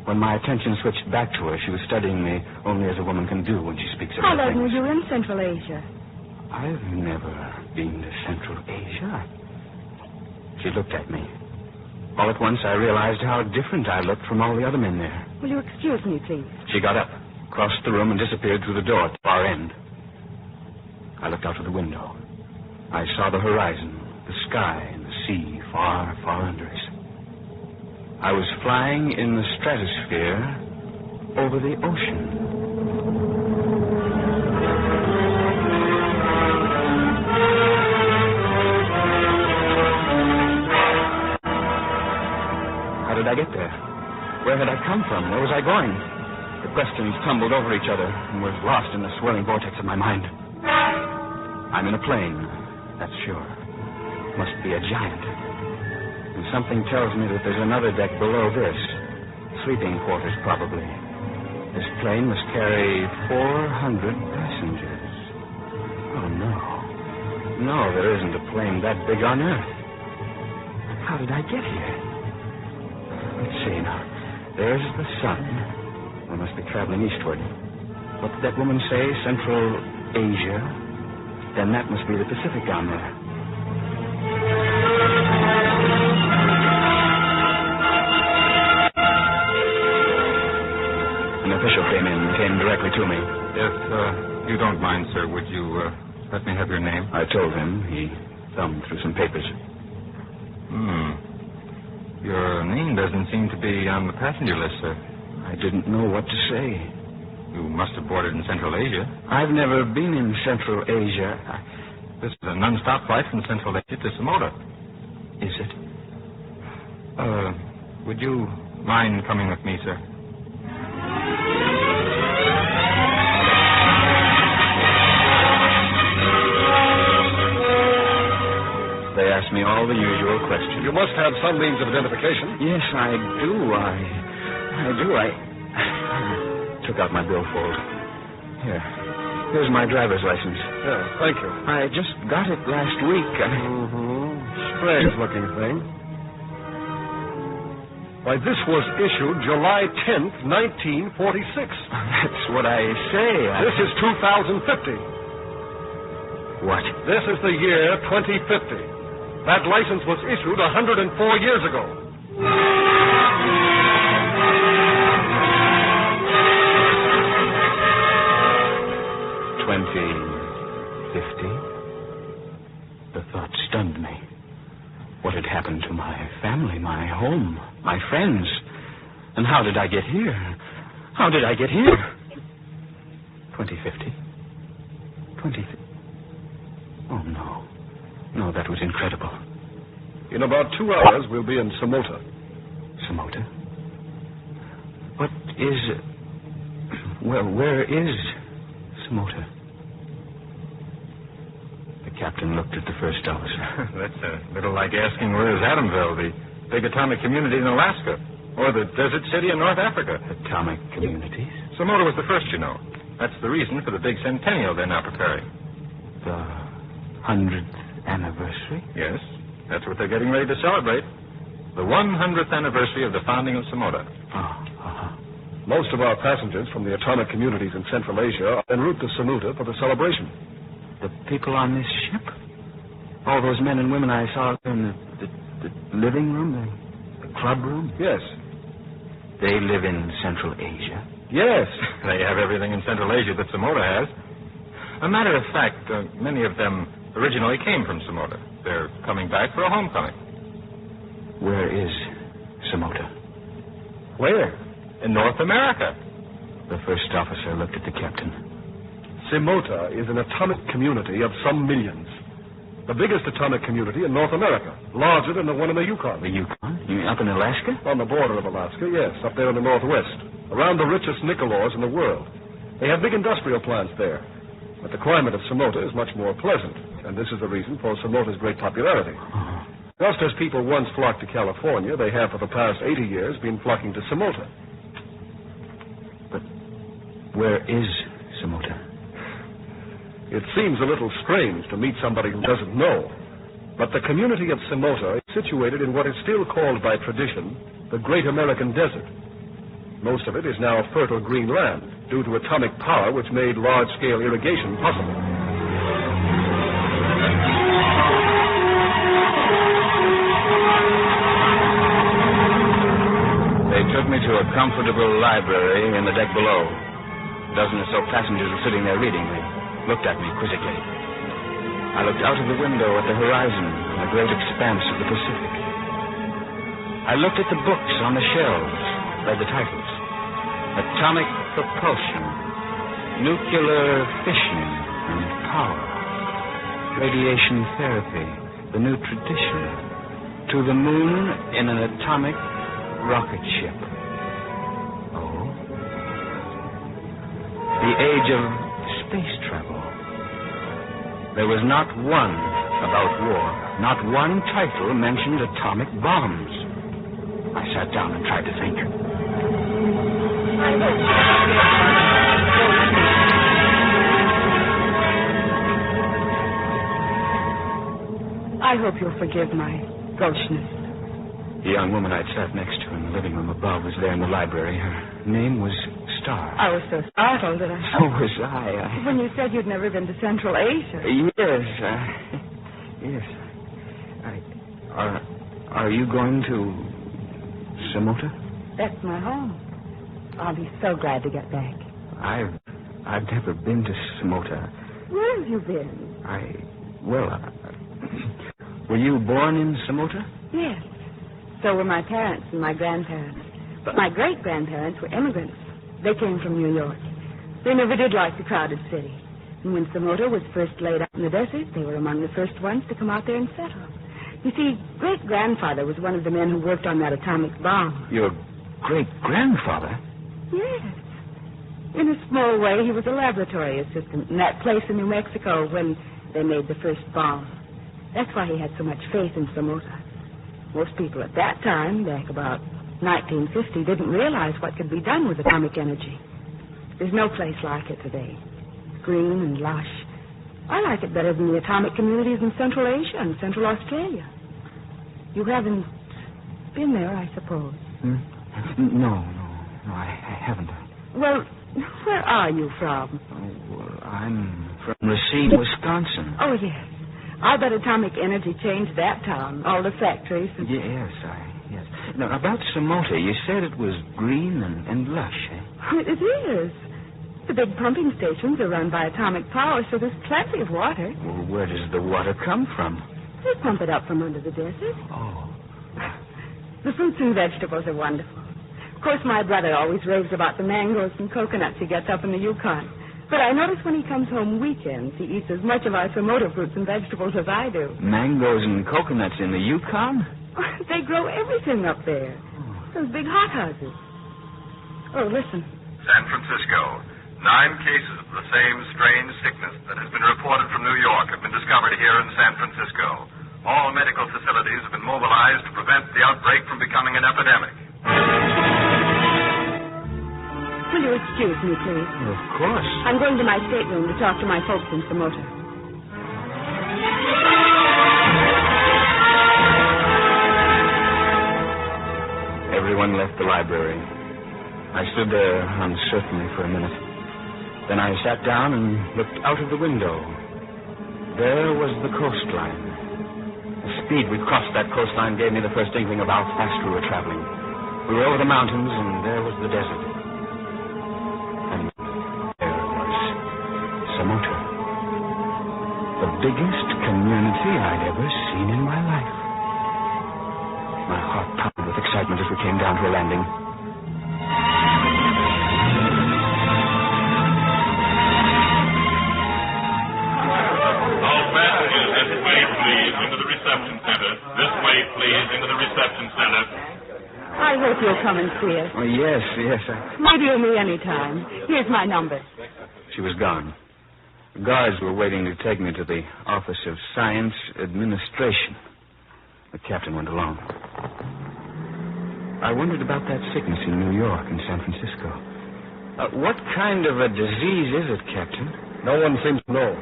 Speaker 18: When my attention switched back to her, she was studying me only as a woman can do when she speaks of
Speaker 14: How
Speaker 18: other
Speaker 14: long were
Speaker 18: things.
Speaker 14: you in Central Asia?
Speaker 18: I've never been to Central Asia. She looked at me. All at once, I realized how different I looked from all the other men there.
Speaker 14: Will you excuse me, please?
Speaker 18: She got up, crossed the room, and disappeared through the door at the far end. I looked out of the window. I saw the horizon, the sky, and the sea far, far under us. I was flying in the stratosphere over the ocean. How did I get there? Where had I come from? Where was I going? The questions tumbled over each other and was lost in the swirling vortex of my mind. I'm in a plane, that's sure. Must be a giant. And something tells me that there's another deck below this. Sleeping quarters, probably. This plane must carry 400 passengers. Oh, no. No, there isn't a plane that big on Earth. How did I get here? Let's see now. There's the sun. I must be traveling eastward. What did that woman say? Central Asia? Then that must be the Pacific down there. An official came directly to me.
Speaker 20: If you don't mind, sir, would you let me have your name?
Speaker 18: I told him. He thumbed through some papers.
Speaker 20: Your name doesn't seem to be on the passenger list, sir.
Speaker 18: I didn't know what to say.
Speaker 20: You must have boarded in Central Asia.
Speaker 18: I've never been in Central Asia.
Speaker 20: This is a non-stop flight from Central Asia to Samoa.
Speaker 18: Is it?
Speaker 20: Would you mind coming with me, sir?
Speaker 18: They asked me all the usual questions.
Speaker 19: You must have some means of identification.
Speaker 18: Yes, I do. I do. I took out my billfold. Here's my driver's license.
Speaker 19: Yeah, thank you.
Speaker 18: I just got it last week.
Speaker 19: Strange-looking thing. Why, this was issued July 10th, 1946.
Speaker 18: That's what I say.
Speaker 19: This is 2050.
Speaker 18: What?
Speaker 19: This is the year 2050. That license was issued 104 years ago.
Speaker 18: 2050? The thought stunned me. What had happened to my family, my home, my friends? And how did I get here? How did I get here? 2050? 2050? Oh, no. No, that was incredible.
Speaker 19: In about 2 hours, we'll be in Samota.
Speaker 18: Samota? What is... Well, where is Samota? The captain looked at the first officer.
Speaker 20: That's a little like asking where is Adamville, the big atomic community in Alaska, or the desert city in North Africa.
Speaker 18: Atomic communities?
Speaker 20: Samota was the first, you know. That's the reason for the big centennial they're now preparing.
Speaker 18: The 100th anniversary?
Speaker 20: Yes, that's what they're getting ready to celebrate. The 100th anniversary of the founding of Samota.
Speaker 19: Most of our passengers from the atomic communities in Central Asia are en route to Samota for the celebration.
Speaker 18: The people on this ship? All those men and women I saw in the living room, the club room?
Speaker 19: Yes.
Speaker 18: They live in Central Asia?
Speaker 19: Yes.
Speaker 20: They have everything in Central Asia that Samota has. A matter of fact, many of them originally came from Samota. They're coming back for a homecoming.
Speaker 18: Where is Samota?
Speaker 19: Where?
Speaker 20: In North America.
Speaker 18: The first officer looked at the captain.
Speaker 19: Samota is an atomic community of some millions. The biggest atomic community in North America, larger than the one in the Yukon.
Speaker 18: The Yukon? You mean up in Alaska?
Speaker 19: On the border of Alaska, yes, up there in the northwest, around the richest nickel ores in the world. They have big industrial plants there. But the climate of Samota is much more pleasant, and this is the reason for Samota's great popularity. Just as people once flocked to California, they have for the past 80 years been flocking to Samota.
Speaker 18: But where is Samota?
Speaker 19: It seems a little strange to meet somebody who doesn't know, but the community of Samota is situated in what is still called by tradition the Great American Desert. Most of it is now fertile green land due to atomic power which made large-scale irrigation possible.
Speaker 18: They took me to a comfortable library in the deck below. A dozen or so passengers were sitting there reading. They looked at me quizzically. I looked out of the window at the horizon and the great expanse of the Pacific. I looked at the books on the shelves, read the titles. Atomic propulsion, nuclear fission and power, radiation therapy, the new tradition, to the moon in an atomic rocket ship. Oh. The age of space travel. There was not one about war, not one title mentioned atomic bombs. I sat down and tried to think.
Speaker 14: I hope you'll forgive my gaucheness.
Speaker 18: The young woman I'd sat next to in the living room above was there in the library. Her name was Star.
Speaker 14: I was so startled that
Speaker 18: So was I.
Speaker 14: When you said you'd never been to Central Asia.
Speaker 18: Yes. Yes. Are you going to Samota?
Speaker 14: That's my home. I'll be so glad to get back.
Speaker 18: I've never been to Samota.
Speaker 14: Where have you been?
Speaker 18: Were you born in Samota?
Speaker 14: Yes. So were my parents and my grandparents. But my great-grandparents were immigrants. They came from New York. They never did like the crowded city. And when Samota was first laid out in the desert, they were among the first ones to come out there and settle. You see, great-grandfather was one of the men who worked on that atomic bomb.
Speaker 18: Your great-grandfather?
Speaker 14: Yes. In a small way, he was a laboratory assistant in that place in New Mexico when they made the first bomb. That's why he had so much faith in Samota. Most people at that time, back about 1950, didn't realize what could be done with atomic energy. There's no place like it today. Green and lush. I like it better than the atomic communities in Central Asia and Central Australia. You haven't been there, I suppose.
Speaker 18: No, I haven't.
Speaker 14: Well, where are you from?
Speaker 18: Oh, well, I'm from Racine, Wisconsin.
Speaker 14: Oh, yes. I bet atomic energy changed that town, all the factories.
Speaker 18: Yes. Now, about Samota, you said it was green and lush, eh?
Speaker 14: It is. The big pumping stations are run by atomic power, so there's plenty of water.
Speaker 18: Well, where does the water come from?
Speaker 14: They pump it up from under the desert.
Speaker 18: Oh.
Speaker 14: The fruits and vegetables are wonderful. Of course, my brother always raves about the mangoes and coconuts he gets up in the Yukon. But I notice when he comes home weekends, he eats as much of our Samota fruits and vegetables as I do.
Speaker 18: Mangoes and coconuts in the Yukon?
Speaker 14: They grow everything up there. Those big hothouses. Oh, listen.
Speaker 21: San Francisco. 9 cases of the same strange sickness that has been reported from New York have been discovered here in San Francisco. All medical facilities have been mobilized to prevent the outbreak from becoming an epidemic.
Speaker 14: Will you excuse me, please?
Speaker 18: Of course.
Speaker 14: I'm going to my stateroom to talk to my folks in Samota.
Speaker 18: Everyone left the library. I stood there uncertainly for a minute. Then I sat down and looked out of the window. There was the coastline. The speed we crossed that coastline gave me the first inkling of how fast we were traveling. We were over the mountains, and there was the desert. And there was Samota. The biggest community I'd ever seen in my life. My heart pounded with excitement as we came down to a landing.
Speaker 21: All passengers, this way, please, into the reception center. This way, please, into the reception center.
Speaker 14: I hope you'll come and see us.
Speaker 18: Oh, yes.
Speaker 14: Radio me anytime. Here's my number.
Speaker 18: She was gone. The guards were waiting to take me to the Office of Science Administration. The captain went along. I wondered about that sickness in New York and San Francisco. What kind of a disease is it, Captain?
Speaker 9: No one seems to know.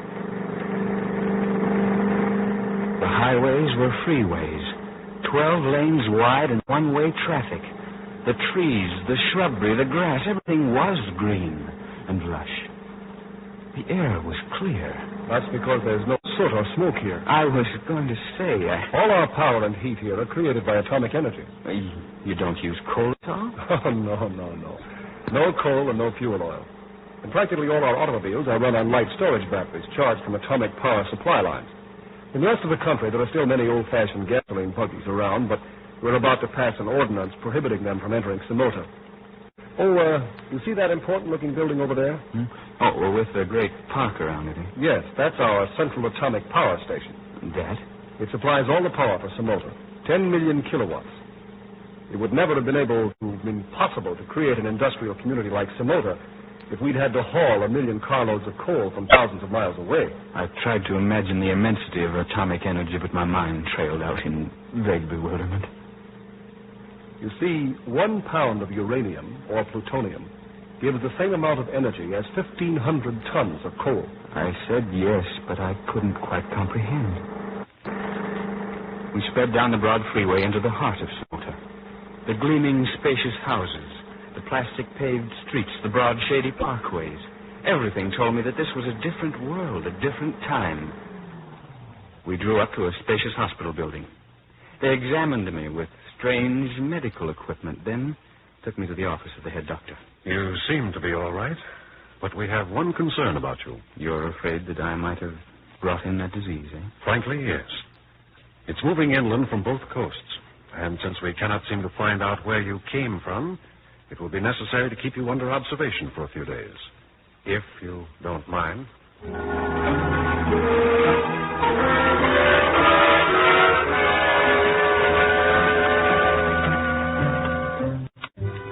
Speaker 18: The highways were freeways, 12 lanes wide and one-way traffic. The trees, the shrubbery, the grass, everything was green and lush. The air was clear.
Speaker 9: That's because there's no soot or smoke here.
Speaker 18: I was going to say...
Speaker 9: All our power and heat here are created by atomic energy.
Speaker 18: You don't use coal at all?
Speaker 9: Oh, no. No coal and no fuel oil. And practically all our automobiles are run on light storage batteries charged from atomic power supply lines. In the rest of the country, there are still many old-fashioned gasoline buggies around, but we're about to pass an ordinance prohibiting them from entering Samota. Oh, you see that important-looking building over there?
Speaker 18: Oh, well, with the great park around it, eh?
Speaker 9: Yes, that's our central atomic power station.
Speaker 18: That?
Speaker 9: It supplies all the power for Samota, 10 million kilowatts. It would never have been possible to create an industrial community like Samota if we'd had to haul 1 million carloads of coal from thousands of miles away.
Speaker 18: I tried to imagine the immensity of atomic energy, but my mind trailed out in vague bewilderment.
Speaker 9: You see, 1 pound of uranium or plutonium gives the same amount of energy as 1,500 tons of coal.
Speaker 18: I said yes, but I couldn't quite comprehend. We sped down the broad freeway into the heart of Samota. The gleaming, spacious houses, the plastic-paved streets, the broad, shady parkways. Everything told me that this was a different world, a different time. We drew up to a spacious hospital building. They examined me with strange medical equipment, then took me to the office of the head doctor.
Speaker 10: You seem to be all right, but we have one concern about you.
Speaker 18: You're afraid that I might have brought in that disease, eh?
Speaker 10: Frankly, yes. It's moving inland from both coasts, and since we cannot seem to find out where you came from, it will be necessary to keep you under observation for a few days, if you don't mind.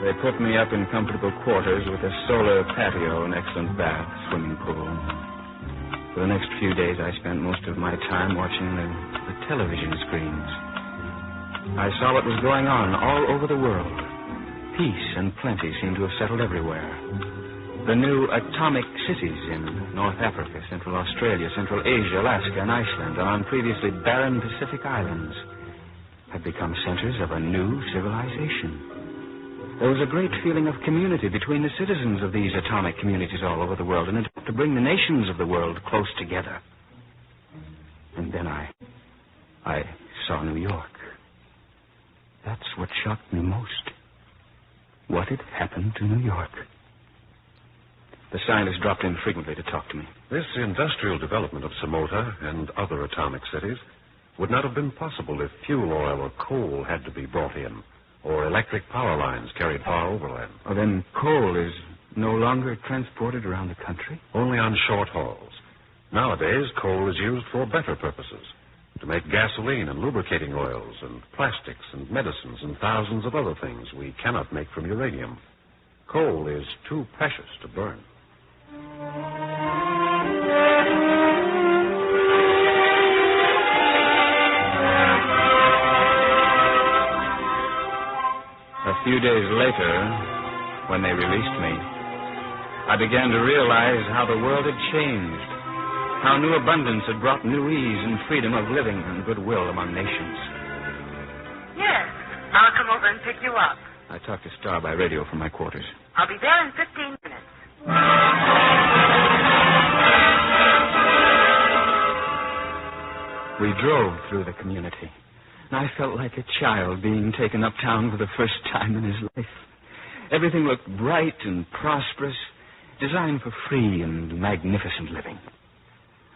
Speaker 18: They put me up in comfortable quarters with a solar patio, an excellent bath, swimming pool. For the next few days, I spent most of my time watching the television screens. I saw what was going on all over the world. Peace and plenty seemed to have settled everywhere. The new atomic cities in North Africa, Central Australia, Central Asia, Alaska, and Iceland, and on previously barren Pacific islands, had become centers of a new civilization. There was a great feeling of community between the citizens of these atomic communities all over the world, and it helped to bring the nations of the world close together. And then I saw New York. That's what shocked me most. What had happened to New York? The scientist dropped in frequently to talk to me.
Speaker 10: This industrial development of Samota and other atomic cities would not have been possible if fuel oil or coal had to be brought in, or electric power lines carried far overland.
Speaker 18: Oh, then coal is no longer transported around the country?
Speaker 10: Only on short hauls. Nowadays, coal is used for better purposes, to make gasoline and lubricating oils and plastics and medicines and thousands of other things we cannot make from uranium. Coal is too precious to burn.
Speaker 18: A few days later, when they released me, I began to realize how the world had changed, how new abundance had brought new ease and freedom of living and goodwill among nations.
Speaker 13: Yes, I'll come over and pick you up.
Speaker 18: I talked to Star by radio from my quarters.
Speaker 13: I'll be there in 15 minutes.
Speaker 18: We drove through the community, and I felt like a child being taken uptown for the first time in his life. Everything looked bright and prosperous, designed for free and magnificent living.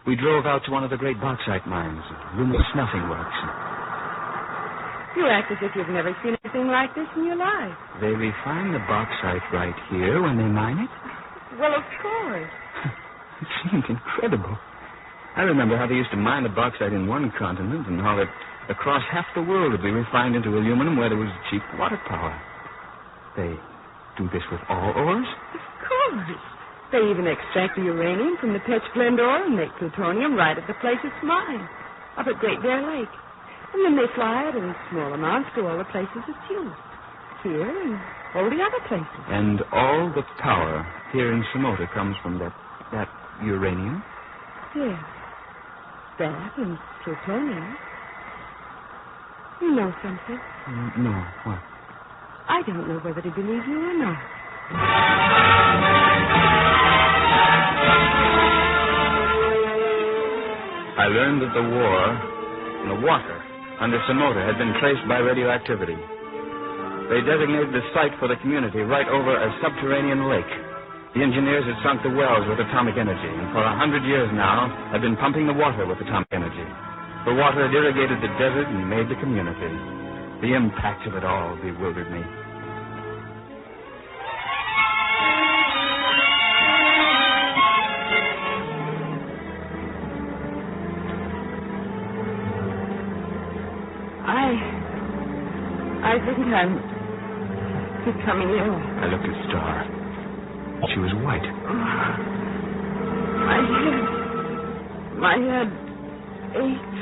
Speaker 18: We drove out to one of the great bauxite mines, luminous smelting works.
Speaker 14: You act as if you've never seen anything like this in your life.
Speaker 18: They refine the bauxite right here when they mine it?
Speaker 14: Well, of course.
Speaker 18: It seemed incredible. I remember how they used to mine the bauxite in one continent and haul it across half the world to be refined into aluminum where there was cheap water power. They do this with all ores?
Speaker 14: Of course. They even extract the uranium from the pitch blende ore and make plutonium right at the place it's mined, up at Great Bear Lake. And then they fly it in small amounts to all the places it's used, here and all the other places.
Speaker 18: And all the power here in Samota comes from that uranium?
Speaker 14: Yes. That and plutonium. You know something?
Speaker 18: No, what?
Speaker 14: I don't know whether to believe you or not.
Speaker 18: I learned that the war and the water under Samota had been traced by radioactivity. They designated the site for the community right over a subterranean lake. The engineers had sunk the wells with atomic energy, and for 100 years now had been pumping the water with atomic energy. The water had irrigated the desert and made the community. The impact of it all bewildered me.
Speaker 14: I think I'm becoming ill.
Speaker 18: I looked at Star. She was white.
Speaker 14: My head ached.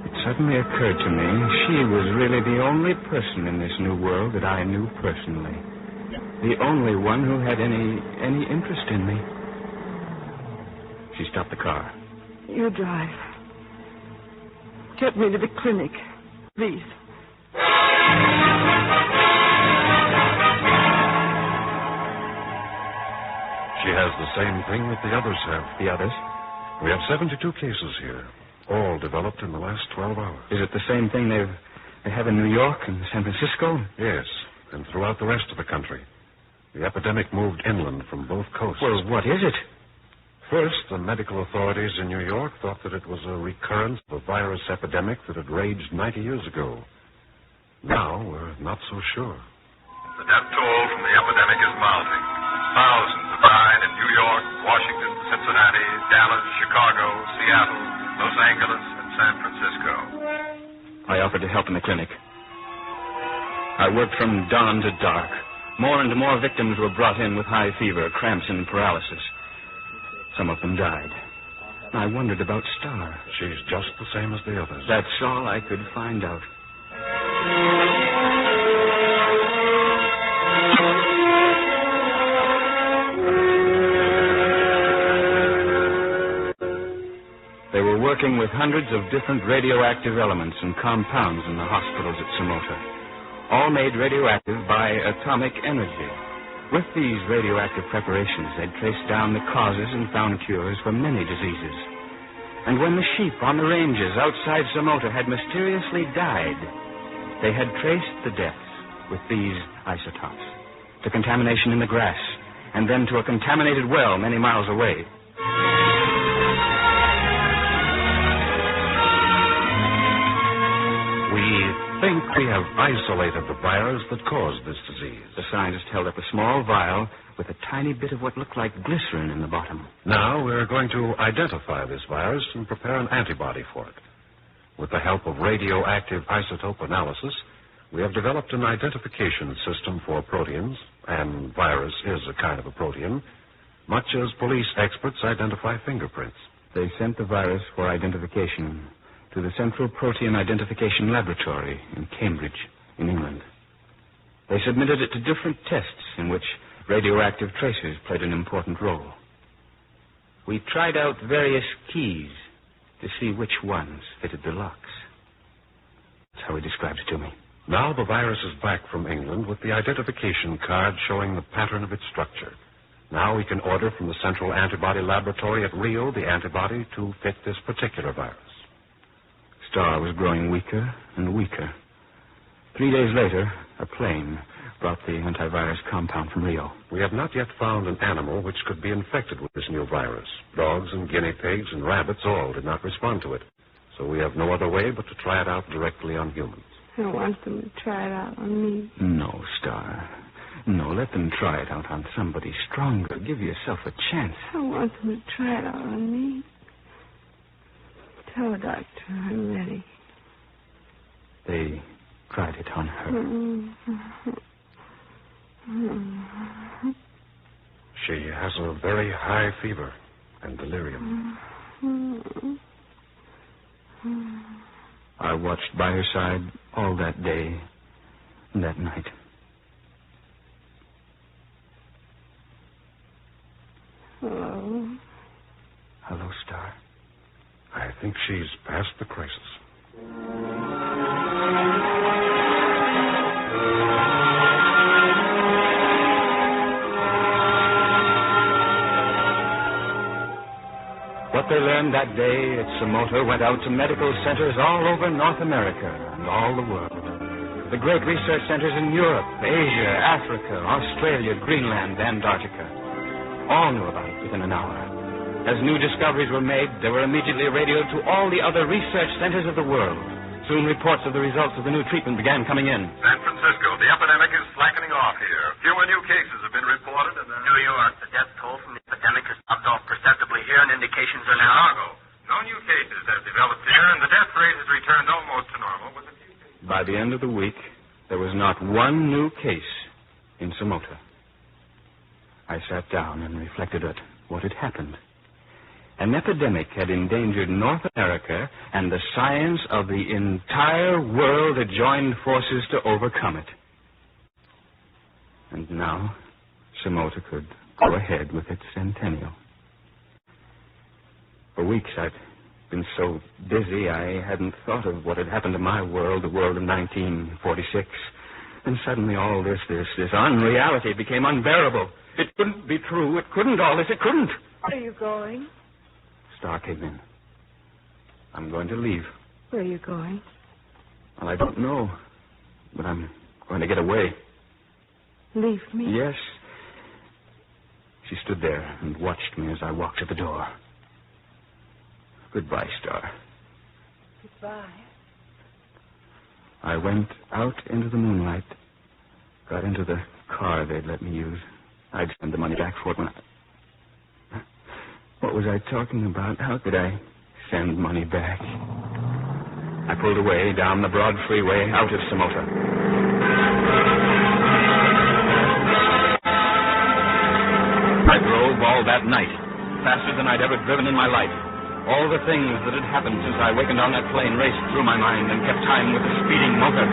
Speaker 18: It suddenly occurred to me she was really the only person in this new world that I knew personally. The only one who had any interest in me. She stopped the car.
Speaker 14: You drive. Get me to the clinic, please.
Speaker 10: She has the same thing that the others have.
Speaker 18: The others?
Speaker 10: We have 72 cases here, all developed in the last 12 hours.
Speaker 18: Is it the same thing they have in New York and San Francisco?
Speaker 10: Yes, and throughout the rest of the country. The epidemic moved inland from both coasts.
Speaker 18: Well, what is it?
Speaker 10: First, the medical authorities in New York thought that it was a recurrence of a virus epidemic that had raged 90 years ago. Now, we're not so sure.
Speaker 21: The death toll from the epidemic is mounting. Thousands have died in New York, Washington, Cincinnati, Dallas, Chicago, Seattle, Los Angeles, and San Francisco.
Speaker 18: I offered to help in the clinic. I worked from dawn to dark. More and more victims were brought in with high fever, cramps, and paralysis. Some of them died. I wondered about Star.
Speaker 10: She's just the same as the others.
Speaker 18: That's all I could find out. They were working working with hundreds of different radioactive elements and compounds in the hospitals at Samota, all made radioactive by atomic energy. With these radioactive preparations, they'd traced down the causes and found cures for many diseases. And when the sheep on the ranges outside Samota had mysteriously died, they had traced the deaths with these isotopes to contamination in the grass, and then to a contaminated well many miles away.
Speaker 10: We think we have isolated the virus that caused this disease.
Speaker 18: The scientist held up a small vial with a tiny bit of what looked like glycerin in the bottom.
Speaker 10: Now we're going to identify this virus and prepare an antibody for it. With the help of radioactive isotope analysis, we have developed an identification system for proteins, and virus is a kind of a protein, much as police experts identify fingerprints.
Speaker 18: They sent the virus for identification to the Central Protein Identification Laboratory in Cambridge, in England. They submitted it to different tests in which radioactive tracers played an important role. We tried out various keys to see which ones fitted the locks. That's how he described it to me.
Speaker 10: Now the virus is back from England with the identification card showing the pattern of its structure. Now we can order from the Central Antibody Laboratory at Rio the antibody to fit this particular virus.
Speaker 18: Star was growing weaker and weaker. 3 days later, a plane brought the antivirus compound from Rio.
Speaker 10: We have not yet found an animal which could be infected with this new virus. Dogs and guinea pigs and rabbits all did not respond to it. So we have no other way but to try it out directly on humans.
Speaker 1: I want them to try it out on me.
Speaker 18: No, Star. No, let them try it out on somebody stronger. Give yourself a chance.
Speaker 1: I want them to try it out on me. Tell the doctor I'm ready.
Speaker 18: They tried it on her.
Speaker 10: She has a very high fever and delirium.
Speaker 18: I watched by her side all that day and that night.
Speaker 1: Hello.
Speaker 18: Hello, Star.
Speaker 10: I think she's past the crisis.
Speaker 18: What they learned that day at Samota went out to medical centers all over North America and all the world. The great research centers in Europe, Asia, Africa, Australia, Greenland, Antarctica. All knew about it within an hour. As new discoveries were made, they were immediately radioed to all the other research centers of the world. Soon reports of the results of the new treatment began coming in.
Speaker 21: San Francisco, the epidemic is slackening off here. Fewer new cases have been reported, and
Speaker 22: New York, the death toll from the epidemic has dropped off perceptibly here, and indications are now...
Speaker 21: Chicago, no new cases have developed here, and the death rate has returned almost to normal with a few cases.
Speaker 18: By the end of the week, there was not one new case in Samota. I sat down and reflected at what had happened. An epidemic had endangered North America, and the science of the entire world had joined forces to overcome it. And now, Samota could go ahead with its centennial. For weeks, I'd been so busy, I hadn't thought of what had happened to my world, the world of 1946. And suddenly all this unreality became unbearable. It couldn't be true. It couldn't all this. It couldn't.
Speaker 1: Where are you going?
Speaker 18: Star came in. I'm going to leave.
Speaker 1: Where are you going?
Speaker 18: Well, I don't know. But I'm going to get away.
Speaker 1: Leave me?
Speaker 18: Yes. She stood there and watched me as I walked to the door. Goodbye, Star.
Speaker 1: Goodbye.
Speaker 18: I went out into the moonlight, got into the car they'd let me use. I'd send the money back for it when What was I talking about? How could I send money back? I pulled away down the broad freeway out of Samota. I drove all that night, faster than I'd ever driven in my life. All the things that had happened since I wakened on that plane raced through my mind and kept time with the speeding motor.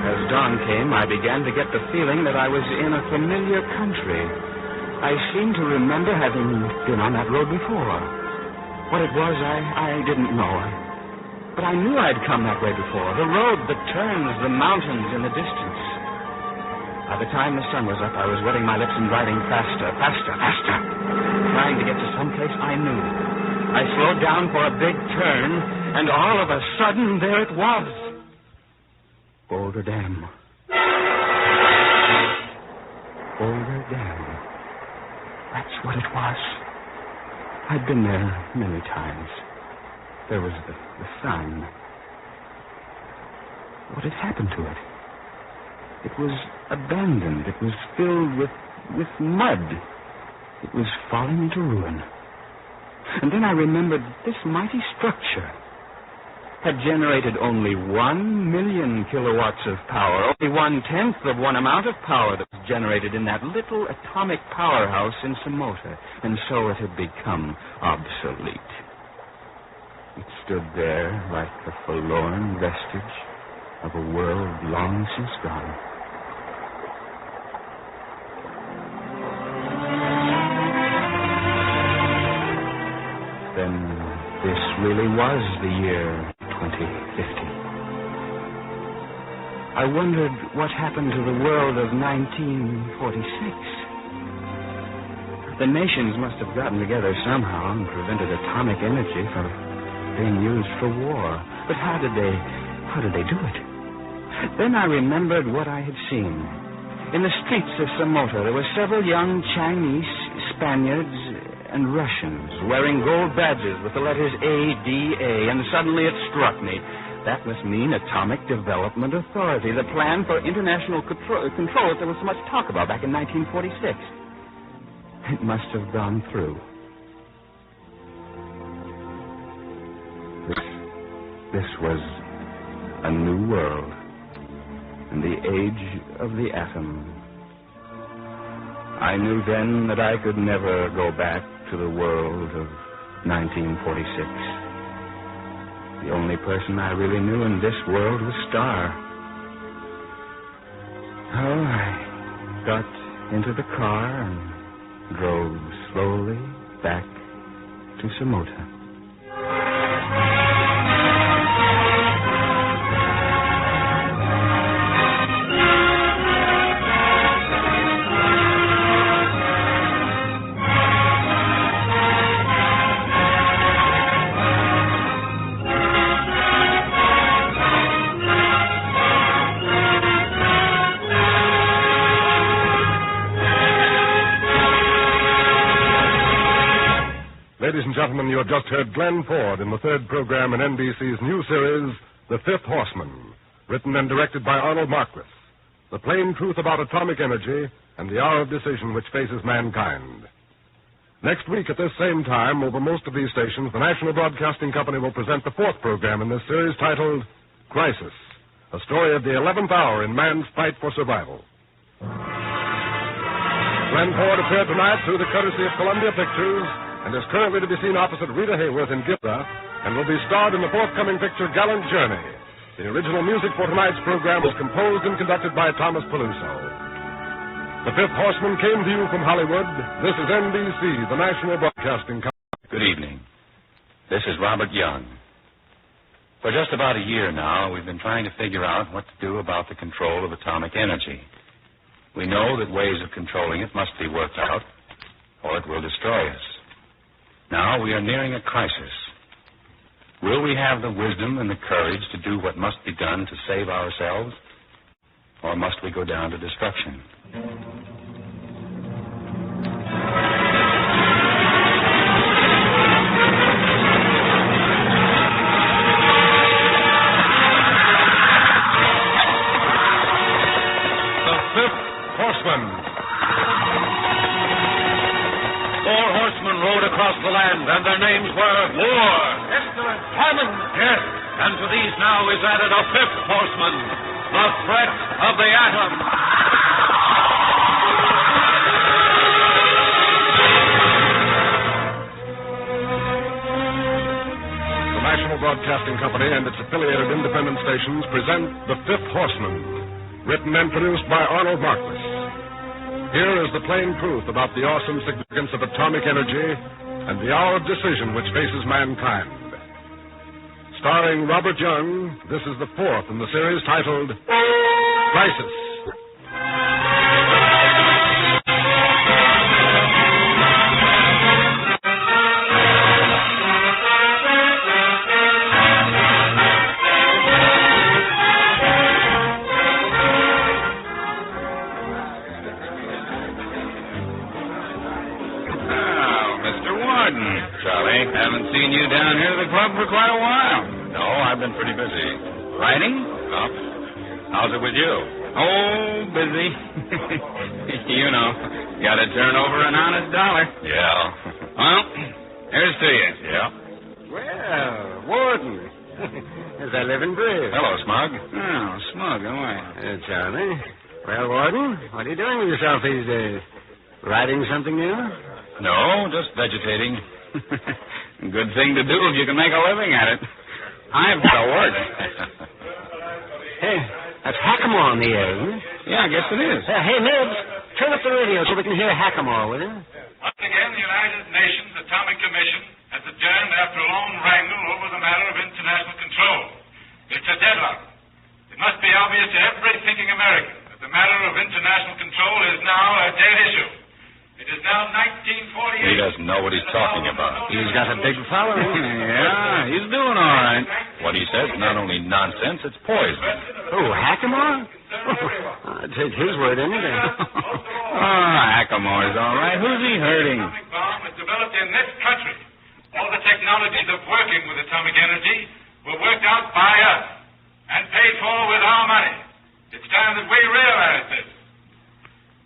Speaker 18: As dawn came, I began to get the feeling that I was in a familiar country. I seemed to remember having been on that road before. What it was, I didn't know. But I knew I'd come that way before. The road that turns the mountains in the distance. By the time the sun was up, I was wetting my lips and driving faster, trying to get to someplace I knew. I slowed down for a big turn, and all of a sudden, there it was. Boulder Dam. Boulder Dam. That's what it was. I'd been there many times. There was the sun. What had happened to it? It was abandoned. It was filled with mud. It was falling into ruin. And then I remembered this mighty structure had generated only 1 million kilowatts of power, only 1/10 of one amount of power that was generated in that little atomic powerhouse in Samota, and so it had become obsolete. It stood there like a forlorn vestige of a world long since gone. Then this really was the year 2050. I wondered what happened to the world of 1946. The nations must have gotten together somehow and prevented atomic energy from being used for war. But how did they do it? Then I remembered what I had seen. In the streets of Samota, there were several young Chinese, Spaniards, and Russians wearing gold badges with the letters ADA, and suddenly it struck me. That must mean Atomic Development Authority, the plan for international control that there was so much talk about back in 1946. It must have gone through. This was a new world, and the age of the atom. I knew then that I could never go back to the world of 1946. The only person I really knew in this world was Star. Oh, I got into the car and drove slowly back to Samota.
Speaker 19: Ladies and gentlemen, you have just heard Glenn Ford in the third program in NBC's new series, The Fifth Horseman, written and directed by Arnold Marquis. The plain truth about atomic energy and the hour of decision which faces mankind. Next week at this same time, over most of these stations, the National Broadcasting Company will present the fourth program in this series titled Crisis, a story of the 11th hour in man's fight for survival. Glenn Ford appeared tonight through the courtesy of Columbia Pictures and is currently to be seen opposite Rita Hayworth in Gilda, and will be starred in the forthcoming picture Gallant Journey. The original music for tonight's program was composed and conducted by Thomas Peluso. The Fifth Horseman came to you from Hollywood. This is NBC, the National Broadcasting Company.
Speaker 6: Good evening. This is Robert Young. For just about a year now, we've been trying to figure out what to do about the control of atomic energy. We know that ways of controlling it must be worked out, or it will destroy us. Now we are nearing a crisis. Will we have the wisdom and the courage to do what must be done to save ourselves, or must we go down to destruction?
Speaker 19: The Fifth Horseman.
Speaker 3: 4 horsemen rode across the land, and their names were War, Famine, Death, and to these now is added a 5th horseman, the threat of the atom.
Speaker 19: The National Broadcasting Company and its affiliated independent stations present The Fifth Horseman, written and produced by Arnold Marquis. Here is the plain truth about the awesome significance of atomic energy and the hour of decision which faces mankind. Starring Robert Young, this is the fourth in the series titled Crisis.
Speaker 18: Haven't seen you down here at the club for quite a while. No, I've been pretty busy. Writing? Oh. How's it with you? Oh, busy. You know, gotta turn over an honest dollar. Yeah. Well, here's to you. Yeah.
Speaker 7: Well, Warden. As I live and breathe.
Speaker 18: Hello, Smug.
Speaker 7: Oh, Smug, how are you? Charlie. Well, Warden, what are you doing with yourself these days? Writing something new?
Speaker 18: No, just vegetating. Good thing to do if you can make a living at it. I've got to work.
Speaker 7: Hey, that's Hackamore on the air, isn't it?
Speaker 18: Yeah, I guess it is.
Speaker 7: Hey, Nibs, turn up the radio so we can hear Hackamore, will you?
Speaker 21: Once again, the United Nations Atomic Commission has adjourned after a long wrangle over the matter of international control. It's a deadlock. It must be obvious to every thinking American that the matter of international control is now a dead issue. It is now 1948.
Speaker 18: He doesn't know what he's talking about.
Speaker 7: He's got a big following.
Speaker 18: Yeah, he's doing all right. What he says is not only nonsense, it's poison.
Speaker 7: Oh, Hackamore? I'd take his word any day.
Speaker 18: Hackamore's all right. Who's he hurting?
Speaker 21: Atomic bomb was developed in this country. All the technologies of working with atomic energy were worked out by us and paid for with our money. It's time that we realize this.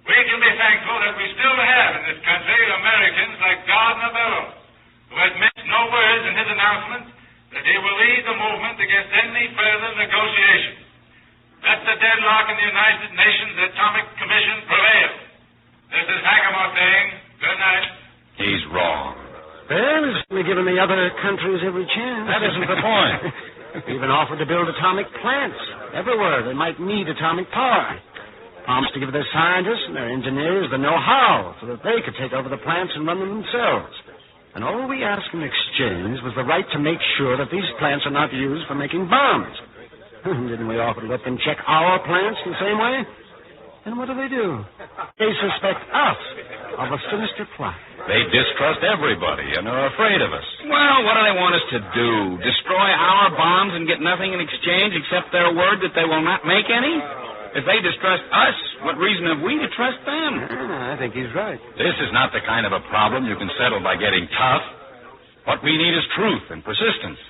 Speaker 21: We can be thankful that we still have in this country Americans like Gardner Bellows, who has missed no words in his announcement that he will lead the movement against any further negotiation. Let the deadlock in the United Nations Atomic Commission prevail. This is Hackamore saying good night.
Speaker 18: He's wrong.
Speaker 7: Well, we're giving the other countries every chance.
Speaker 18: That isn't the point.
Speaker 7: Even offered to build atomic plants everywhere they might need atomic power. Promised to give their scientists and their engineers the know-how so that they could take over the plants and run them themselves. And all we asked in exchange was the right to make sure that these plants are not used for making bombs. Didn't we offer to let them check our plants the same way? And what do? They suspect us of a sinister plot.
Speaker 18: They distrust everybody and are afraid of us. Well, what do they want us to do? Destroy our bombs and get nothing in exchange except their word that they will not make any? If they distrust us, what reason have we to trust them?
Speaker 7: I think he's right.
Speaker 18: This is not the kind of a problem you can settle by getting tough. What we need is truth and persistence.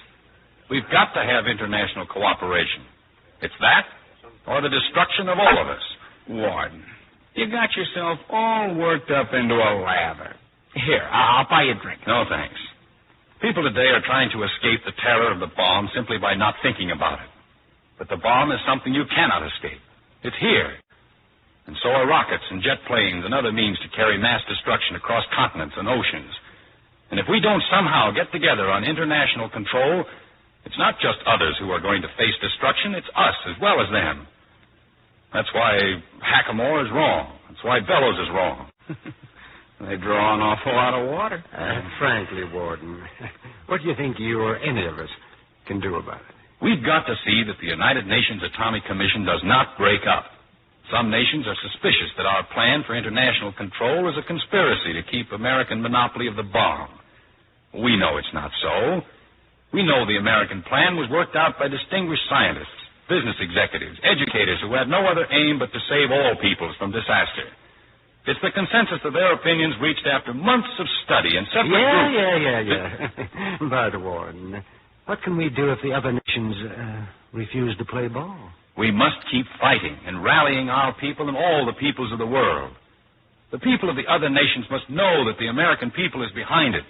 Speaker 18: We've got to have international cooperation. It's that or the destruction of all of us.
Speaker 8: Warden, you got yourself all worked up into a lather. Here, I'll buy you a drink.
Speaker 18: No, thanks. People today are trying to escape the terror of the bomb simply by not thinking about it. But the bomb is something you cannot escape. It's here. And so are rockets and jet planes and other means to carry mass destruction across continents and oceans. And if we don't somehow get together on international control, it's not just others who are going to face destruction, it's us as well as them. That's why Hackamore is wrong. That's why Bellows is wrong.
Speaker 7: They draw an awful lot of water. Frankly, Warden, what do you think you or any of us can do about it?
Speaker 18: We've got to see that the United Nations Atomic Commission does not break up. Some nations are suspicious that our plan for international control is a conspiracy to keep American monopoly of the bomb. We know it's not so. We know the American plan was worked out by distinguished scientists, business executives, educators who had no other aim but to save all peoples from disaster. It's the consensus of their opinions reached after months of study and separate groups.
Speaker 7: Yeah. By the Warden, what can we do if the other nations refuse to play ball?
Speaker 18: We must keep fighting and rallying our people and all the peoples of the world. The people of the other nations must know that the American people is behind it.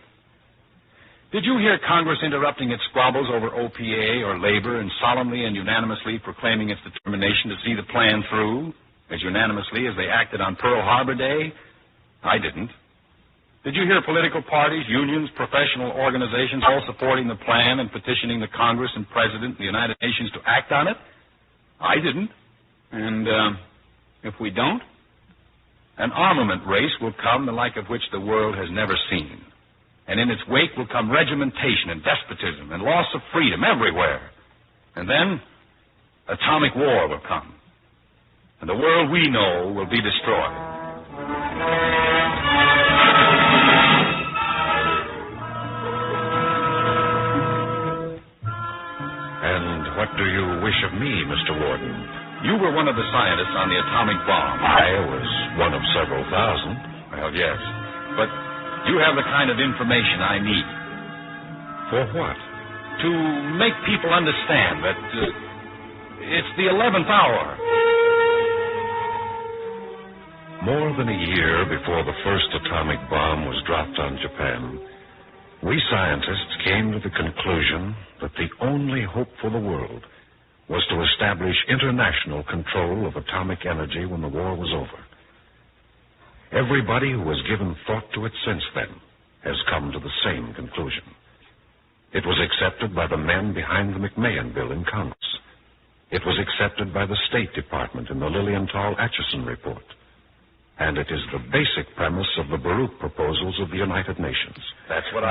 Speaker 18: Did you hear Congress interrupting its squabbles over OPA or labor and solemnly and unanimously proclaiming its determination to see the plan through, as unanimously as they acted on Pearl Harbor Day? I didn't. Did you hear political parties, unions, professional organizations all supporting the plan and petitioning the Congress and President of the United Nations to act on it? I didn't.
Speaker 6: And if we don't? An armament race will come the like of which the world has never seen. And in its wake will come regimentation and despotism and loss of freedom everywhere. And then atomic war will come. And the world we know will be destroyed.
Speaker 17: And what do you wish of me, Mr. Warden?
Speaker 6: You were one of the scientists on the atomic bomb.
Speaker 17: I was one of several thousand.
Speaker 6: Well, yes. But you have the kind of information I need.
Speaker 17: For what?
Speaker 6: To make people understand that it's the 11th hour.
Speaker 17: More than a year before the first atomic bomb was dropped on Japan, we scientists came to the conclusion that the only hope for the world was to establish international control of atomic energy when the war was over. Everybody who has given thought to it since then has come to the same conclusion. It was accepted by the men behind the McMahon bill in Congress. It was accepted by the State Department in the Lilienthal-Acheson report. And it is the basic premise of the Baruch proposals of the United Nations.
Speaker 6: That's what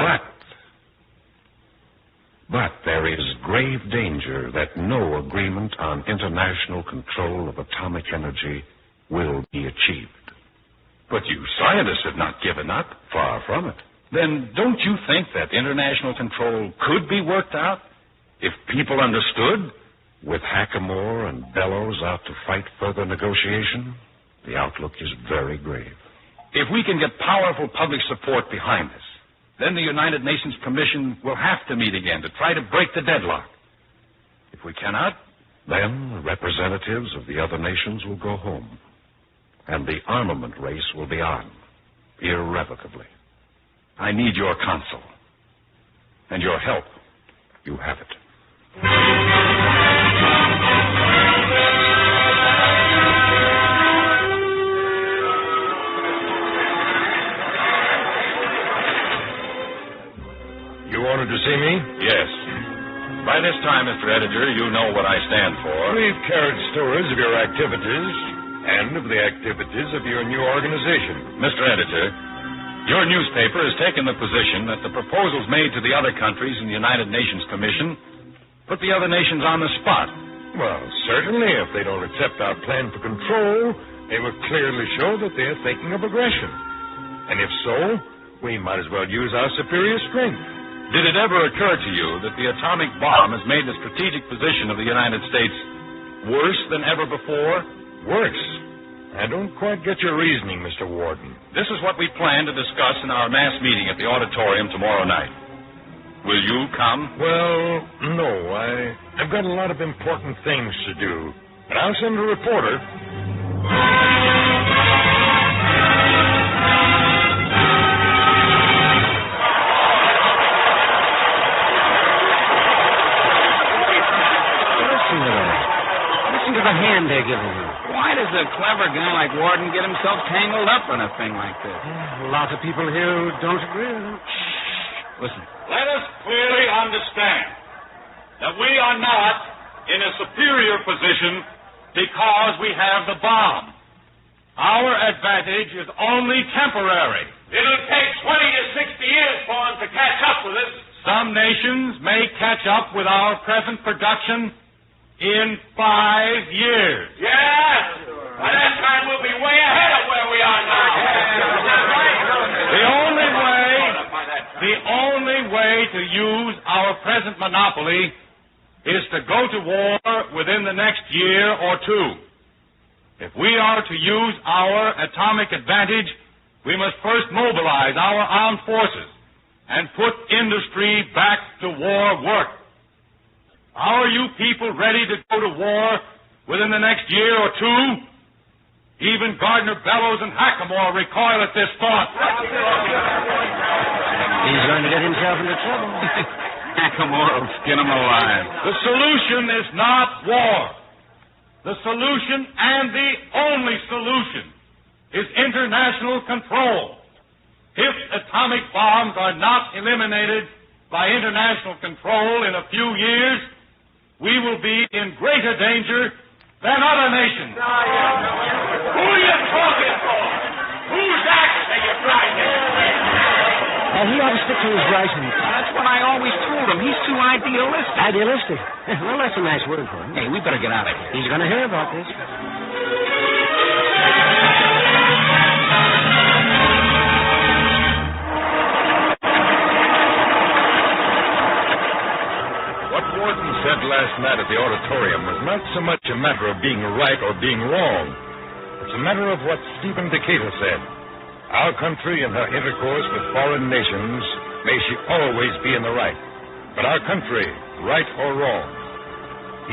Speaker 17: But there is grave danger that no agreement on international control of atomic energy will be achieved.
Speaker 6: But you scientists have not given up.
Speaker 17: Far from it.
Speaker 6: Then don't you think that international control could be worked out if people understood?
Speaker 17: With Hackamore and Bellows out to fight further negotiation, the outlook is very grave.
Speaker 6: If we can get powerful public support behind us, then the United Nations Commission will have to meet again to try to break the deadlock. If we cannot,
Speaker 17: then the representatives of the other nations will go home, and the armament race will be on, irrevocably.
Speaker 6: I need your counsel and your help.
Speaker 17: You have it.
Speaker 15: You wanted to see me?
Speaker 6: Yes. By this time, Mr. Editor, you know what I stand for.
Speaker 15: We've carried stories of your activities and of the activities of your new organization.
Speaker 6: Mr. Editor, your newspaper has taken the position that the proposals made to the other countries in the United Nations Commission put the other nations on the spot.
Speaker 15: Well, certainly, if they don't accept our plan for control, they will clearly show that they're thinking of aggression. And if so, we might as well use our superior strength.
Speaker 6: Did it ever occur to you that the atomic bomb has made the strategic position of the United States worse than ever before?
Speaker 15: Worse? I don't quite get your reasoning, Mr. Warden.
Speaker 6: This is what we plan to discuss in our mass meeting at the auditorium tomorrow night. Will you come?
Speaker 15: Well, no. I've got a lot of important things to do. But I'll send a reporter.
Speaker 7: Listen to the hand they're giving him.
Speaker 8: Why does a clever guy like Warden get himself tangled up in a thing like this?
Speaker 7: Lots of people here who don't agree with him.
Speaker 6: Listen.
Speaker 2: Let us clearly understand that we are not in a superior position because we have the bomb. Our advantage is only temporary.
Speaker 21: It'll take 20 to 60 years for them to catch up with us.
Speaker 2: Some nations may catch up with our present production in 5 years.
Speaker 21: Yes! By that time, we'll be way ahead of where we are now.
Speaker 2: The only way to use our present monopoly is to go to war within the next year or two. If we are to use our atomic advantage, we must first mobilize our armed forces and put industry back to war work. Are you people ready to go to war within the next year or two? Even Gardner, Bellows, and Hackamore recoil at this thought.
Speaker 7: He's going to get himself into trouble.
Speaker 8: Hackamore will skin him alive.
Speaker 2: The solution is not war. The solution, and the only solution, is international control. If atomic bombs are not eliminated by international control in a few years, we will be in greater danger than other nations. Who are you talking for? Who's that you're trying to?
Speaker 7: He ought to stick to his rations.
Speaker 8: That's what I always told him. He's too idealistic.
Speaker 7: Idealistic? Well, that's a nice word for him.
Speaker 8: Hey, we better get out of here.
Speaker 7: He's going to hear about this.
Speaker 15: What Warden said last night at the auditorium was not so much a matter of being right or being wrong. It's a matter of what Stephen Decatur said. Our country in her intercourse with foreign nations, may she always be in the right. But our country, right or wrong.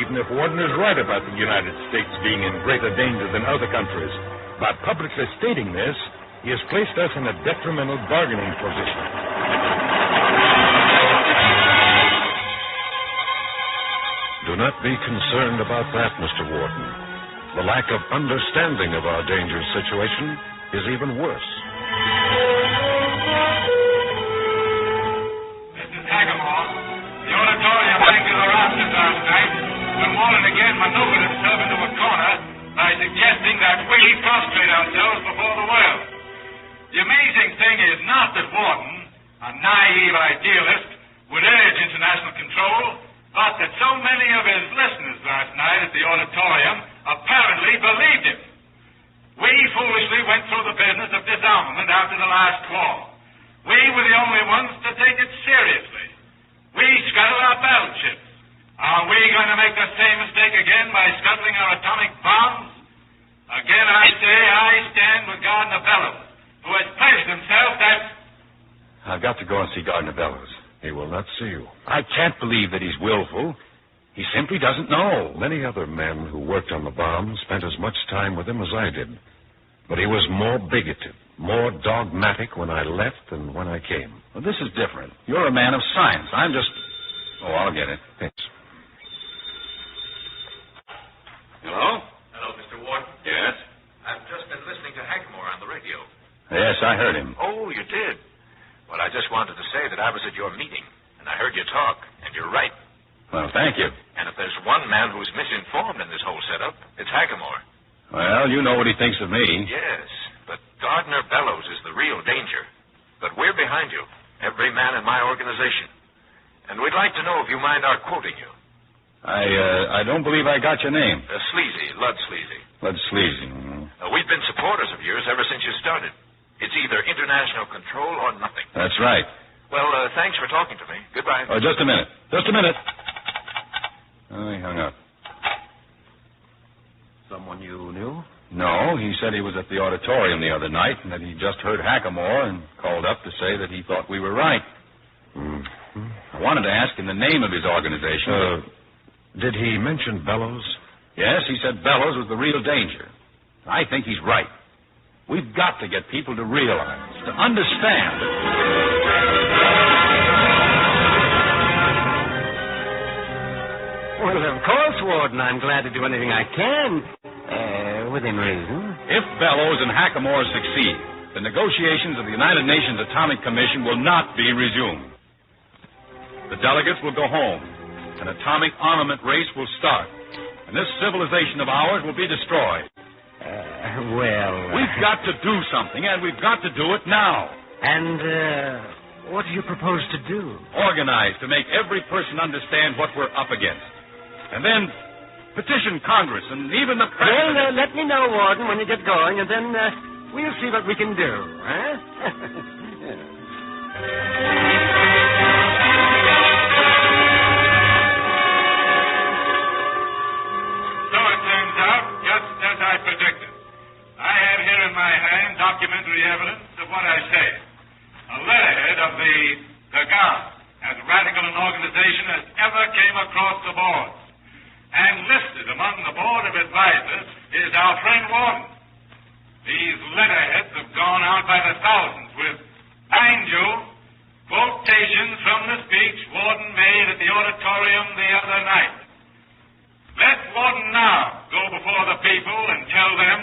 Speaker 15: Even if Warden is right about the United States being in greater danger than other countries, by publicly stating this, he has placed us in a detrimental bargaining position.
Speaker 10: Do not be concerned about that, Mr. Warden. The lack of understanding of our dangerous situation is even worse.
Speaker 21: Mrs. Haggamore, the auditorium anchored the rafters last night when Warden again maneuvered himself into a corner by suggesting that we prostrate ourselves before the world. The amazing thing is not that Warden, a naive idealist, would urge international control, but that so many of his listeners last night at the auditorium apparently believed him. We foolishly went through the business of disarmament after the last war. We were the only ones to take it seriously. We scuttled our battleships. Are we going to make the same mistake again by scuttling our atomic bombs? Again, I say I stand with Gardner Bellows, who has pledged himself that...
Speaker 10: I've got to go and see Gardner Bellows. He will not see you.
Speaker 6: I can't believe that he's willful. He simply doesn't know.
Speaker 10: Many other men who worked on the bomb spent as much time with him as I did. But he was more bigoted, more dogmatic when I left than when I came.
Speaker 6: Well, this is different. You're a man of science. I'm just... Oh, I'll get it.
Speaker 10: Thanks.
Speaker 17: Hello? Hello, Mr. Warden.
Speaker 6: Yes?
Speaker 17: I've just been listening to Haggamore on the radio.
Speaker 6: Yes, I heard him.
Speaker 17: Oh, you did? Well, I just wanted to say that I was at your meeting, and I heard you talk, and you're right.
Speaker 6: Well, thank you.
Speaker 17: And if there's one man who's misinformed in this whole setup, it's Haggamore.
Speaker 6: Well, you know what he thinks of me.
Speaker 17: Yes, but Gardner Bellows is the real danger. But we're behind you, every man in my organization. And we'd like to know if you mind our quoting you.
Speaker 6: I don't believe I got your name.
Speaker 17: Sleazy, Lud Sleazy.
Speaker 6: Lud Sleazy.
Speaker 17: We've been supporters of yours ever since you started. It's either international control or nothing.
Speaker 6: That's right.
Speaker 17: Well, thanks for talking to me. Goodbye.
Speaker 6: Oh, just a minute. Just a minute. Oh, he hung up.
Speaker 17: Someone you knew?
Speaker 6: No, he said he was at the auditorium the other night and that he just heard Haggamore and called up to say that he thought we were right.
Speaker 10: Mm-hmm.
Speaker 6: I wanted to ask him the name of his organization.
Speaker 10: Did he mention Bellows?
Speaker 6: Yes, he said Bellows was the real danger. I think he's right. We've got to get people to realize, to understand.
Speaker 7: Well, of course, Warden. I'm glad to do anything I can. Within reason.
Speaker 6: If Bellows and Haggamore succeed, the negotiations of the United Nations Atomic Commission will not be resumed. The delegates will go home. An atomic armament race will start. And this civilization of ours will be destroyed. We've got to do something, and we've got to do it now.
Speaker 7: And, what do you propose to do?
Speaker 6: Organize to make every person understand what we're up against. And then petition Congress and even the President.
Speaker 7: Well, let me know, Warden, when you get going, and then we'll see what we can do, huh?
Speaker 21: So it turns out, just as I predicted. I have here in my hand documentary evidence of what I say. A letterhead of the Guard, as radical an organization as ever came across the board. And listed among the board of advisors is our friend Warden. These letterheads have gone out by the thousands with, mind you, quotations from the speech Warden made at the auditorium the other night. Let Warden now go before the people and tell them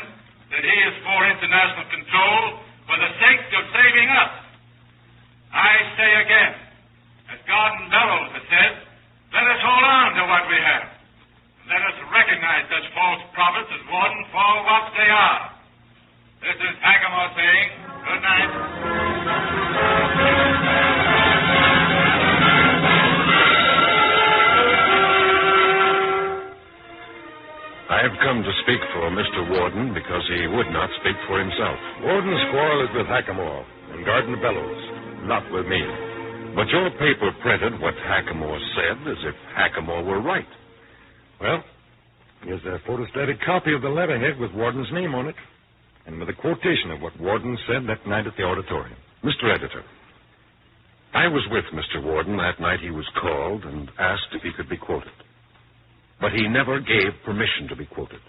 Speaker 21: that he is for international control for the sake of saving us. I say again, as Gardner Bellows has said, let us hold on to what we have. Let us recognize such false promises
Speaker 15: speak for Mr. Warden because he would not speak for himself.
Speaker 19: Warden's quarrel is with Hackamore and Garden Bellows, not with me.
Speaker 15: But your paper printed what Hackamore said as if Hackamore were right.
Speaker 19: Well, here's a photostated copy of the letterhead with Warden's name on it, and with a quotation of what Warden said that night at the auditorium.
Speaker 15: Mr. Editor, I was with Mr. Warden that night he was called and asked if he could be quoted. But he never gave permission to be quoted.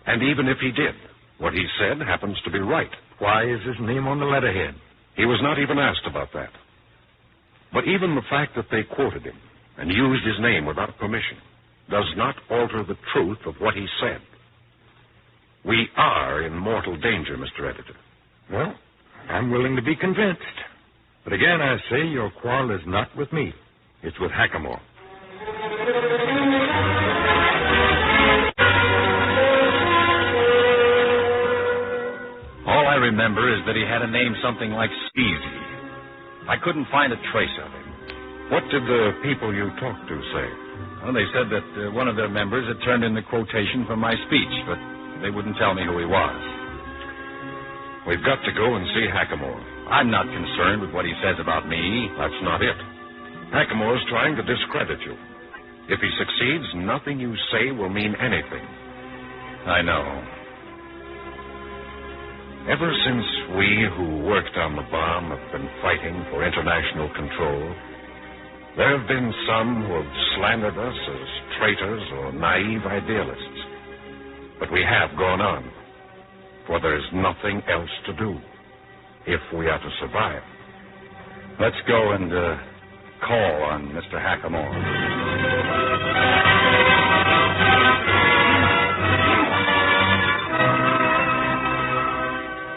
Speaker 15: And even if he did, what he said happens to be right.
Speaker 19: Why is his name on the letterhead?
Speaker 15: He was not even asked about that. But even the fact that they quoted him and used his name without permission does not alter the truth of what he said. We are in mortal danger, Mr. Editor.
Speaker 19: Well, I'm willing to be convinced. But again, I say your quarrel is not with me. It's with Hackamore.
Speaker 6: All I remember is that he had a name something like Skeezy. I couldn't find a trace of him.
Speaker 15: What did the people you talked to say?
Speaker 6: Well, they said that one of their members had turned in the quotation from my speech, but they wouldn't tell me who he was.
Speaker 15: We've got to go and see Hackamore.
Speaker 6: I'm not concerned with what he says about me.
Speaker 15: That's not it. Hackamore's trying to discredit you. If he succeeds, nothing you say will mean anything.
Speaker 6: I know.
Speaker 15: Ever since we who worked on the bomb have been fighting for international control, there have been some who have slandered us as traitors or naive idealists. But we have gone on, for there's nothing else to do if we are to survive.
Speaker 6: Let's go and call on Mr. Hackamore.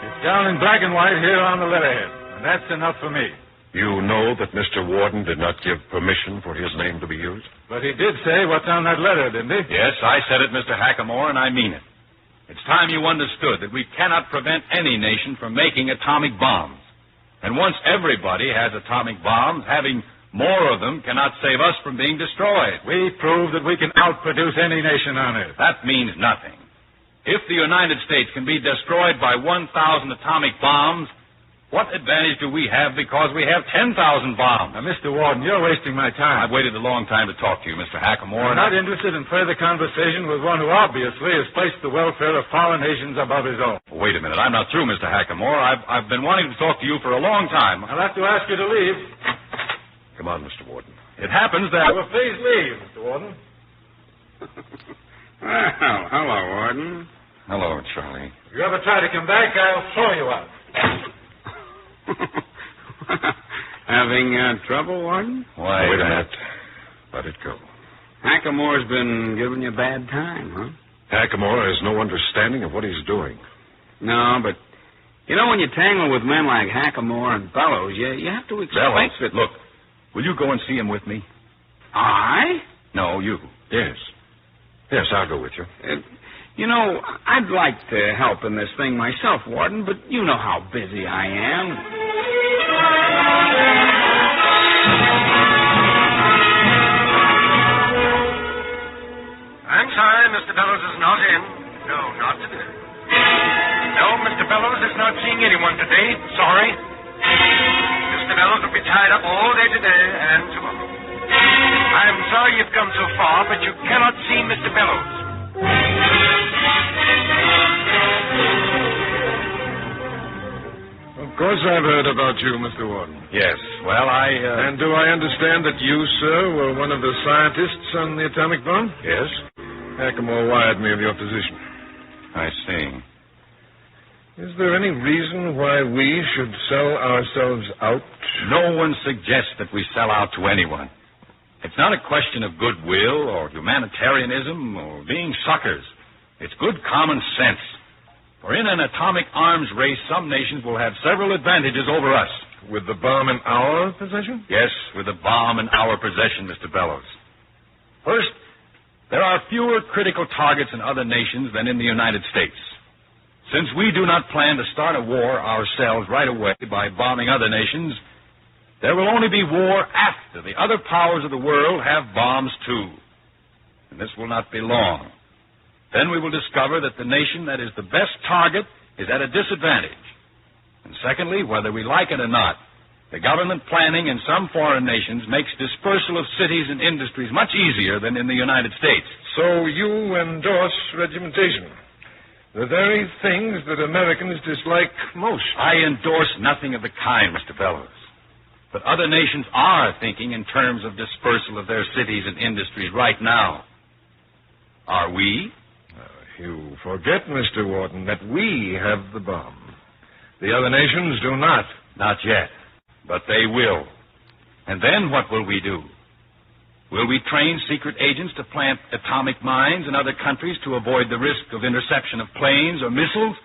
Speaker 20: It's down in black and white here on the letterhead, and that's enough for me.
Speaker 15: You know that Mr. Warden did not give permission for his name to be used?
Speaker 20: But he did say what's on that letter, didn't he?
Speaker 6: Yes, I said it, Mr. Hackamore, and I mean it. It's time you understood that we cannot prevent any nation from making atomic bombs. And once everybody has atomic bombs, having more of them cannot save us from being destroyed.
Speaker 20: We proved that we can outproduce any nation on Earth.
Speaker 6: That means nothing. If the United States can be destroyed by 1,000 atomic bombs, what advantage do we have because we have 10,000 bombs?
Speaker 20: Now, Mr. Warden, you're wasting my time.
Speaker 6: I've waited a long time to talk to you, Mr. Hackamore.
Speaker 20: I'm not interested in further conversation with one who obviously has placed the welfare of foreign nations above his own.
Speaker 6: Wait a minute. I'm not through, Mr. Hackamore. I've been wanting to talk to you for a long time.
Speaker 20: I'll have to ask you to leave.
Speaker 15: Come on, Mr. Warden.
Speaker 6: It happens that...
Speaker 20: Well, please leave, Mr. Warden.
Speaker 4: Well, hello, Warden.
Speaker 6: Hello, Charlie.
Speaker 20: If you ever try to come back, I'll throw you out.
Speaker 4: Having trouble, Warden?
Speaker 6: Why,
Speaker 15: wait a minute. Let it go.
Speaker 4: Hackamore's been giving you a bad time, huh?
Speaker 15: Hackamore has no understanding of what he's doing.
Speaker 4: No, but, you know, when you tangle with men like Hackamore and Bellows, you have to expect
Speaker 6: Bellows?
Speaker 4: that...
Speaker 6: Look, will you go and see him with me?
Speaker 4: I?
Speaker 6: No, you.
Speaker 15: Yes. Yes, I'll go with you.
Speaker 4: You know, I'd like to help in this thing myself, Warden, but you know how busy I am.
Speaker 16: I'm sorry, Mr. Bellows is not in. No, not today. No, Mr. Bellows is not seeing anyone today. Sorry. Mr. Bellows will be tied up all day today and tomorrow. I'm sorry you've come so far, but you cannot see Mr. Bellows.
Speaker 19: Of course I've heard about you, Mr. Warden.
Speaker 6: Yes. Well,
Speaker 19: And do I understand that you, sir, were one of the scientists on the atomic bomb?
Speaker 15: Yes.
Speaker 19: Hackamore wired me of your position.
Speaker 6: I see.
Speaker 19: Is there any reason why we should sell ourselves out?
Speaker 6: No one suggests that we sell out to anyone. It's not a question of goodwill or humanitarianism or being suckers. It's good common sense. For in an atomic arms race, some nations will have several advantages over us.
Speaker 19: With the bomb in our possession?
Speaker 6: Yes, with the bomb in our possession, Mr. Bellows. First, there are fewer critical targets in other nations than in the United States. Since we do not plan to start a war ourselves right away by bombing other nations, there will only be war after the other powers of the world have bombs too. And this will not be long.
Speaker 2: then we will discover that the nation that is the best target is at a disadvantage. And secondly, whether we like it or not, the government planning in some foreign nations makes dispersal of cities and industries much easier than in the United States.
Speaker 15: So you endorse regimentation. The very things that Americans dislike most.
Speaker 2: I endorse nothing of the kind, Mr. Bellows. But other nations are thinking in terms of dispersal of their cities and industries right now. Are we?
Speaker 15: You forget, Mr. Wharton, that we have the bomb. The other nations do not.
Speaker 2: Not yet. But they will. And then what will we do? Will we train secret agents to plant atomic mines in other countries to avoid the risk of interception of planes or missiles?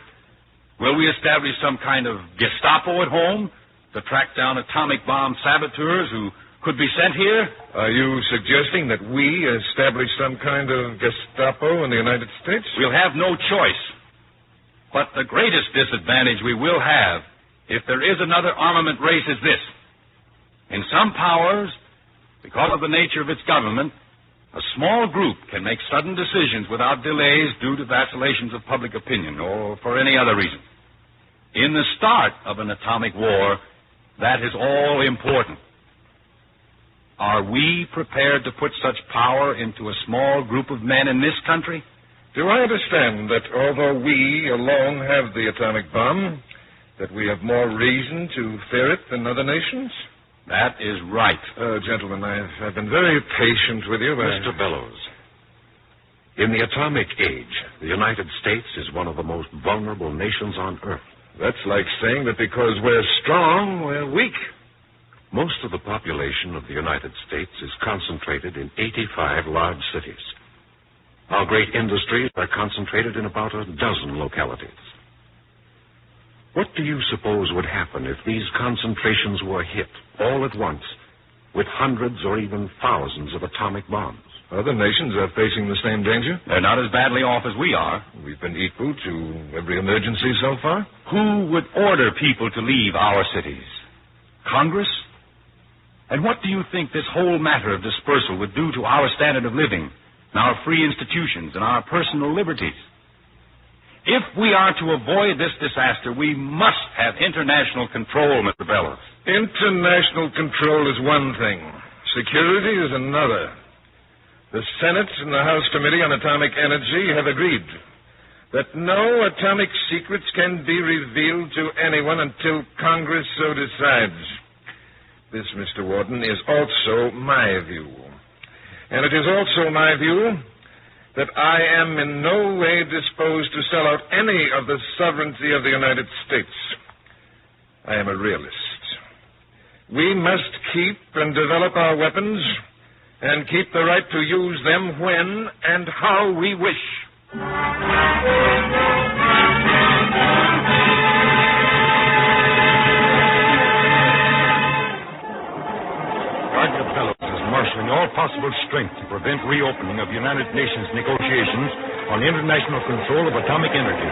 Speaker 2: Will we establish some kind of Gestapo at home to track down atomic bomb saboteurs who could be sent here?
Speaker 15: Are you suggesting that we establish some kind of Gestapo in the United States?
Speaker 2: We'll have no choice. But the greatest disadvantage we will have, if there is another armament race, is this. In some powers, because of the nature of its government, a small group can make sudden decisions without delays due to vacillations of public opinion or for any other reason. In the start of an atomic war, that is all important. Are we prepared to put such power into a small group of men in this country?
Speaker 15: Do I understand that although we alone have the atomic bomb, that we have more reason to fear it than other nations?
Speaker 2: That is right.
Speaker 15: Gentlemen, I've been very patient with you.
Speaker 17: Mr. Bellows, in the atomic age, the United States is one of the most vulnerable nations on Earth.
Speaker 15: That's like saying that because we're strong, we're weak.
Speaker 17: Most of the population of the United States is concentrated in 85 large cities. Our great industries are concentrated in about a dozen localities. What do you suppose would happen if these concentrations were hit all at once with hundreds or even thousands of atomic bombs?
Speaker 15: Other nations are facing the same danger.
Speaker 2: They're not as badly off as we are.
Speaker 15: We've been equal to every emergency so far.
Speaker 2: Who would order people to leave our cities? Congress? And what do you think this whole matter of dispersal would do to our standard of living, and our free institutions, and our personal liberties? If we are to avoid this disaster, we must have international control, Mr. Bellows.
Speaker 15: International control is one thing. Security is another. The Senate and the House Committee on Atomic Energy have agreed that no atomic secrets can be revealed to anyone until Congress so decides. This, Mr. Wharton, is also my view. And it is also my view that I am in no way disposed to sell out any of the sovereignty of the United States. I am a realist. We must keep and develop our weapons and keep the right to use them when and how we wish. Sergeant Bellows is marshaling all possible strength to prevent reopening of United Nations negotiations on international control of atomic energy.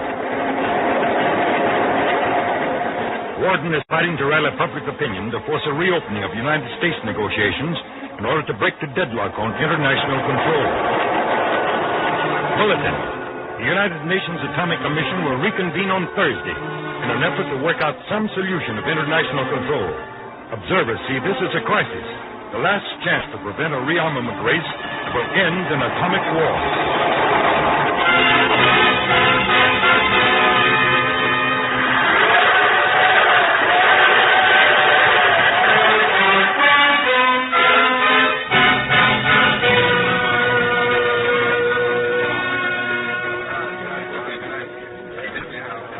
Speaker 15: Warden is fighting to rally public opinion to force a reopening of United States negotiations in order to break the deadlock on international control. Bulletin. The United Nations Atomic Commission will reconvene on Thursday in an effort to work out some solution of international control. Observers see this as a crisis, the last chance to prevent a rearmament race that will end in atomic war.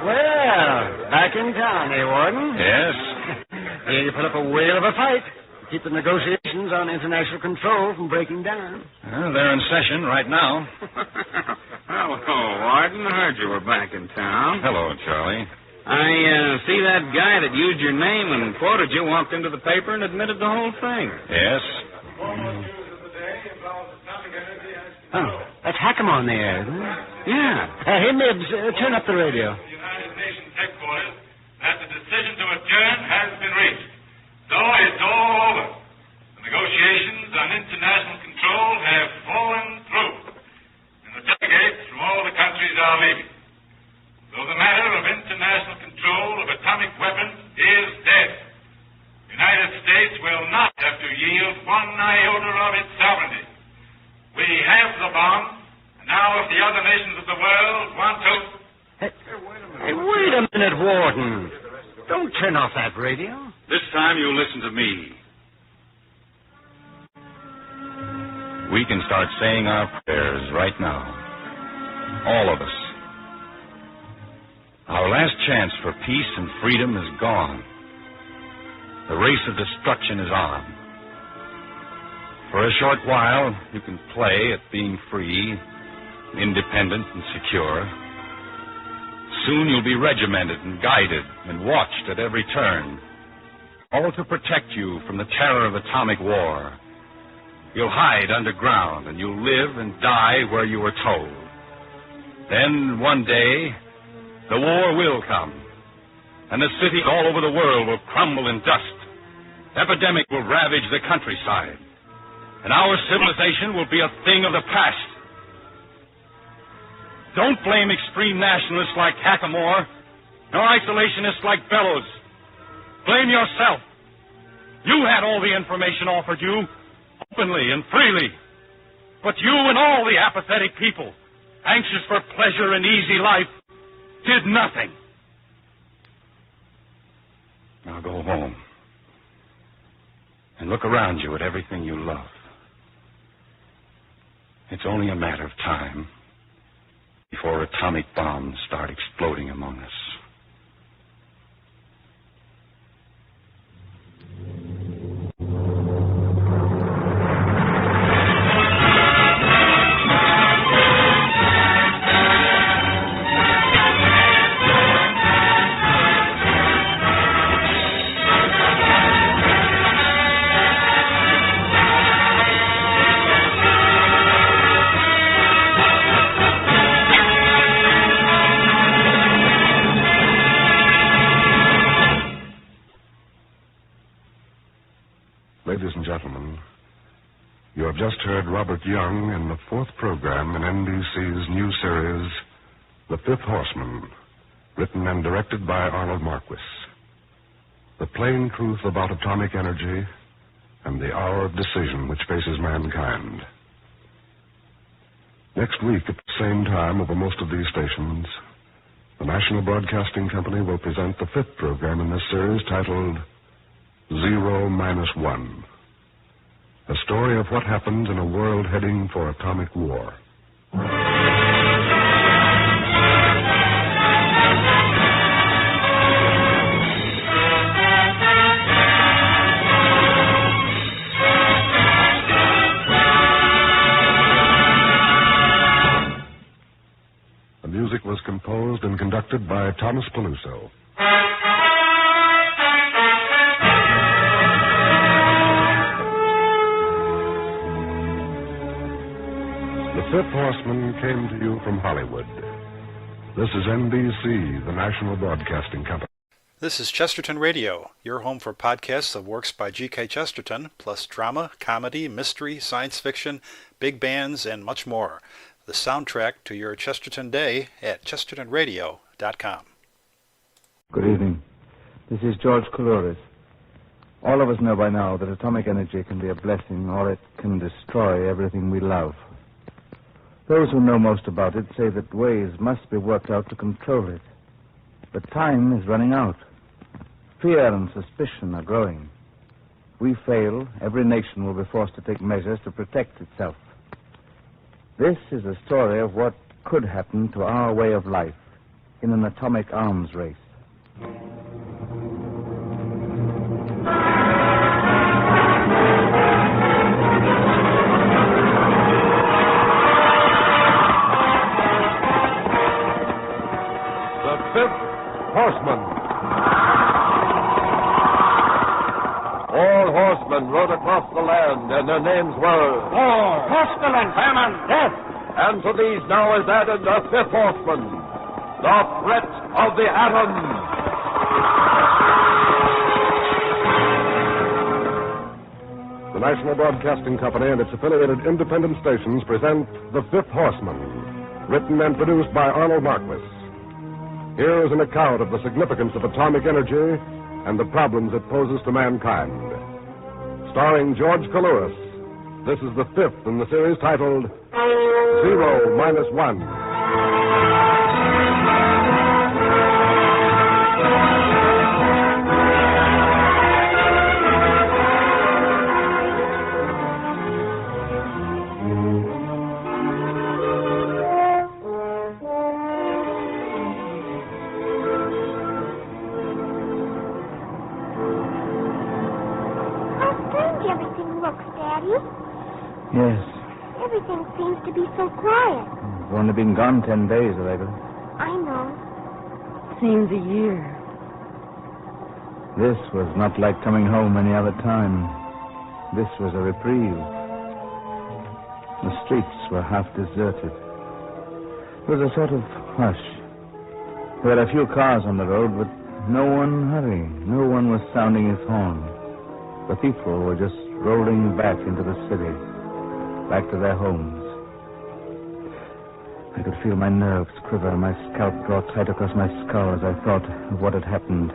Speaker 7: Well, back in town, eh, Warden?
Speaker 2: Yes.
Speaker 7: You put up a whale of a fight. Keep the negotiations on international control from breaking down.
Speaker 2: Well, they're in session right now.
Speaker 4: Hello, Warden. I heard you were back in town.
Speaker 2: Hello, Charlie.
Speaker 4: I see that guy that used your name and quoted you walked into the paper and admitted the whole thing.
Speaker 2: Yes.
Speaker 7: Oh, that's Hackham on the air, isn't it?
Speaker 4: Yeah.
Speaker 7: Hey, Mibbs, turn up the radio.
Speaker 21: United Nations headquarters that the decision to adjourn has been reached. So it's all over. The negotiations on international control have fallen through. And the delegates from all the
Speaker 11: one iota of its sovereignty. We have the bomb, and now if the other nations of the world want to...
Speaker 7: Hey, wait a minute, Warden. Don't turn off that radio.
Speaker 2: This time you'll listen to me. We can start saying our prayers right now. All of us. Our last chance for peace and freedom is gone. The race of destruction is on. For a short while, you can play at being free, independent, and secure. Soon you'll be regimented and guided and watched at every turn, all to protect you from the terror of atomic war. You'll hide underground, and you'll live and die where you were told. Then, one day, the war will come, and the cities all over the world will crumble in dust. Epidemic will ravage the countryside, and our civilization will be a thing of the past. Don't blame extreme nationalists like Hackamore, nor isolationists like Bellows. Blame yourself. You had all the information offered you, openly and freely. But you and all the apathetic people, anxious for pleasure and easy life, did nothing. Now go home and look around you at everything you love. It's only a matter of time before atomic bombs start exploding among us.
Speaker 19: Ladies and gentlemen, you have just heard Robert Young in the fourth program in NBC's new series, The Fifth Horseman, written and directed by Arnold Marquis. The plain truth about atomic energy and the hour of decision which faces mankind. Next week at the same time over most of these stations, the National Broadcasting Company will present the fifth program in this series titled 0-1, a story of what happens in a world heading for atomic war. The music was composed and conducted by Thomas Peluso. The Fifth Horseman came to you from Hollywood. This is NBC, the National Broadcasting Company.
Speaker 12: This is Chesterton Radio, your home for podcasts of works by G.K. Chesterton, plus drama, comedy, mystery, science fiction, big bands, and much more. The soundtrack to your Chesterton day at chestertonradio.com.
Speaker 23: Good evening. This is George Coulouris. All of us know by now that atomic energy can be a blessing or it can destroy everything we love. Those who know most about it say that ways must be worked out to control it. But time is running out. Fear and suspicion are growing. If we fail, every nation will be forced to take measures to protect itself. This is a story of what could happen to our way of life in an atomic arms race.
Speaker 19: Horseman.
Speaker 3: All horsemen rode across the land, and their names were
Speaker 7: War, pestilence, famine, death.
Speaker 3: And to these now is added a fifth horseman, the threat of the atom.
Speaker 19: The National Broadcasting Company and its affiliated independent stations present The Fifth Horseman, written and produced by Arnold Marquis. Here is an account of the significance of atomic energy and the problems it poses to mankind. Starring George Coulouris This is the fifth in the series titled 0-1.
Speaker 23: Yes.
Speaker 5: Everything seems to be so quiet.
Speaker 23: We've only been gone 10 days, Allegra.
Speaker 5: I know.
Speaker 14: Seems a year.
Speaker 23: This was not like coming home any other time. This was a reprieve. The streets were half deserted. There was a sort of hush. There were a few cars on the road, but no one hurrying. No one was sounding his horn. The people were just rolling back into the city, back to their homes. I could feel my nerves quiver, my scalp draw tight across my skull as I thought of what had happened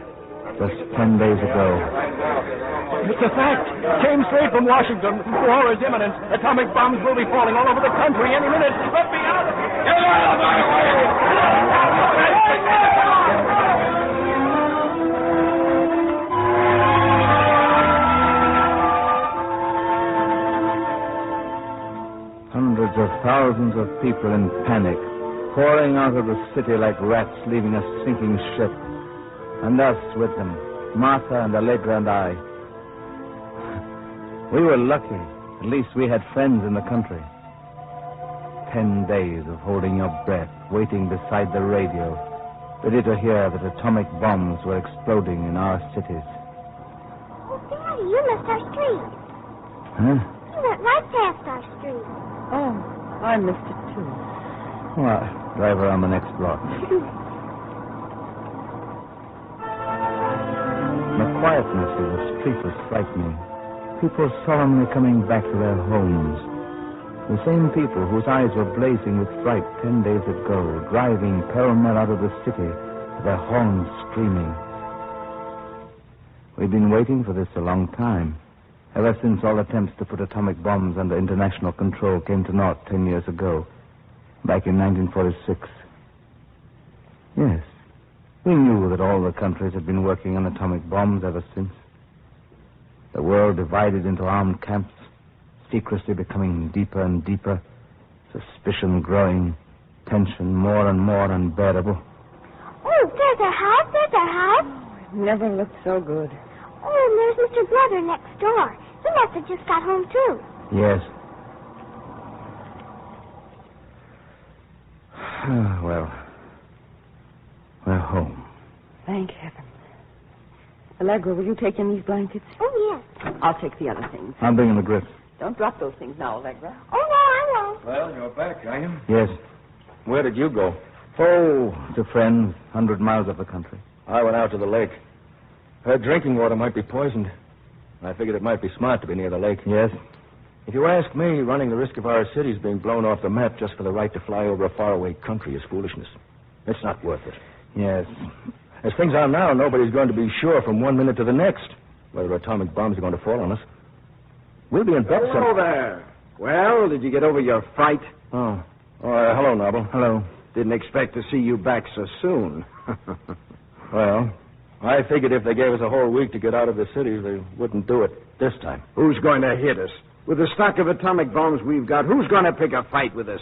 Speaker 23: just 10 days ago.
Speaker 9: It's a fact. Came straight from Washington. War is imminent. Atomic bombs will be falling all over the country any minute. Let me out of here. Get out of my way!
Speaker 23: Hundreds of thousands of people in panic, pouring out of the city like rats leaving a sinking ship. And us with them, Martha and Allegra and I. We were lucky. At least we had friends in the country. 10 days of holding your breath, waiting beside the radio, ready to hear that atomic bombs were exploding in our cities.
Speaker 5: Oh, Daddy, you missed our street.
Speaker 23: Huh?
Speaker 5: You went right past our street.
Speaker 14: Oh, I missed it too.
Speaker 23: Well, drive around the next block. The quietness of the street was frightening. People solemnly coming back to their homes. The same people whose eyes were blazing with fright 10 days ago, driving pell-mell out of the city, their horns screaming. We've been waiting for this a long time, ever since all attempts to put atomic bombs under international control came to naught 10 years ago, back in 1946. Yes, we knew that all the countries had been working on atomic bombs ever since. The world divided into armed camps, secrecy becoming deeper and deeper, suspicion growing, tension more and more unbearable.
Speaker 5: Oh, there's our house. There's our house.
Speaker 14: It never looked so good.
Speaker 5: Oh, and there's Mr. Brother next door. He must have just got home, too.
Speaker 23: Yes. Well, we're home.
Speaker 14: Thank heaven. Allegra, will you take in these blankets?
Speaker 5: Oh, yes.
Speaker 14: I'll take the other things.
Speaker 23: I'm bringing the grits.
Speaker 14: Don't drop those things now, Allegra.
Speaker 5: Oh, no, I won't.
Speaker 20: Well, you're back, are you?
Speaker 23: Yes.
Speaker 20: Where did you go?
Speaker 23: Oh, to friends, 100 miles up the country.
Speaker 20: I went out to the lake. Heard drinking water might be poisoned. I figured it might be smart to be near the lake.
Speaker 23: Yes?
Speaker 20: If you ask me, running the risk of our cities being blown off the map just for the right to fly over a faraway country is foolishness. It's not worth it.
Speaker 23: Yes.
Speaker 20: As things are now, nobody's going to be sure from one minute to the next whether atomic bombs are going to fall on us. We'll be in bed
Speaker 7: Hello there. Well, did you get over your fright?
Speaker 20: Oh. Hello, Noble.
Speaker 23: Hello.
Speaker 7: Didn't expect to see you back so soon.
Speaker 20: Well, I figured if they gave us a whole week to get out of the cities, they wouldn't do it this time.
Speaker 7: Who's going to hit us? With the stock of atomic bombs we've got, who's going to pick a fight with us?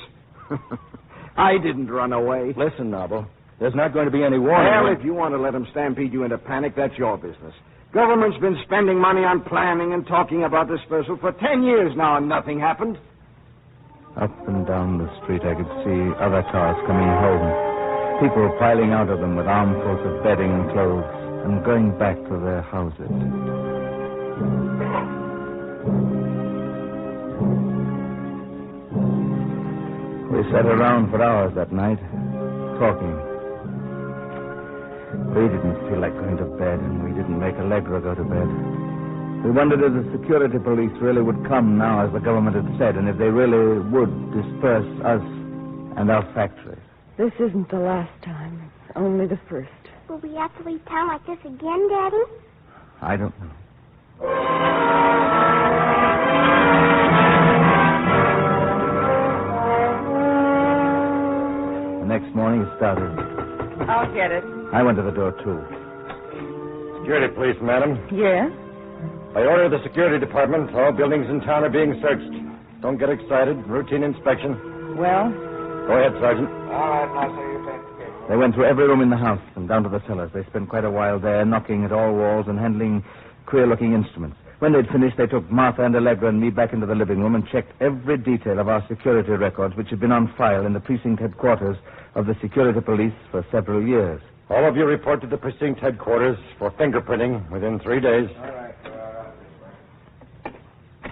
Speaker 7: I didn't run away.
Speaker 20: Listen, Noble, there's not going to be any warning.
Speaker 7: Well, if you want to let them stampede you into panic, that's your business. Government's been spending money on planning and talking about dispersal for 10 years now, and nothing happened.
Speaker 23: Up and down the street, I could see other cars coming home. People piling out of them with armfuls of bedding and clothes and going back to their houses. We sat around for hours that night, talking. We didn't feel like going to bed, and we didn't make Allegra go to bed. We wondered if the security police really would come now, as the government had said, and if they really would disperse us and our factories.
Speaker 14: This isn't the last time. It's only the first.
Speaker 5: Will we have to leave town like this again, Daddy?
Speaker 23: I don't know. I went to the door, too.
Speaker 1: Security police, madam.
Speaker 14: Yes?
Speaker 1: By order of the security department, all buildings in town are being searched. Don't get excited. Routine inspection.
Speaker 14: Well?
Speaker 1: Go ahead, Sergeant.
Speaker 7: All right, now, sir, you take
Speaker 23: They went through every room in the house and down to the cellars. They spent quite a while there, knocking at all walls and handling queer-looking instruments. When they'd finished, they took Martha and Allegra and me back into the living room and checked every detail of our security records, which had been on file in the precinct headquarters of the security police for several years.
Speaker 1: All of you report to the precinct headquarters for fingerprinting within 3 days.
Speaker 7: All right.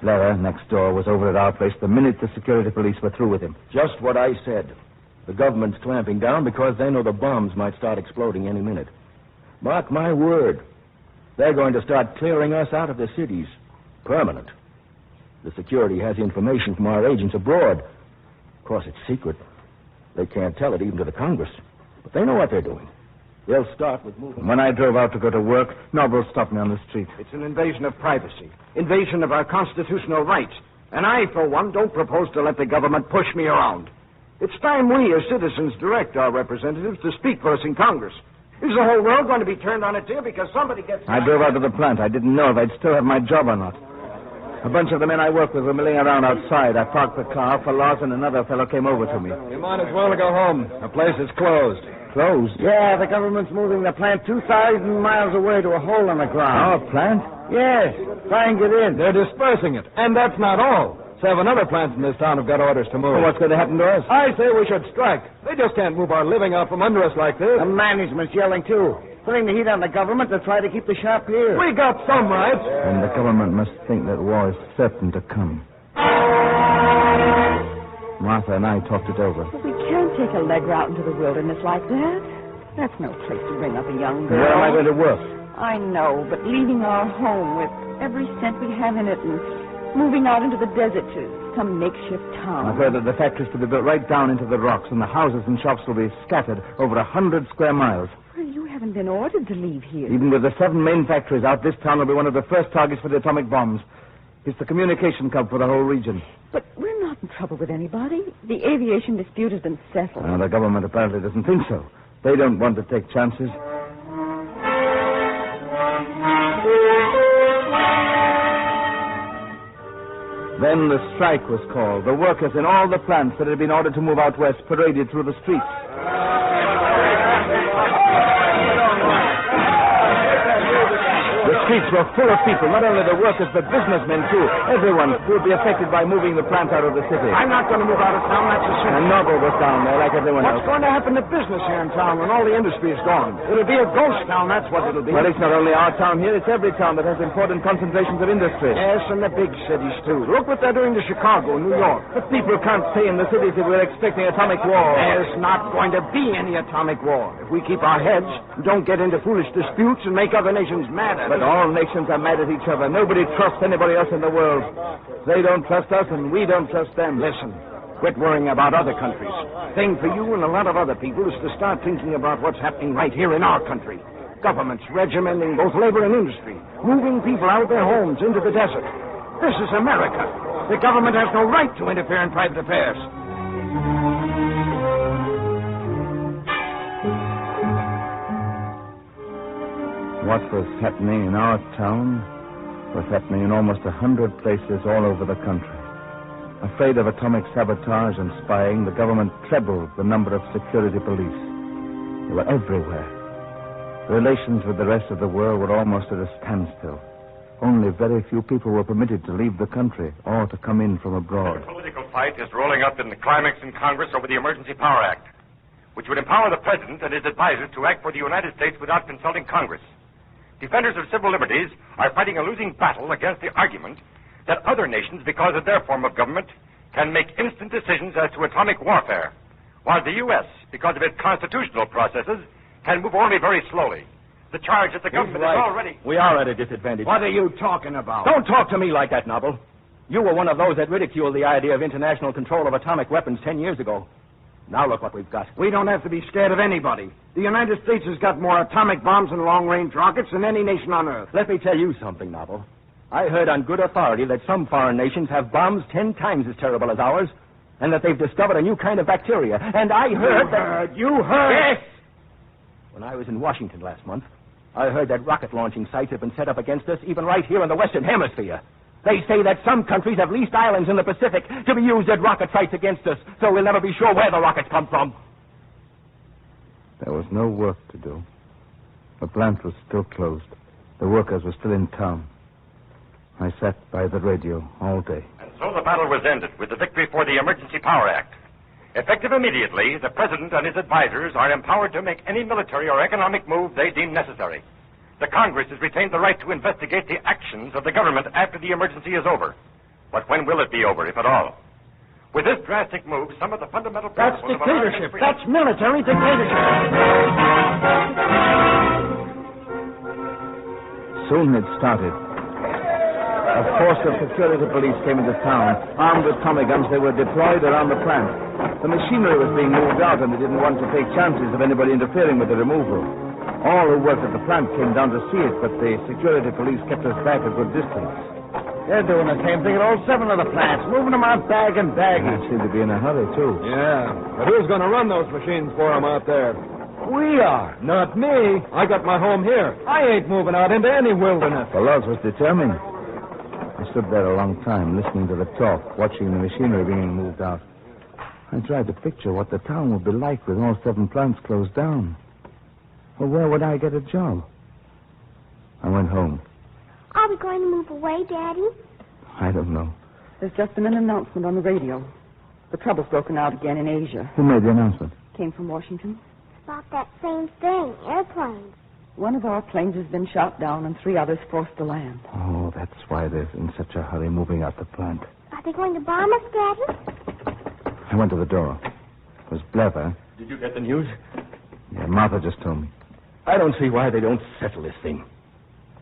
Speaker 23: Lara, next door, was over at our place the minute the security police were through with him.
Speaker 9: Just what I said. The government's clamping down because they know the bombs might start exploding any minute. Mark my word. They're going to start clearing us out of the cities. Permanent. The security has information from our agents abroad. Of course, it's secret. They can't tell it even to the Congress. But they know what they're doing. They'll start with moving.
Speaker 23: When I drove out to go to work, Noble stopped me on the street.
Speaker 7: It's an invasion of privacy. Invasion of our constitutional rights. And I, for one, don't propose to let the government push me around. It's time we, as citizens, direct our representatives to speak for us in Congress. Is the whole world going to be turned on its ear because somebody gets...
Speaker 23: I drove out to the plant. I didn't know if I'd still have my job or not. A bunch of the men I work with were milling around outside. I parked the car for Lawson, and another fellow came over to me.
Speaker 9: You might as well go home. The place is closed.
Speaker 23: Closed?
Speaker 7: Yeah, the government's moving the plant 2,000 miles away to a hole in the ground.
Speaker 23: Our plant?
Speaker 7: Yes. Try and get in.
Speaker 9: They're dispersing it. And that's not all. 7 other plants in this town have got orders to move.
Speaker 23: Well, what's going to happen to us?
Speaker 9: I say we should strike. They just can't move our living out from under us like this.
Speaker 7: The management's yelling, too. Putting the heat on the government to try to keep the shop here.
Speaker 9: We got some rights.
Speaker 23: And the government must think that war is certain to come. Martha and I talked it over.
Speaker 14: But we can't take Allegra out into the wilderness like that. That's no place to bring up a young girl.
Speaker 23: Where am I going to work?
Speaker 14: I know, but leaving our home with every cent we have in it and moving out into the desert to some makeshift town.
Speaker 23: I've heard that the factories to be built right down into the rocks, and the houses and shops will be scattered over 100 square miles.
Speaker 14: Well, you haven't been ordered to leave here.
Speaker 23: Even with the 7 main factories out, this town will be one of the first targets for the atomic bombs. It's the communication hub for the whole region.
Speaker 14: But we're not in trouble with anybody. The aviation dispute has been settled.
Speaker 23: Well, the government apparently doesn't think so. They don't want to take chances. Then the strike was called. The workers in all the plants that had been ordered to move out west paraded through the streets. The streets were full of people, not only the workers, but businessmen, too. Everyone who would be affected by moving the plant out of the city.
Speaker 7: I'm not going to move out of town, that's a certain.
Speaker 23: And Noble was down there like everyone else.
Speaker 7: What's going to happen to business here in town when all the industry is gone? It'll be a ghost town, that's what it'll be.
Speaker 23: Well, it's not only our town here, it's every town that has important concentrations of industry.
Speaker 7: Yes, and the big cities, too. Look what they're doing to Chicago and New York.
Speaker 23: But people can't stay in the cities if we're expecting atomic war.
Speaker 7: There's not going to be any atomic war if we keep our heads and don't get into foolish disputes and make other nations mad at us.
Speaker 23: But all nations are mad at each other. Nobody trusts anybody else in the world. They don't trust us, and we don't trust them.
Speaker 7: Listen, quit worrying about other countries. Thing for you and a lot of other people is to start thinking about what's happening right here in our country. Governments regimenting both labor and industry, moving people out of their homes into the desert. This is America. The government has no right to interfere in private affairs.
Speaker 23: What was happening in our town was happening in almost 100 places all over the country. Afraid of atomic sabotage and spying, the government trebled the number of security police. They were everywhere. Relations with the rest of the world were almost at a standstill. Only very few people were permitted to leave the country or to come in from abroad.
Speaker 21: The political fight is rolling up in the climax in Congress over the Emergency Power Act, which would empower the President and his advisors to act for the United States without consulting Congress. Defenders of civil liberties are fighting a losing battle against the argument that other nations, because of their form of government, can make instant decisions as to atomic warfare, while the U.S., because of its constitutional processes, can move only very slowly. The charge that the government is already...
Speaker 9: We are at a disadvantage.
Speaker 7: What are you talking about?
Speaker 9: Don't talk to me like that, Noble. You were one of those that ridiculed the idea of international control of atomic weapons 10 years ago. Now look what we've got.
Speaker 7: We don't have to be scared of anybody. The United States has got more atomic bombs and long-range rockets than any nation on Earth.
Speaker 9: Let me tell you something, Noble. I heard on good authority that some foreign nations have bombs 10 times as terrible as ours, and that they've discovered a new kind of bacteria. And I heard
Speaker 7: You heard?
Speaker 9: Yes! When I was in Washington last month, I heard that rocket launching sites have been set up against us even right here in the Western Hemisphere. They say that some countries have leased islands in the Pacific to be used as rocket sites against us, so we'll never be sure where the rockets come from.
Speaker 23: There was no work to do. The plant was still closed. The workers were still in town. I sat by the radio all day.
Speaker 1: And so the battle was ended with the victory for the Emergency Power Act. Effective immediately, the President and his advisors are empowered to make any military or economic move they deem necessary. The Congress has retained the right to investigate the actions of the government after the emergency is over. But when will it be over, if at all? With this drastic move, some of the fundamental
Speaker 7: That's
Speaker 1: principles
Speaker 7: dictatorship.
Speaker 1: of
Speaker 7: That's military dictatorship.
Speaker 23: Soon it started. A force of security police came into town. Armed with Tommy guns, they were deployed around the plant. The machinery was being moved out, and they didn't want to take chances of anybody interfering with the removal. All who worked at the plant came down to see it, but the security police kept us back a good distance.
Speaker 7: They're doing the same thing at all 7 of the plants, moving them out bag and bag.
Speaker 23: They seem to be in a hurry, too.
Speaker 13: Yeah, but who's going to run those machines for them out there? We are, not me. I got my home here. I ain't moving out into any wilderness.
Speaker 23: Pelosi was determined. I stood there a long time, listening to the talk, watching the machinery being moved out. I tried to picture what the town would be like with all 7 plants closed down. Well, where would I get a job? I went home.
Speaker 5: Are we going to move away, Daddy?
Speaker 23: I don't know.
Speaker 14: There's just been an announcement on the radio. The trouble's broken out again in Asia.
Speaker 23: Who made the announcement?
Speaker 14: Came from Washington.
Speaker 5: About that same thing, airplanes.
Speaker 14: One of our planes has been shot down and 3 others forced to land.
Speaker 23: Oh, that's why they're in such a hurry moving out the plant.
Speaker 5: Are they going to bomb us, Daddy?
Speaker 23: I went to the door. It was Blevver.
Speaker 1: Did you get the news?
Speaker 23: Yeah, Martha just told me.
Speaker 1: I don't see why they don't settle this thing.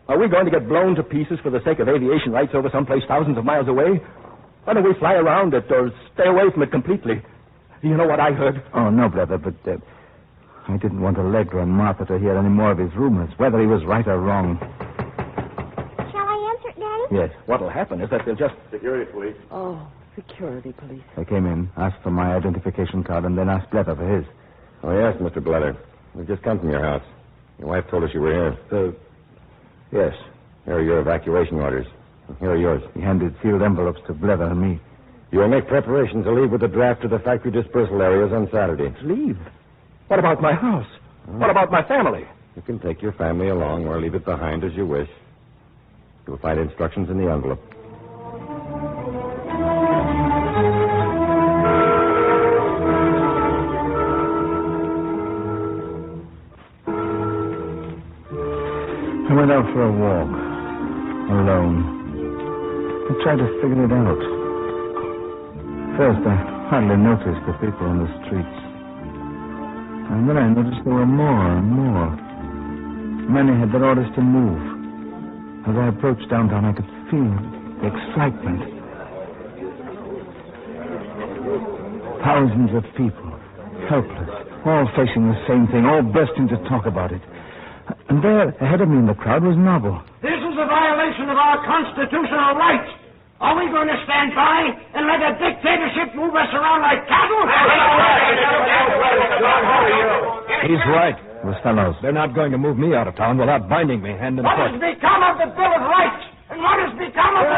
Speaker 1: Are we going to get blown to pieces for the sake of aviation rights over someplace thousands of miles away? Why don't we fly around it or stay away from it completely? You know what I heard?
Speaker 23: Oh, no, Blevver, but I didn't want Allegra and Martha to hear any more of his rumors, whether he was right or wrong.
Speaker 5: Shall I answer it, Daddy?
Speaker 23: Yes.
Speaker 1: What'll happen is that they'll just...
Speaker 18: Security police.
Speaker 14: Oh, security police.
Speaker 23: They came in, asked for my identification card, and then asked Blevver for his.
Speaker 18: Oh, yes, Mr. Bletter. We've just come from your house. Your wife told us you were here.
Speaker 23: Yes.
Speaker 18: Here are your evacuation orders. Here are yours.
Speaker 23: He handed sealed envelopes to Blevver and me.
Speaker 18: You will make preparations to leave with the draft to the factory dispersal areas on Saturday.
Speaker 1: Leave? What about my house? What about my family?
Speaker 18: You can take your family along or leave it behind as you wish. You'll find instructions in the envelope.
Speaker 23: I went out for a walk, alone. I tried to figure it out. First, I hardly noticed the people on the streets. And then I noticed there were more and more. Many had their orders to move. As I approached downtown, I could feel the excitement. Thousands of people, helpless, all facing the same thing, all bursting to talk about it. And there, ahead of me in the crowd, was Noble.
Speaker 7: This is a violation of our constitutional rights. Are we going to stand by and let a dictatorship move us around like cattle?
Speaker 13: He's right.
Speaker 23: Those fellows.
Speaker 13: They're not going to move me out of town without binding me hand and
Speaker 7: What
Speaker 13: foot.
Speaker 7: has become of the Bill of Rights? And what has become of the...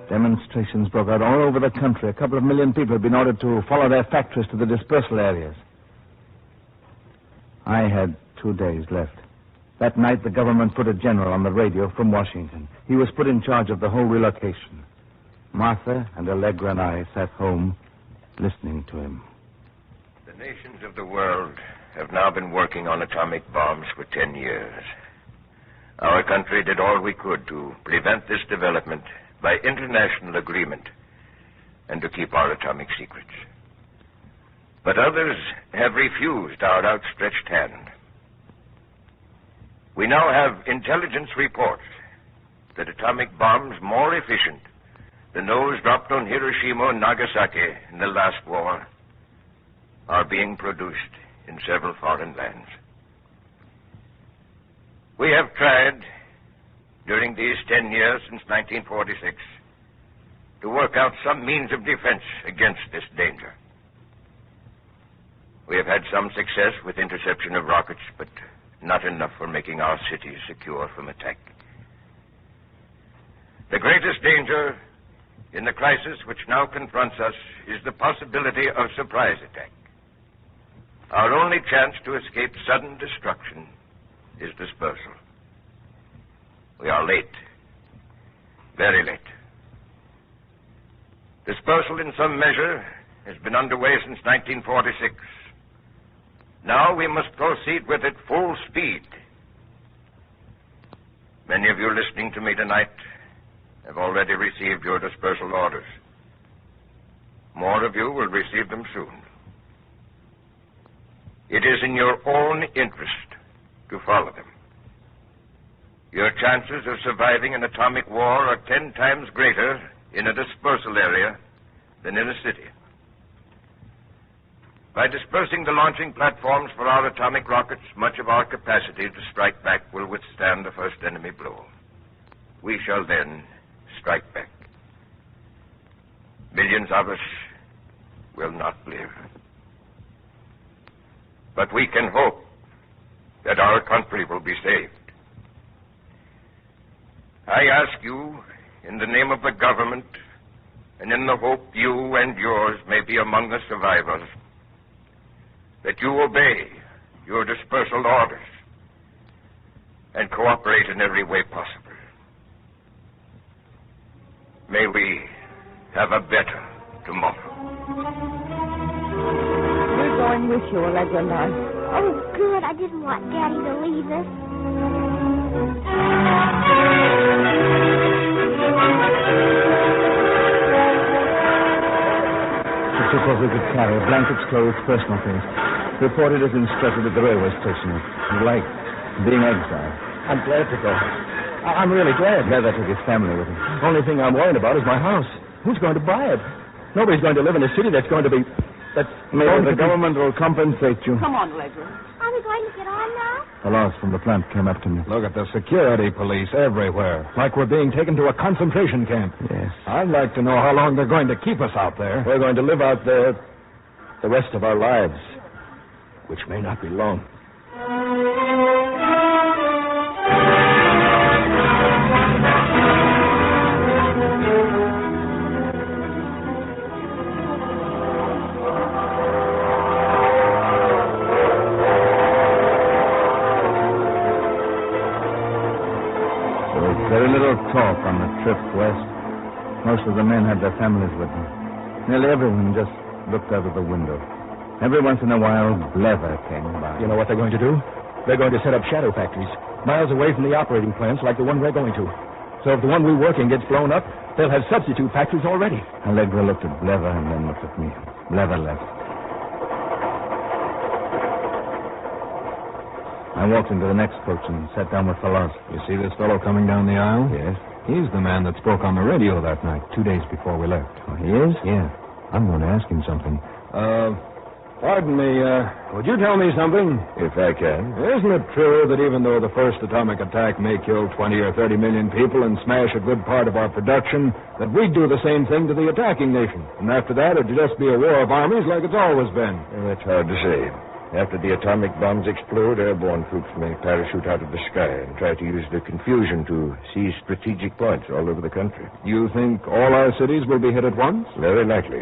Speaker 23: Demonstrations broke out all over the country. A couple of million people had been ordered to follow their factories to the dispersal areas. I had 2 days left. That night, the government put a general on the radio from Washington. He was put in charge of the whole relocation. Martha and Allegra and I sat home listening to him.
Speaker 22: The nations of the world have now been working on atomic bombs for 10 years. Our country did all we could to prevent this development by international agreement and to keep our atomic secrets. But others have refused our outstretched hand. We now have intelligence reports that atomic bombs more efficient than those dropped on Hiroshima and Nagasaki in the last war are being produced in several foreign lands. We have tried during these 10 years since 1946 to work out some means of defense against this danger. We have had some success with interception of rockets, but not enough for making our cities secure from attack. The greatest danger in the crisis which now confronts us is the possibility of surprise attack. Our only chance to escape sudden destruction is dispersal. We are late, very late. Dispersal in some measure has been underway since 1946. Now we must proceed with it full speed. Many of you listening to me tonight have already received your dispersal orders. More of you will receive them soon. It is in your own interest to follow them. Your chances of surviving an atomic war are 10 times greater in a dispersal area than in a city. By dispersing the launching platforms for our atomic rockets, much of our capacity to strike back will withstand the first enemy blow. We shall then strike back. Millions of us will not live. But we can hope that our country will be saved. I ask you, in the name of the government, and in the hope you and yours may be among the survivors, that you obey your dispersal orders and cooperate in every way possible. May we have a better tomorrow.
Speaker 14: We're going with you, Allegra and I.
Speaker 5: Oh, good. I didn't want Daddy to leave us.
Speaker 23: She took what we could carry, blankets, clothes, personal things. Reported as instructed at the railway station. He liked being exiled. I'm glad to go. I'm really glad. Leather took his family with him. Only thing I'm worried about is my house. Who's going to buy it? Nobody's going to live in a city that's going to be... Maybe the government will compensate you.
Speaker 14: Come on, Allegra.
Speaker 5: Are we going to get on now?
Speaker 23: The laws from the plant came up to me.
Speaker 13: Look at the security police everywhere. Like we're being taken to a concentration camp.
Speaker 23: Yes.
Speaker 13: I'd like to know how long they're going to keep us out there.
Speaker 23: We're going to live out there the rest of our lives, which may not be long. Very little talk on the trip west. Most of the men had their families with them. Nearly everyone just looked out of the window. Every once in a while, leather came by.
Speaker 13: You know what they're going to do? They're going to set up shadow factories, miles away from the operating plants like the one we're going to. So if the one we work in gets blown up, they'll have substitute factories already.
Speaker 23: Allegra looked at Leather and then looked at me. Leather left. I walked into the next coach and sat down with Fellows.
Speaker 13: You see this fellow coming down the aisle?
Speaker 23: Yes.
Speaker 13: He's the man that spoke on the radio that night, 2 days before we left.
Speaker 23: Oh, he is?
Speaker 13: Yeah. I'm going to ask him something. Pardon me, would you tell me something?
Speaker 22: If I can.
Speaker 13: Isn't it true that even though the first atomic attack may kill 20 or 30 million people and smash a good part of our production, that we'd do the same thing to the attacking nation? And after that, it'd just be a war of armies like it's always been.
Speaker 22: Well, that's hard to say. After the atomic bombs explode, airborne troops may parachute out of the sky and try to use the confusion to seize strategic points all over the country.
Speaker 13: You think all our cities will be hit at once?
Speaker 22: Very likely.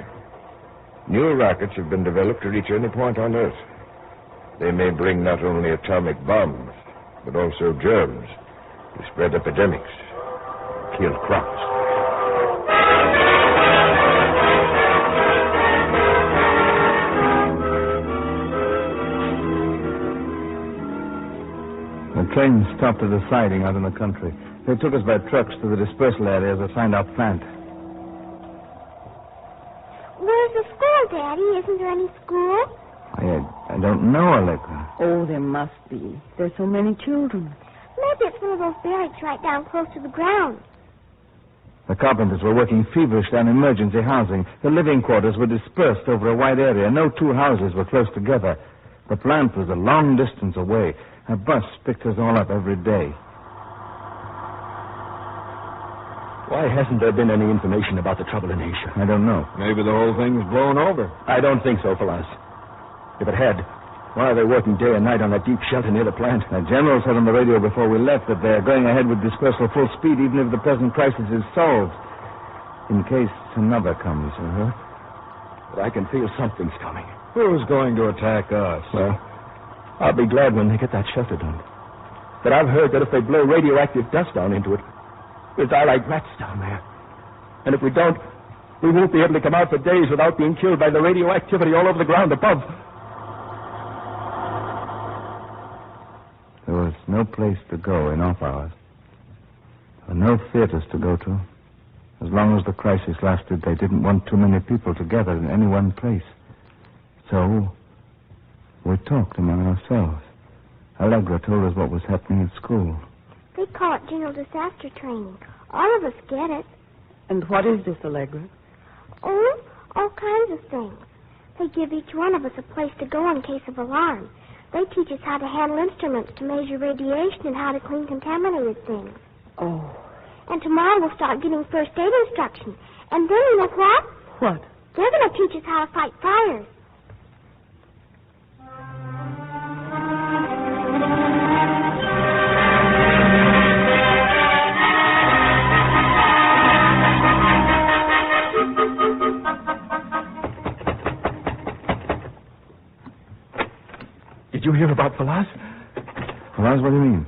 Speaker 22: New rockets have been developed to reach any point on Earth. They may bring not only atomic bombs, but also germs to spread epidemics, kill crops.
Speaker 23: The train stopped at a siding out in the country. They took us by trucks to the dispersal areas assigned our plant.
Speaker 5: Where's the school, Daddy? Isn't there any school?
Speaker 23: I don't know, Allegra.
Speaker 14: Oh, there must be. There's so many children.
Speaker 5: Maybe it's one of those barracks right down close to the ground.
Speaker 23: The carpenters were working feverishly on emergency housing. The living quarters were dispersed over a wide area. No two houses were close together. The plant was a long distance away. A bus picked us all up every day.
Speaker 9: Why hasn't there been any information about the trouble in Asia?
Speaker 13: I don't know. Maybe the whole thing's blown over.
Speaker 9: I don't think so, Falas. If it had, why are they working day and night on that deep shelter near the plant?
Speaker 23: The general said on the radio before we left that they're going ahead with dispersal full speed even if the present crisis is solved. In case another comes,
Speaker 9: But I can feel something's coming.
Speaker 13: Who's going to attack us?
Speaker 9: Well, I'll be glad when they get that shelter done. But I've heard that if they blow radioactive dust down into it, we'll die like rats down there. And if we don't, we won't be able to come out for days without being killed by the radioactivity all over the ground above.
Speaker 23: There was no place to go in off hours. There were no theaters to go to. As long as the crisis lasted, they didn't want too many people together in any one place. So, we talked among ourselves. Allegra told us what was happening at school.
Speaker 5: They call it general disaster training. All of us get it.
Speaker 14: And what is this, Allegra?
Speaker 5: Oh, all kinds of things. They give each one of us a place to go in case of alarm. They teach us how to handle instruments to measure radiation and how to clean contaminated things.
Speaker 14: Oh.
Speaker 5: And tomorrow we'll start getting first aid instruction. And then you know what?
Speaker 14: What?
Speaker 5: They're going to teach us how to fight fires.
Speaker 9: Did you hear about Falas?
Speaker 23: Falas, what do you mean?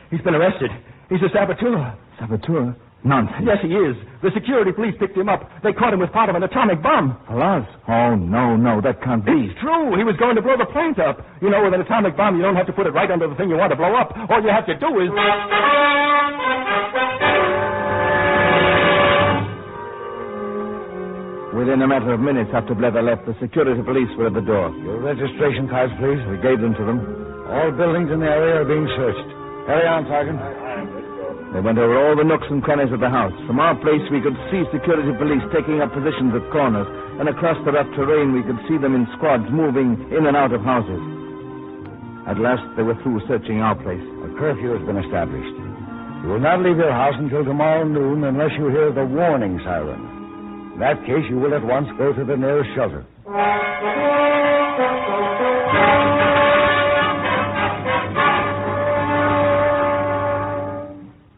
Speaker 9: He's been arrested. He's a saboteur.
Speaker 23: Saboteur? Nonsense.
Speaker 9: Yes, he is. The security police picked him up. They caught him with part of an atomic bomb.
Speaker 23: Falas? Oh, no, that can't be.
Speaker 9: It's true. He was going to blow the plant up. You know, with an atomic bomb, you don't have to put it right under the thing you want to blow up. All you have to do is...
Speaker 23: Within a matter of minutes after Blether left, the security police were at the door.
Speaker 7: Your registration cards, please. We gave them to them. All buildings in the area are being searched. Carry on, Sergeant.
Speaker 23: They went over all the nooks and crannies of the house. From our place, we could see security police taking up positions at corners, and across the rough terrain, we could see them in squads moving in and out of houses. At last, they were through searching our place.
Speaker 7: A curfew has been established. You will not leave your house until tomorrow noon unless you hear the warning siren. In that case, you will at once go to the nearest shelter.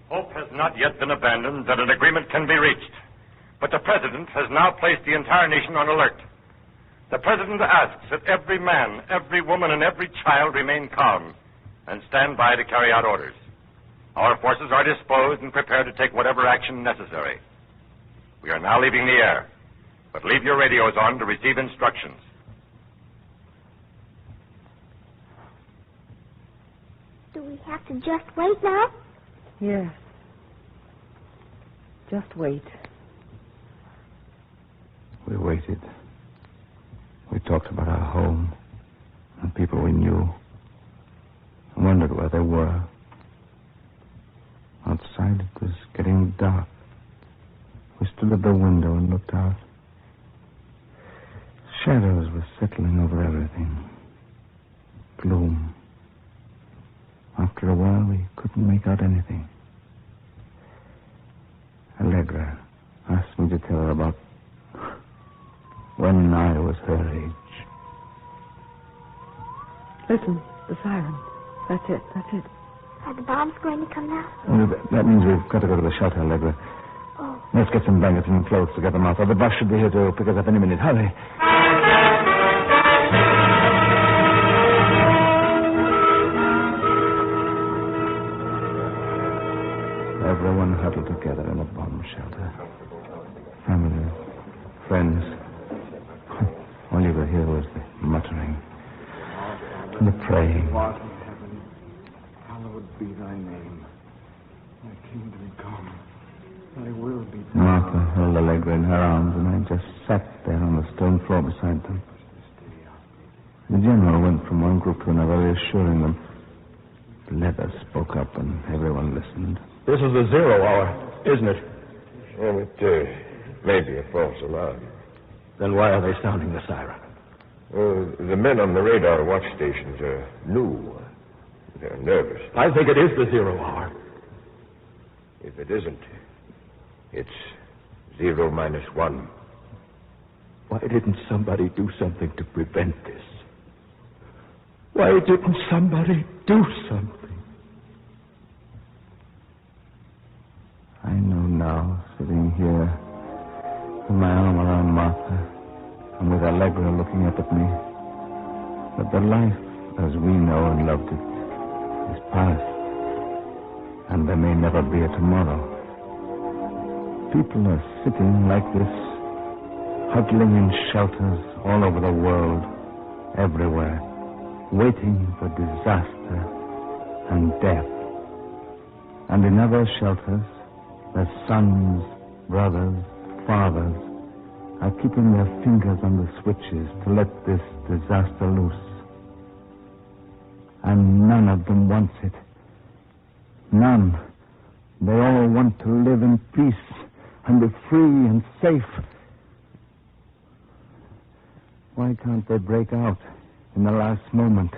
Speaker 1: Hope has not yet been abandoned that an agreement can be reached. But the President has now placed the entire nation on alert. The President asks that every man, every woman, and every child remain calm and stand by to carry out orders. Our forces are disposed and prepared to take whatever action necessary. We are now leaving the air, but leave your radios on to receive instructions.
Speaker 5: Do we have to just wait now?
Speaker 14: Yes. Just wait.
Speaker 23: We waited. We talked about our home and people we knew and wondered where they were. Outside it was getting dark. We stood at the window and looked out. Shadows were settling over everything. Gloom. After a while, we couldn't make out anything. Allegra asked me to tell her about when I was her age.
Speaker 14: Listen, the siren. That's it.
Speaker 5: Are the bombs going to come now?
Speaker 23: That means we've got to go to the shelter, Allegra.
Speaker 5: Oh.
Speaker 23: Let's get some blankets and clothes to get them out. Or the bus should be here to pick us up any minute. Hurry. Everyone huddled together in a bomb shelter. Family, friends. All you could hear was the muttering and the praying.
Speaker 13: Hallowed be thy name. Thy kingdom come. Thy will be done.
Speaker 23: Martha held Allegra in her arms, and I just sat there on the stone floor beside them. The general went from one group to another, reassuring them. Leather spoke up, and everyone listened.
Speaker 9: This is the 0 hour, isn't it?
Speaker 22: Well, it may be a false alarm.
Speaker 9: Then why are they sounding the siren?
Speaker 22: The men on the radar watch stations are new. They're nervous.
Speaker 9: I think it is the 0 hour.
Speaker 22: If it isn't, It's 0 minus 1.
Speaker 9: Why didn't somebody do something to prevent this? Why didn't somebody do something?
Speaker 23: I know now, sitting here, with my arm around Martha, and with Allegra looking up at me, that the life as we know and loved it is past, and there may never be a tomorrow. People are sitting like this, huddling in shelters all over the world, everywhere, waiting for disaster and death. And in other shelters, their sons, brothers, fathers are keeping their fingers on the switches to let this disaster loose. And none of them wants it. None. They all want to live in peace and be free and safe. Why can't they break out in the last moment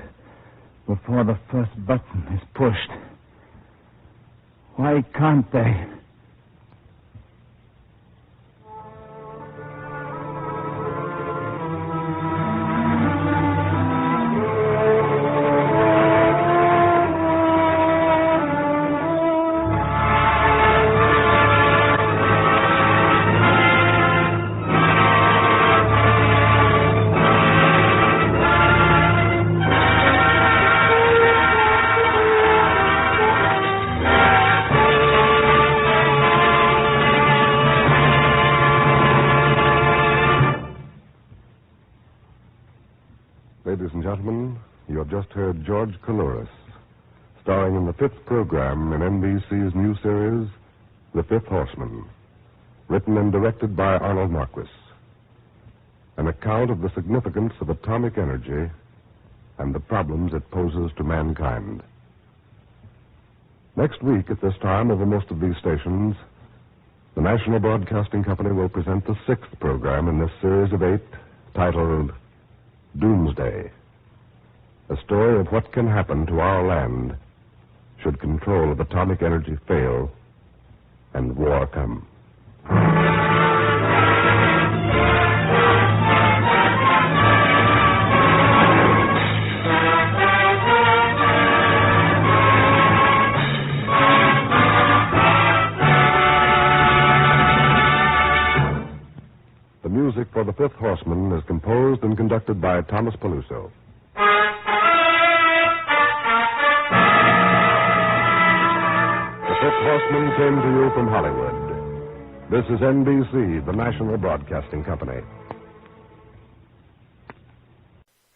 Speaker 23: before the first button is pushed? Why can't they?
Speaker 19: Ladies and gentlemen, you have just heard George Coulouris, starring in the 5th program in NBC's new series, The 5th Horseman, written and directed by Arnold Marquis. An account of the significance of atomic energy and the problems it poses to mankind. Next week at this time, over most of these stations, the National Broadcasting Company will present the 6th program in this series of 8, titled Doomsday, a story of what can happen to our land should control of atomic energy fail and war come. The music for The 5th Horseman is composed and conducted by Thomas Peluso. The 5th Horseman came to you from Hollywood. This is NBC, the National Broadcasting Company.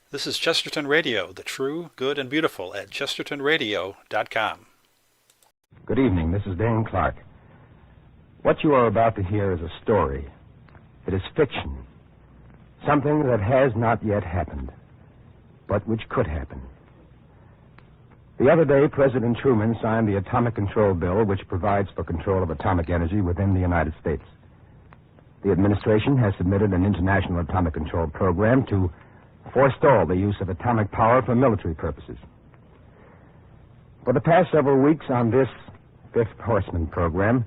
Speaker 12: This is Chesterton Radio, the true, good, and beautiful at chestertonradio.com.
Speaker 8: Good evening. This is Dan Clark. What you are about to hear is a story. It is fiction. Something that has not yet happened, but which could happen. The other day, President Truman signed the Atomic Control Bill, which provides for control of atomic energy within the United States. The administration has submitted an international atomic control program to forestall the use of atomic power for military purposes. For the past several weeks on this 5th Horseman program,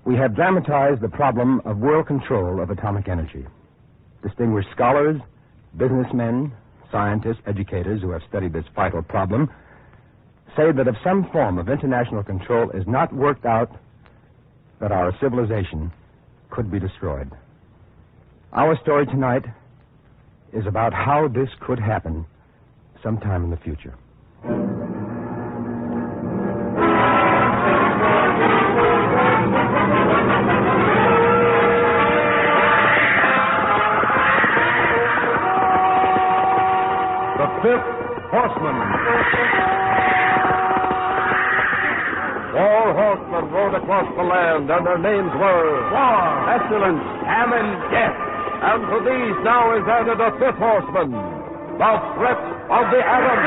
Speaker 8: we have dramatized the problem of world control of atomic energy. Distinguished scholars, businessmen, scientists, educators who have studied this vital problem say that if some form of international control is not worked out, that our civilization could be destroyed. Our story tonight is about how this could happen sometime in the future.
Speaker 19: The 5th Horseman. All horsemen rode across the land, and their names were War, Pestilence, Famine, Death. And to these now is added a 5th Horseman, the threat of the atom.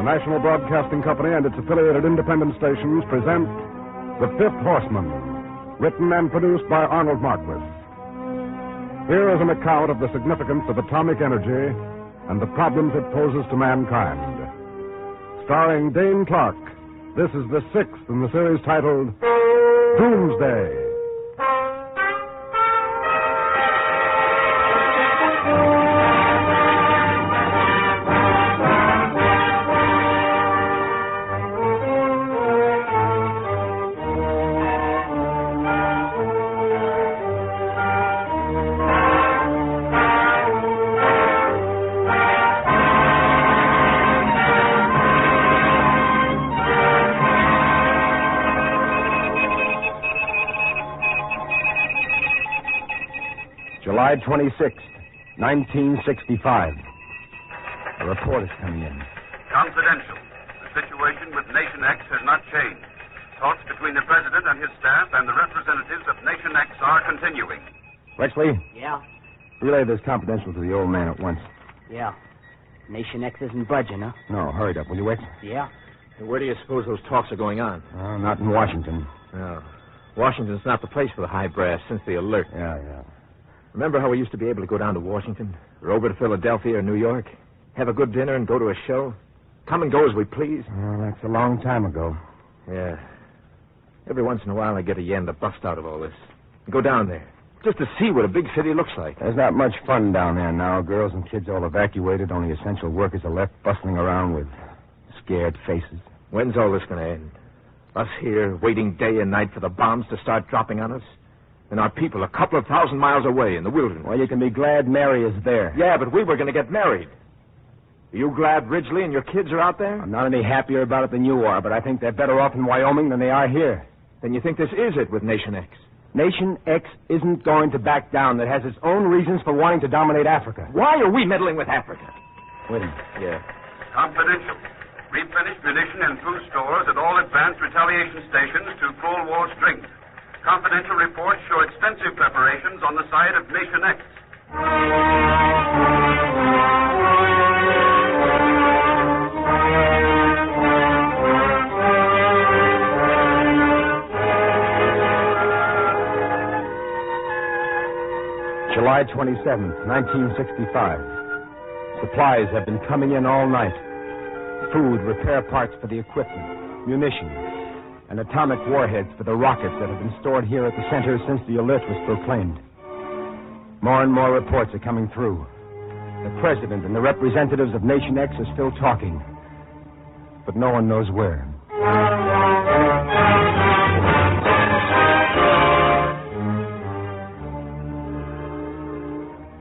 Speaker 19: The National Broadcasting Company and its affiliated independent stations present The 5th Horseman, written and produced by Arnold Marquis. Here is an account of the significance of atomic energy and the problems it poses to mankind. starring Dane Clark. This is the 6th in the series titled Doomsday.
Speaker 8: July 26th, 1965. A report is coming in.
Speaker 21: Confidential. The situation with Nation X has not changed. Talks between the President and his staff and the representatives of Nation X are continuing.
Speaker 8: Wexley,
Speaker 6: Yeah?
Speaker 8: relay this confidential to the old man at once.
Speaker 6: Yeah. Nation X isn't budging, huh?
Speaker 8: No, hurry it up, will you, Wex?
Speaker 6: Yeah.
Speaker 9: Where do you suppose those talks are going on?
Speaker 8: Not in Washington.
Speaker 9: No. Washington's not the place for the high brass since the alert.
Speaker 8: Yeah.
Speaker 9: Remember how we used to be able to go down to Washington, or over to Philadelphia or New York, have a good dinner and go to a show? Come and go as we please?
Speaker 8: Well, that's a long time ago.
Speaker 9: Yeah. Every once in a while I get a yen to bust out of all this. And go down there, just to see what a big city looks like.
Speaker 8: There's not much fun down there now. Girls and kids all evacuated. Only essential workers are left bustling around with scared faces.
Speaker 9: When's all this going to end? Us here, waiting day and night for the bombs to start dropping on us? And our people a couple of thousand miles away in the wilderness.
Speaker 8: Well, you can be glad Mary is there.
Speaker 9: Yeah, but we were going to get married. Are you glad Ridgely and your kids are out there?
Speaker 8: I'm not any happier about it than you are, but I think they're better off in Wyoming than they are here.
Speaker 9: Then you think this is it with Nation X?
Speaker 8: Nation X isn't going to back down. It has its own reasons for wanting to dominate Africa.
Speaker 9: Why are we meddling with Africa?
Speaker 8: Wait a minute.
Speaker 9: Yeah.
Speaker 21: Confidential. Replenish munition and food stores at all advanced retaliation stations to full war strength. Confidential reports show extensive preparations on the side of Nation X.
Speaker 8: July 27th, 1965. Supplies have been coming in all night. Food, repair parts for the equipment, munitions, and atomic warheads for the rockets that have been stored here at the center since the alert was proclaimed. More and more reports are coming through. The President and the representatives of Nation X are still talking, but no one knows where.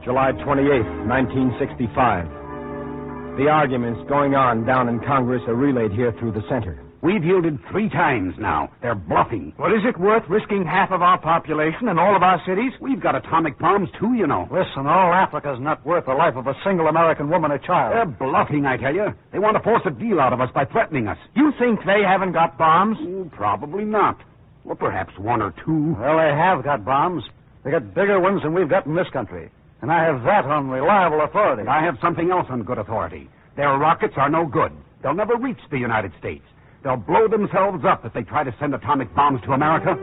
Speaker 8: July 28th, 1965. The arguments going on down in Congress are relayed here through the center.
Speaker 10: We've yielded 3 times now. They're bluffing.
Speaker 7: Well, is it worth risking half of our population and all of our cities?
Speaker 10: We've got atomic bombs, too, you know.
Speaker 7: Listen, all Africa's not worth the life of a single American woman or child.
Speaker 10: They're bluffing, I tell you. They want to force a deal out of us by threatening us.
Speaker 7: You think they haven't got bombs?
Speaker 10: Probably not. Or perhaps 1 or 2.
Speaker 7: Well, they have got bombs. They got bigger ones than we've got in this country. And I have that on reliable authority.
Speaker 10: And I have something else on good authority. Their rockets are no good. They'll never reach the United States. They'll blow themselves up if they try to send atomic bombs to America.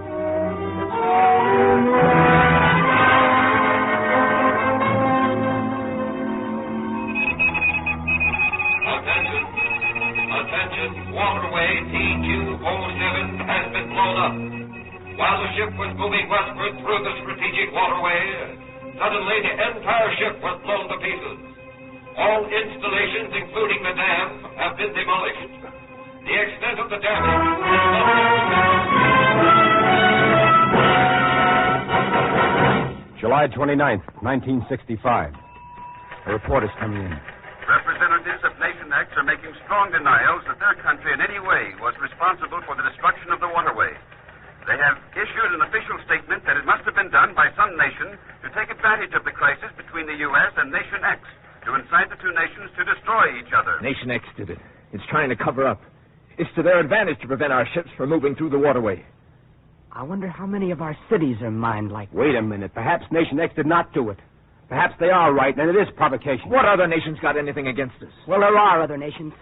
Speaker 16: Attention, waterway T207 has been blown up. While the ship was moving westward through the strategic waterway, suddenly the entire ship was blown to pieces. All installations, including the dam, have been demolished. The extent of the damage...
Speaker 8: July 29th, 1965. A report is coming in.
Speaker 21: Representatives of Nation X are making strong denials that their country in any way was responsible for the destruction of the waterway. They have issued an official statement that it must have been done by some nation to take advantage of the crisis between the U.S. and Nation X, to incite the two nations to destroy each other.
Speaker 9: Nation X did it. It's trying to cover up. It's to their advantage to prevent our ships from moving through the waterway.
Speaker 6: I wonder how many of our cities are mined like that.
Speaker 8: Wait a minute. Perhaps Nation X did not do it. Perhaps they are right, and it is provocation.
Speaker 9: What other nations got anything against us?
Speaker 6: Well, there are other nations.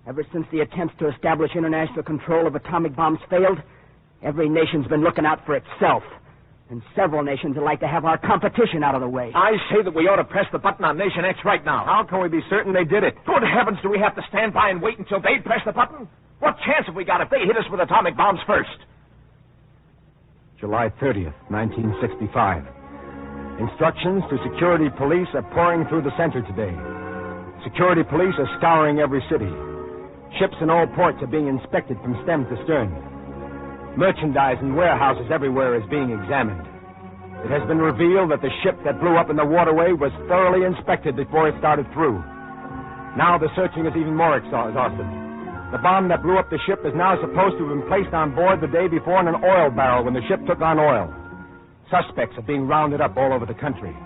Speaker 6: Ever since the attempts to establish international control of atomic bombs failed, every nation's been looking out for itself. And several nations would like to have our competition out of the way.
Speaker 4: I say that we ought to press the button on Nation X right now.
Speaker 10: How can we be certain they did it?
Speaker 4: Good heavens, do we have to stand by and wait until they press the button? What chance have we got if they hit us with atomic bombs first?
Speaker 8: July 30th, 1965. Instructions to security police are pouring through the center today. Security police are scouring every city. Ships in all ports are being inspected from stem to stern. Merchandise in warehouses everywhere is being examined. It has been revealed that the ship that blew up in the waterway was thoroughly inspected before it started through. Now the searching is even more exhausted. The bomb that blew up the ship is now supposed to have been placed on board the day before in an oil barrel when the ship took on oil. Suspects are being rounded up all over the country.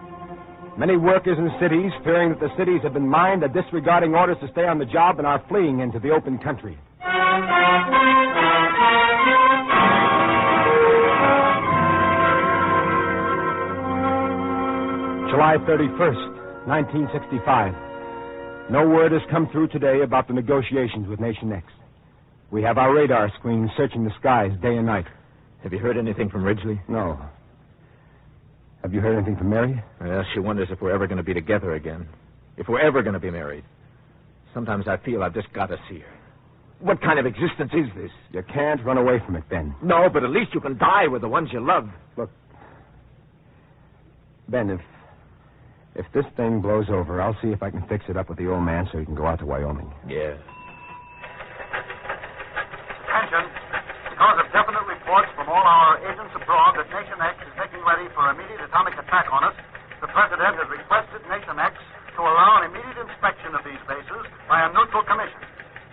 Speaker 8: Many workers in cities, fearing that the cities have been mined, are disregarding orders to stay on the job and are fleeing into the open country. July 31st, 1965. No word has come through today about the negotiations with Nation X. We have our radar screens searching the skies day and night.
Speaker 4: Have you heard anything from Ridgely?
Speaker 8: No. Have you heard anything from Mary?
Speaker 4: Well, she wonders if we're ever going to be together again. If we're ever going to be married. Sometimes I feel I've just got to see her. What kind of existence is this?
Speaker 8: You can't run away from it, Ben.
Speaker 4: No, but at least you can die with the ones you love.
Speaker 8: Look, Ben, if this thing blows over, I'll see if I can fix it up with the old man so he can go out to Wyoming.
Speaker 4: Yeah.
Speaker 15: Attention. Because of definite reports from all our agents abroad that Nation X is making ready for immediate atomic attack on us, the President has requested Nation X to allow an immediate inspection of these bases by a neutral commission.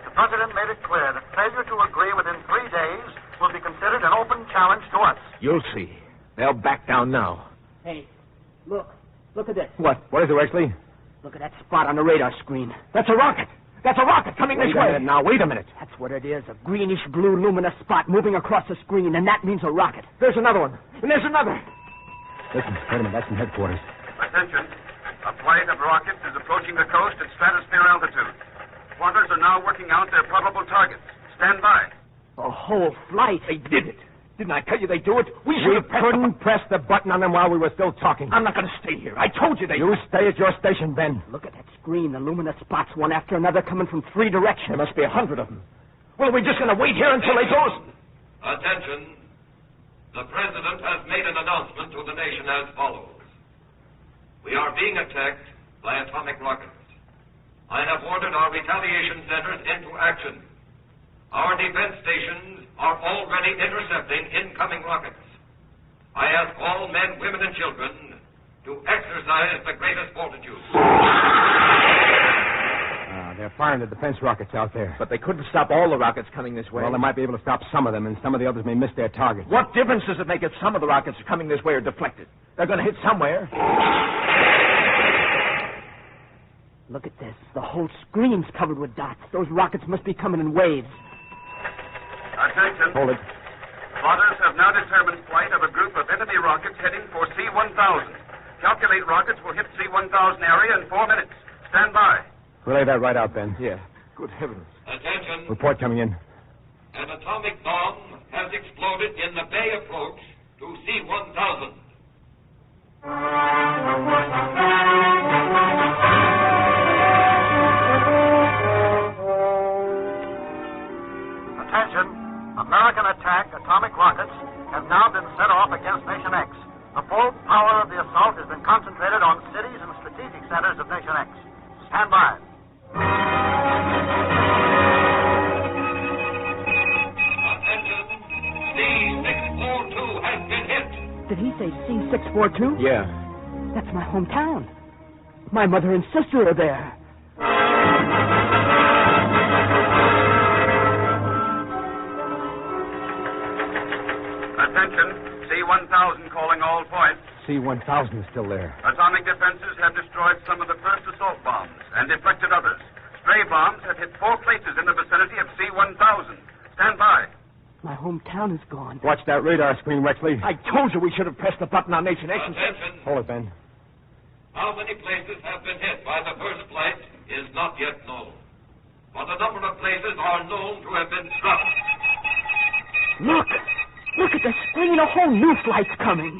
Speaker 15: The President made it clear that failure to agree within 3 days will be considered an open challenge to us.
Speaker 4: You'll see. They'll back down now.
Speaker 6: Hey, look. Look at this.
Speaker 8: What? What is it, Wexley?
Speaker 6: Look at that spot on the radar screen.
Speaker 4: That's a rocket. That's a rocket coming this way.
Speaker 8: Wait a minute.
Speaker 6: That's what it is. A greenish-blue luminous spot moving across the screen, and that means a rocket.
Speaker 4: There's another one. And there's another.
Speaker 8: Listen, wait a minute. That's from headquarters.
Speaker 21: Attention. A flight of rockets is approaching the coast at stratosphere altitude. Plotters are now working out their probable targets. Stand by.
Speaker 6: A whole flight.
Speaker 4: They did it. Didn't I tell you they'd do it? We
Speaker 8: couldn't press the button on them while we were still talking.
Speaker 4: I'm not going to stay here. I told you they...
Speaker 8: You stay at your station, Ben.
Speaker 6: Look at that screen. The luminous spots, one after another, coming from 3 directions.
Speaker 4: There must be 100 of them. Well, are we just going to wait here until they go...
Speaker 16: Attention. The President has made an announcement to the nation as follows. We are being attacked by atomic rockets. I have ordered our retaliation centers into action. Our defense stations are already intercepting incoming rockets. I ask all men, women, and children to exercise the greatest fortitude.
Speaker 8: They're firing the defense rockets out there.
Speaker 4: But they couldn't stop all the rockets coming this way.
Speaker 8: Well, they might be able to stop some of them, and some of the others may miss their targets.
Speaker 4: What difference does it make if some of the rockets are coming this way or deflected? They're going to hit somewhere.
Speaker 6: Look at this. The whole screen's covered with dots. Those rockets must be coming in waves.
Speaker 21: Attention.
Speaker 8: Hold it.
Speaker 21: Plotters have now determined flight of a group of enemy rockets heading for C-1000. Calculate rockets will hit C-1000 area in 4 minutes. Stand by.
Speaker 8: Relay that right out, Ben.
Speaker 4: Yeah. Good heavens.
Speaker 16: Attention.
Speaker 8: Report coming in.
Speaker 16: An atomic bomb has exploded in the bay approach to C-1000.
Speaker 15: Attention. American attack atomic rockets have now been set off against Nation X. The full power of the assault has been concentrated on cities and strategic centers of Nation X. Stand by.
Speaker 16: Attention. C-642 has been hit.
Speaker 6: Did he say C-642?
Speaker 4: Yeah.
Speaker 6: That's my hometown. My mother and sister are there.
Speaker 21: Attention. C-1000 calling all points.
Speaker 8: C-1000 is still there.
Speaker 21: Atomic defenses have destroyed some of the first assault bombs and deflected others. Stray bombs have hit 4 places in the vicinity of C-1000. Stand by.
Speaker 6: My hometown is gone.
Speaker 8: Watch that radar screen, Wexley.
Speaker 4: I told you we should have pressed the button on Nation X.
Speaker 16: Attention.
Speaker 8: Hold it, Ben.
Speaker 16: How many places have been hit by the first flight is not yet known. But a number of places are known to have been struck.
Speaker 6: Look! Look at the screen. A whole new flight's coming.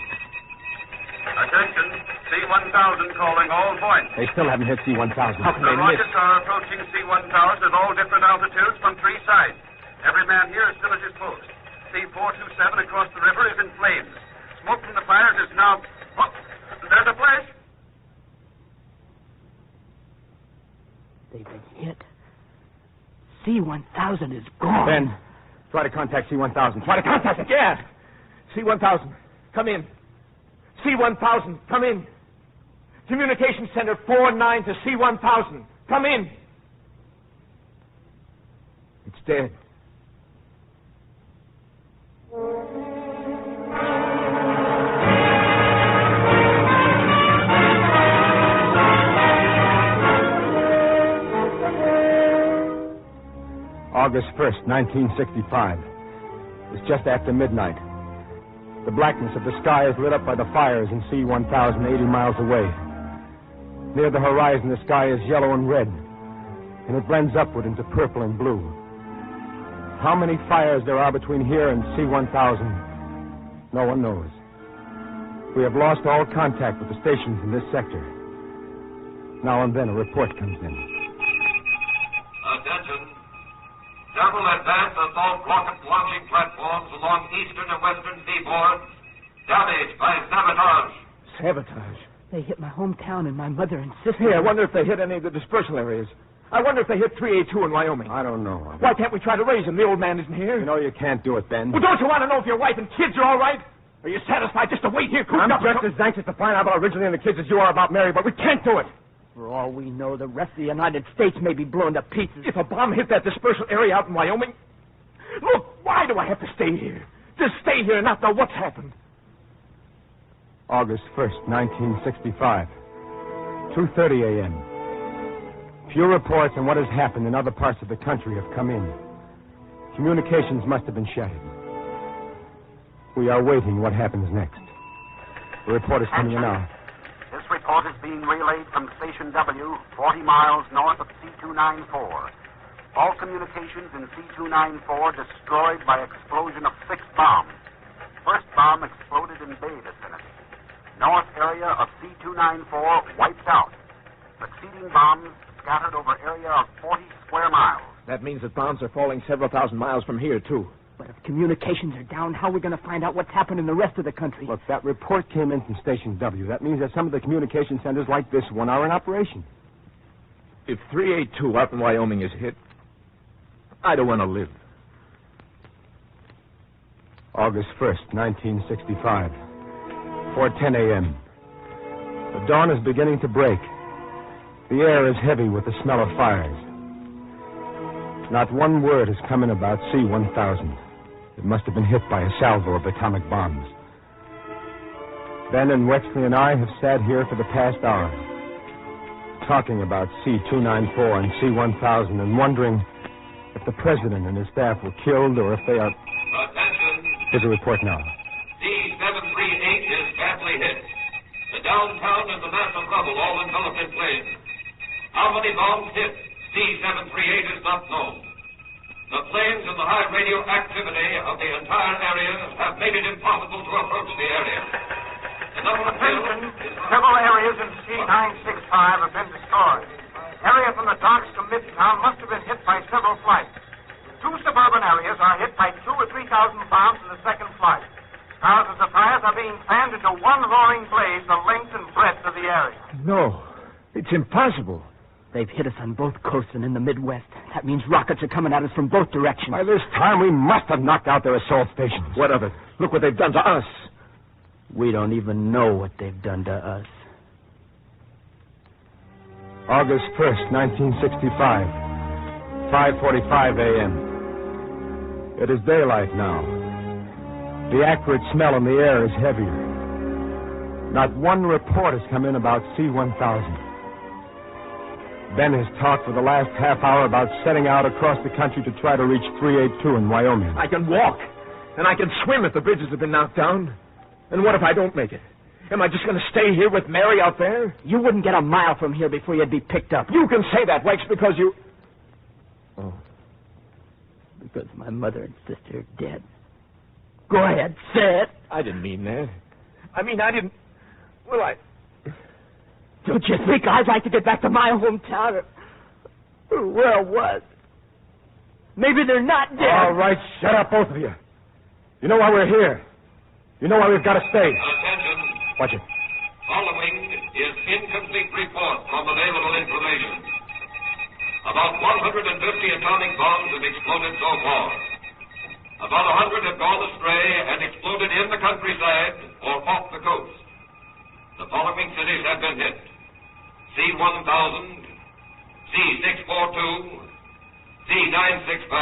Speaker 15: Attention, C-1000 calling all points.
Speaker 8: They still haven't hit C-1000. How can
Speaker 15: The
Speaker 8: they miss?
Speaker 15: rockets are approaching C-1000 at all different altitudes from three sides. Every man here is still at his post. C-427 across the river is in flames. Smoke from the fires is now... Oh, there's a flash.
Speaker 6: They've been hit. C-1000 is gone.
Speaker 8: Ben, try to contact C-1000. Try to contact it.
Speaker 4: Yeah. C-1000, come in. C-1000, come in. Communication Center 49 to C-1000. Come in. It's dead.
Speaker 8: August 1st, 1965. It's just after midnight. The blackness of the sky is lit up by the fires in C-1000 80 miles away. Near the horizon, the sky is yellow and red, and it blends upward into purple and blue. How many fires there are between here and C-1000, no one knows. We have lost all contact with the stations in this sector. Now and then a report comes in.
Speaker 16: Attention. Several advanced assault rocket launching platforms along eastern and western seaboards damaged by sabotage.
Speaker 4: Sabotage?
Speaker 6: They hit my hometown and my mother and sister.
Speaker 4: Hey, I wonder if they hit any of the dispersal areas. I wonder if they hit 382 in Wyoming.
Speaker 8: I don't know.
Speaker 4: Why can't we try to raise him? The old man isn't here.
Speaker 8: You know you can't do it, Ben.
Speaker 4: Well, don't you want to know if your wife and kids are all right? Are you satisfied just to wait here cooped
Speaker 8: I'm
Speaker 4: up?
Speaker 8: just as anxious to find out about Originally and the kids as you are about Mary, but we can't do it.
Speaker 6: For all we know, the rest of the United States may be blown to pieces.
Speaker 4: If a bomb hit that dispersal area out in Wyoming... Look, why do I have to stay here? Just stay here and not know what's happened.
Speaker 8: August 1st, 1965. 2:30 a.m. Few reports on what has happened in other parts of the country have come in. Communications must have been shattered. We are waiting what happens next. The report is coming in now.
Speaker 15: This report is being relayed from Station W, 40 miles north of C-294. All communications in C-294 destroyed by explosion of 6 bombs. First bomb exploded in Bay vicinity. North area of C-294 wiped out. Succeeding bombs scattered over area of 40 square miles.
Speaker 4: That means that bombs are falling several thousand miles from here, too.
Speaker 6: But if communications are down, how are we going to find out what's happened in the rest of the country?
Speaker 8: Look, that report came in from Station W. That means that some of the communication centers like this one are in operation.
Speaker 4: If 382 out in Wyoming is hit, I don't want to live.
Speaker 8: August 1st, 1965. 4:10 a.m. The dawn is beginning to break. The air is heavy with the smell of fires. Not one word has come in about C-1000. It must have been hit by a salvo of atomic bombs. Ben and Wexley and I have sat here for the past hour, talking about C-294 and C-1000 and wondering if the president and his staff were killed or if they are...
Speaker 16: Attention.
Speaker 8: Here's a report now.
Speaker 16: C-738 is badly hit. The downtown is a mass of rubble all enveloped in flames. How many bombs hit C-738 is not known. The flames and the high radioactivity of the entire area have made it impossible to approach the area. The number of kills is...
Speaker 15: Several areas in C-965 have been destroyed. Area from the docks to Midtown must have been hit by several flights. 2 suburban areas are hit by 2,000 or 3,000 bombs in the second flight. Thousands of fires are being fanned into one roaring blaze the length and breadth of the area.
Speaker 4: No, it's impossible.
Speaker 6: They've hit us on both coasts and in the Midwest. That means rockets are coming at us from both directions.
Speaker 8: By this time, we must have knocked out their assault stations.
Speaker 4: What of it? Look what they've done to us.
Speaker 6: We don't even know what they've done to us.
Speaker 8: August 1st, 1965. 5:45 a.m. It is daylight now. The acrid smell in the air is heavier. Not one report has come in about C-1000. Ben has talked for the last half hour about setting out across the country to try to reach 382 in Wyoming.
Speaker 4: I can walk, and I can swim if the bridges have been knocked down. And what if I don't make it? Am I just going to stay here with Mary out there?
Speaker 6: You wouldn't get a mile from here before you'd be picked up.
Speaker 4: You can say that, Wex, because you... Oh.
Speaker 6: Because my mother and sister are dead. Go ahead, say it.
Speaker 4: I didn't mean that. I mean, I didn't...
Speaker 6: Well, don't you think I'd like to get back to my hometown or where I was? Maybe they're not dead.
Speaker 8: All right, shut up, both of you. You know why we're here. You know why we've got to stay.
Speaker 16: Attention.
Speaker 8: Watch it.
Speaker 16: Following is incomplete report from available information. About 150 atomic bombs have exploded so far. About 100 have gone astray and exploded in the countryside or off the coast. The following cities have been hit: C-1000, C-642, C-965,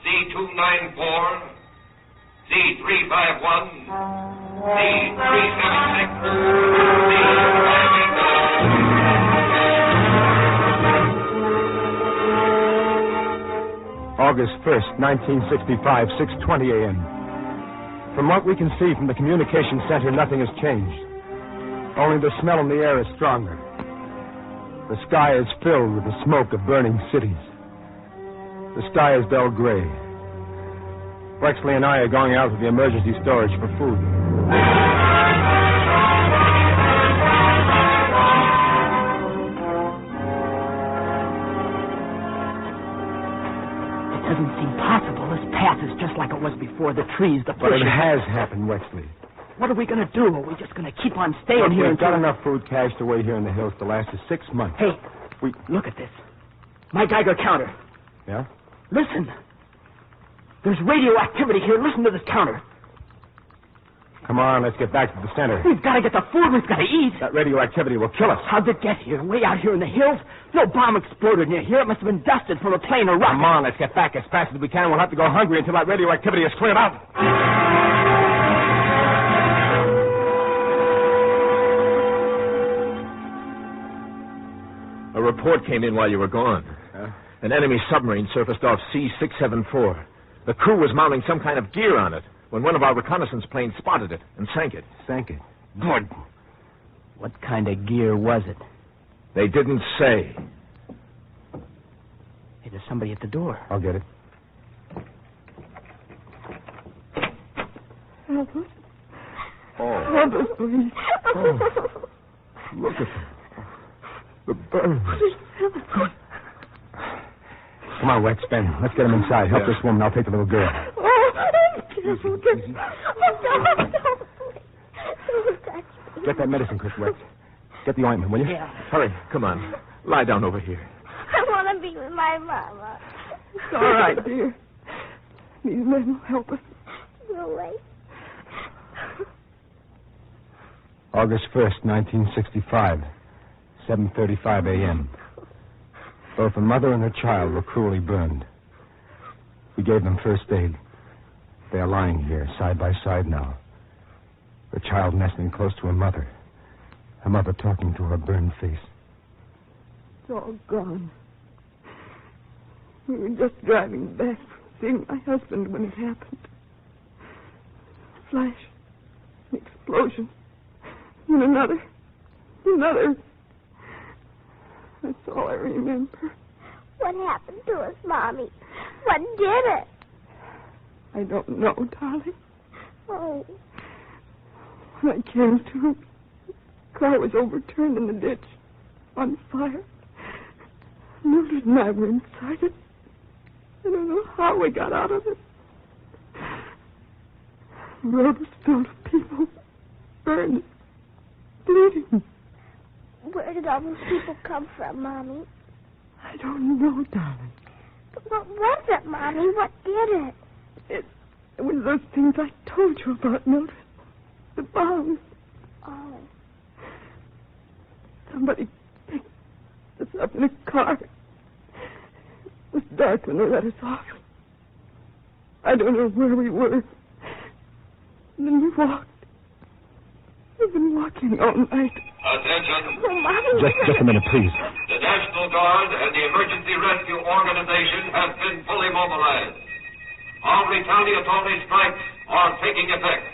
Speaker 16: C-294, C-351, C-376, C-589.
Speaker 8: August 1st, 1965, 6:20 a.m. From what we can see from the communication center, nothing has changed. Only the smell in the air is stronger. The sky is filled with the smoke of burning cities. The sky is dull gray. Wexley and I are going out to the emergency storage for food.
Speaker 6: It doesn't seem possible. This path is just like it was before. The trees, the
Speaker 8: But
Speaker 6: bushes.
Speaker 8: it has happened, Wexley.
Speaker 6: What are we going to do? Are we just going to keep on staying
Speaker 8: Look,
Speaker 6: here
Speaker 8: we've got
Speaker 6: until...
Speaker 8: enough food cached away here in the hills to last us 6 months.
Speaker 6: Hey, look at this. My Geiger counter.
Speaker 8: Yeah?
Speaker 6: Listen. There's radioactivity here. Listen to this counter.
Speaker 8: Come on, let's get back to the center.
Speaker 6: We've got to get the food. We've got to eat.
Speaker 8: That radioactivity will kill us.
Speaker 6: How'd it get here? Way out here in the hills? No bomb exploded near here. It must have been dusted from a plane or rocket.
Speaker 8: Come on, let's get back as fast as we can. We'll have to go hungry until that radioactivity is cleared out.
Speaker 4: A report came in while you were gone. An enemy submarine surfaced off C-674. The crew was mounting some kind of gear on it when one of our reconnaissance planes spotted it and sank it.
Speaker 8: Sank it? Good.
Speaker 6: What kind of gear was it?
Speaker 4: They didn't say.
Speaker 6: Hey, there's somebody at the door.
Speaker 8: I'll get it.
Speaker 14: Albert.
Speaker 8: Oh.
Speaker 14: Albert, please.
Speaker 8: Oh. Look at them. The burns. Come on, Wex, Ben. Let's get him inside. Help this woman. I'll take the little girl. Get that medicine, quick, Wex. Get the ointment, will you?
Speaker 6: Yeah.
Speaker 4: Hurry. Come on. Lie down over here.
Speaker 5: I want to be with my mama.
Speaker 14: It's all right, dear. These men will help us.
Speaker 5: No way.
Speaker 8: August 1st, 1965, 7:35 a.m. Both the mother and her child were cruelly burned. We gave them first aid. They are lying here, side by side now. The child nestling close to her mother talking to her burned face.
Speaker 14: It's all gone. We were just driving back from seeing my husband when it happened. Flash, an explosion, and another. That's all I remember.
Speaker 5: What happened to us, Mommy? What did it?
Speaker 14: I don't know, darling.
Speaker 5: Oh.
Speaker 14: When I came to, the car was overturned in the ditch, on fire. Mildred and I were inside it. I don't know how we got out of it. The road was filled with people, burned, bleeding.
Speaker 5: Where did all those people come from, Mommy?
Speaker 14: I don't know, darling.
Speaker 5: But what was it, Mommy? What did it?
Speaker 14: It was those things I told you about, Mildred. The bombs.
Speaker 5: Oh.
Speaker 14: Somebody picked us up in a car. It was dark when they let us off. I don't know where we were. And then we walked. We've been walking all night.
Speaker 16: Attention.
Speaker 5: Oh, Mommy.
Speaker 8: Just a minute, please.
Speaker 16: The National Guard and the Emergency Rescue Organization have been fully mobilized. Our retaliatory strikes are taking effect.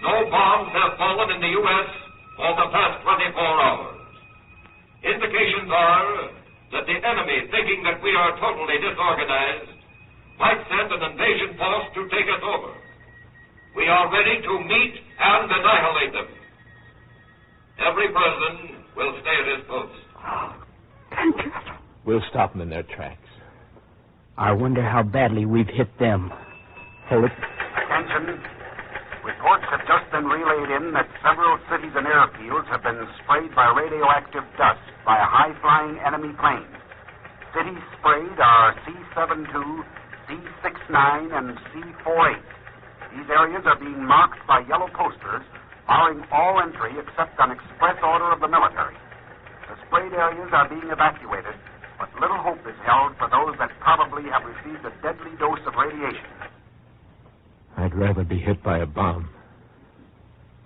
Speaker 16: No bombs have fallen in the U.S. for the past 24 hours. Indications are that the enemy, thinking that we are totally disorganized, might send an invasion force to take us over. We are ready to meet and annihilate them. every person will stay at his post.
Speaker 14: Thank you.
Speaker 4: We'll stop them in their tracks.
Speaker 6: I wonder how badly we've hit them. Hold it.
Speaker 10: Attention. Reports have just been relayed in that several cities and airfields have been sprayed by radioactive dust by a high-flying enemy plane. Cities sprayed are C-72, C-69, and C-48. These areas are being marked by yellow posters, barring all entry except on express order of the military. The sprayed areas are being evacuated, but little hope is held for those that probably have received a deadly dose of radiation.
Speaker 4: I'd rather be hit by a bomb.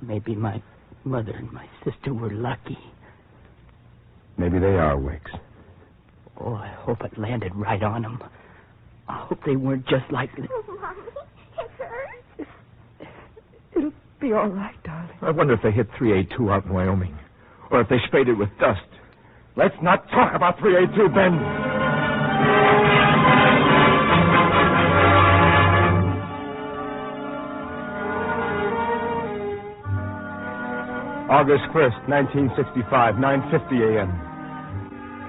Speaker 6: Maybe my mother and my sister were lucky.
Speaker 8: Maybe they are, Wicks.
Speaker 6: Oh, I hope it landed right on them. I hope they weren't just like...
Speaker 5: Oh, Mommy, it hurts.
Speaker 14: It'll be all right, darling.
Speaker 4: I wonder if they hit 382 out in Wyoming. Or if they sprayed it with dust.
Speaker 8: Let's not talk about 382, Ben. August 1st, 1965, 9:50 a.m.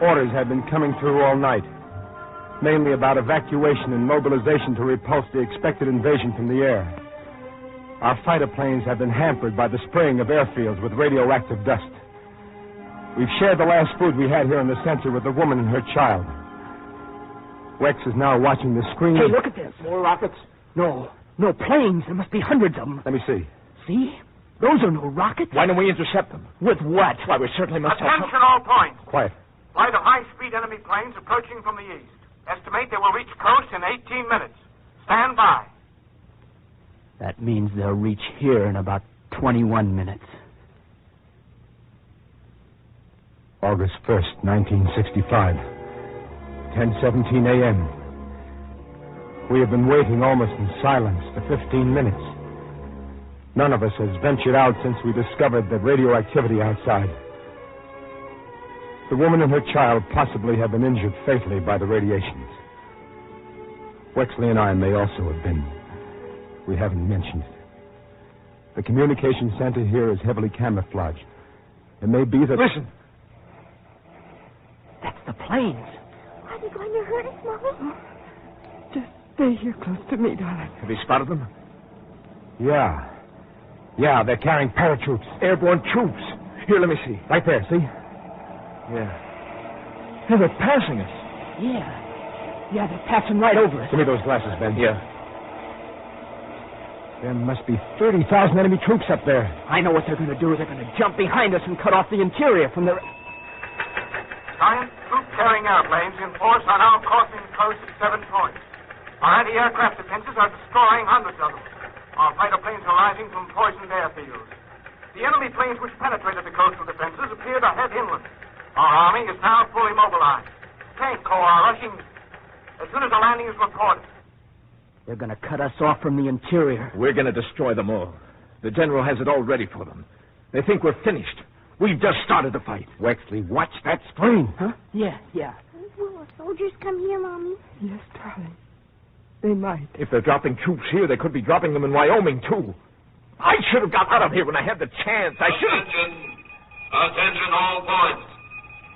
Speaker 8: Orders had been coming through all night, mainly about evacuation and mobilization to repulse the expected invasion from the air. Our fighter planes have been hampered by the spraying of airfields with radioactive dust. We've shared the last food we had here in the center with the woman and her child. Wex is now watching the screen.
Speaker 6: Hey, look at this. More rockets? No, planes. There must be hundreds of them.
Speaker 8: Let me see.
Speaker 6: See? Those are no rockets.
Speaker 4: Why don't we intercept them?
Speaker 6: With what?
Speaker 4: Why, we certainly must have...
Speaker 15: Attention all points.
Speaker 8: Quiet.
Speaker 15: Flight of high-speed enemy planes approaching from the east. Estimate they will reach coast in 18 minutes. Stand by.
Speaker 6: That means they'll reach here in about 21 minutes.
Speaker 8: August 1st, 1965, 10:17 a.m. We have been waiting almost in silence for 15 minutes. None of us has ventured out since we discovered the radioactivity outside. The woman and her child possibly have been injured fatally by the radiations. Wexley and I may also have been. We haven't mentioned it. The communication center here is heavily camouflaged. It may be that...
Speaker 6: Listen. That's the planes.
Speaker 5: Are they going to hurt us, Mommy?
Speaker 14: Just stay here close to me, darling.
Speaker 4: Have you spotted them?
Speaker 8: Yeah, they're carrying paratroops.
Speaker 4: Airborne troops. Here, let me see.
Speaker 8: Right there, see?
Speaker 4: Yeah. Hey, they're passing us.
Speaker 6: Yeah, they're passing right over us.
Speaker 8: Give me those glasses, Ben.
Speaker 4: Yeah.
Speaker 8: There must be 30,000 enemy troops up there.
Speaker 6: I know what they're going to do. They're going to jump behind us and cut off the interior from the...
Speaker 15: Giant troop-carrying airplanes in force are now crossing the coast at 7 points. Our anti-aircraft defenses are destroying hundreds of them. Our fighter planes are rising from poisoned airfields. The enemy planes which penetrated the coastal defenses appear to head inland. Our army is now fully mobilized. Tank corps are rushing as soon as the landing is reported.
Speaker 6: They're going to cut us off from the interior.
Speaker 4: We're going to destroy them all. The general has it all ready for them. They think we're finished. We've just started the fight.
Speaker 8: Wexley, watch that screen.
Speaker 6: Huh? Yeah.
Speaker 5: Will the soldiers come here, Mommy?
Speaker 14: Yes, darling. They might.
Speaker 4: If they're dropping troops here, they could be dropping them in Wyoming, too. I should have got out of here when I had the chance. I should have...
Speaker 16: Attention all points.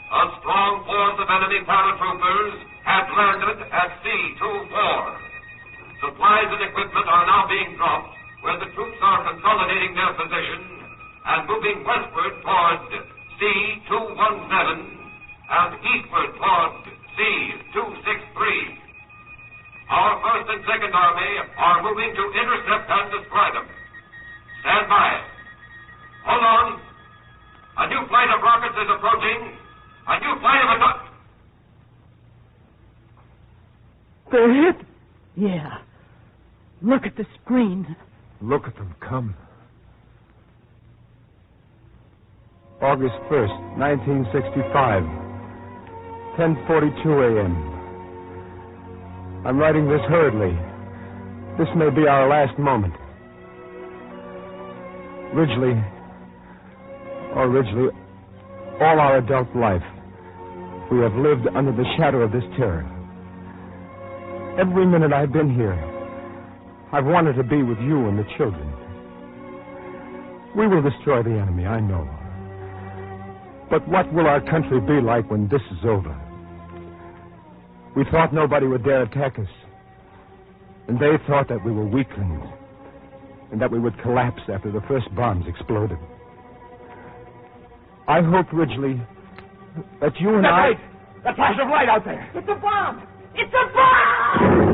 Speaker 16: A strong force of enemy paratroopers has landed at C-24. Supplies and equipment are now being dropped where the troops are consolidating their position and moving westward toward C-217 and eastward toward C-263. Our First and Second Army are moving to intercept and destroy them. Stand by. Hold on. A new flight of rockets is approaching. A new flight of a...
Speaker 14: They're hit.
Speaker 6: Yeah. Look at the screen.
Speaker 4: Look at them come.
Speaker 8: August 1st, 1965, 10:42 a.m. I'm writing this hurriedly. This may be our last moment. Originally, all our adult life, we have lived under the shadow of this terror. Every minute I've been here, I've wanted to be with you and the children. We will destroy the enemy, I know. But what will our country be like when this is over? We thought nobody would dare attack us. And they thought that we were weaklings. And that we would collapse after the first bombs exploded. I hope, Ridgely, that you and I...
Speaker 6: Light! The flash of light out there! It's a bomb! It's a bomb!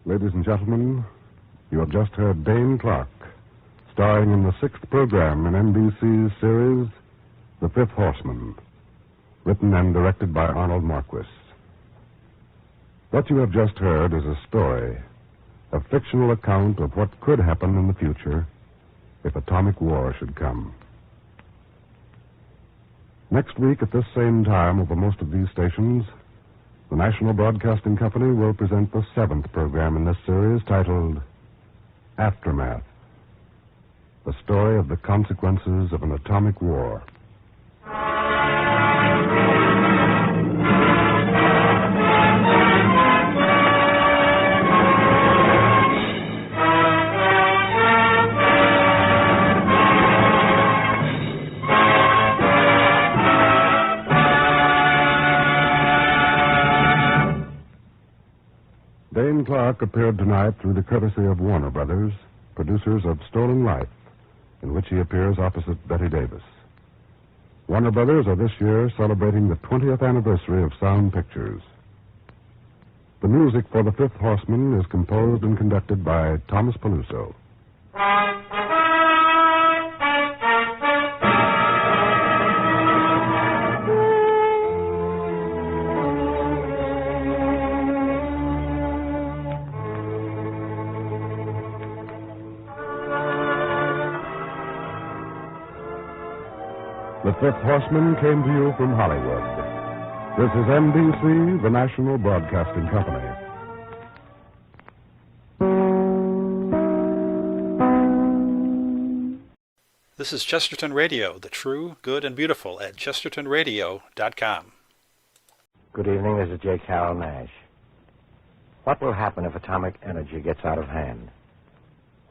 Speaker 19: Ladies and gentlemen, you have just heard Dane Clark, starring in the 6th program in NBC's series, The Fifth Horseman, written and directed by Arnold Marquis. What you have just heard is a story, a fictional account of what could happen in the future if atomic war should come. Next week at this same time over most of these stations, the National Broadcasting Company will present the 7th program in this series titled Aftermath, the story of the consequences of an atomic war. Dane Clark appeared tonight through the courtesy of Warner Brothers, producers of Stolen Life, in which he appears opposite Betty Davis. Warner Brothers are this year celebrating the 20th anniversary of Sound Pictures. The music for The Fifth Horseman is composed and conducted by Thomas Peluso. The Fifth Horseman came to you from Hollywood. This is NBC, the National Broadcasting Company.
Speaker 12: This is Chesterton Radio, the true, good, and beautiful at chestertonradio.com.
Speaker 18: Good evening, this is J. Carroll Nash. What will happen if atomic energy gets out of hand?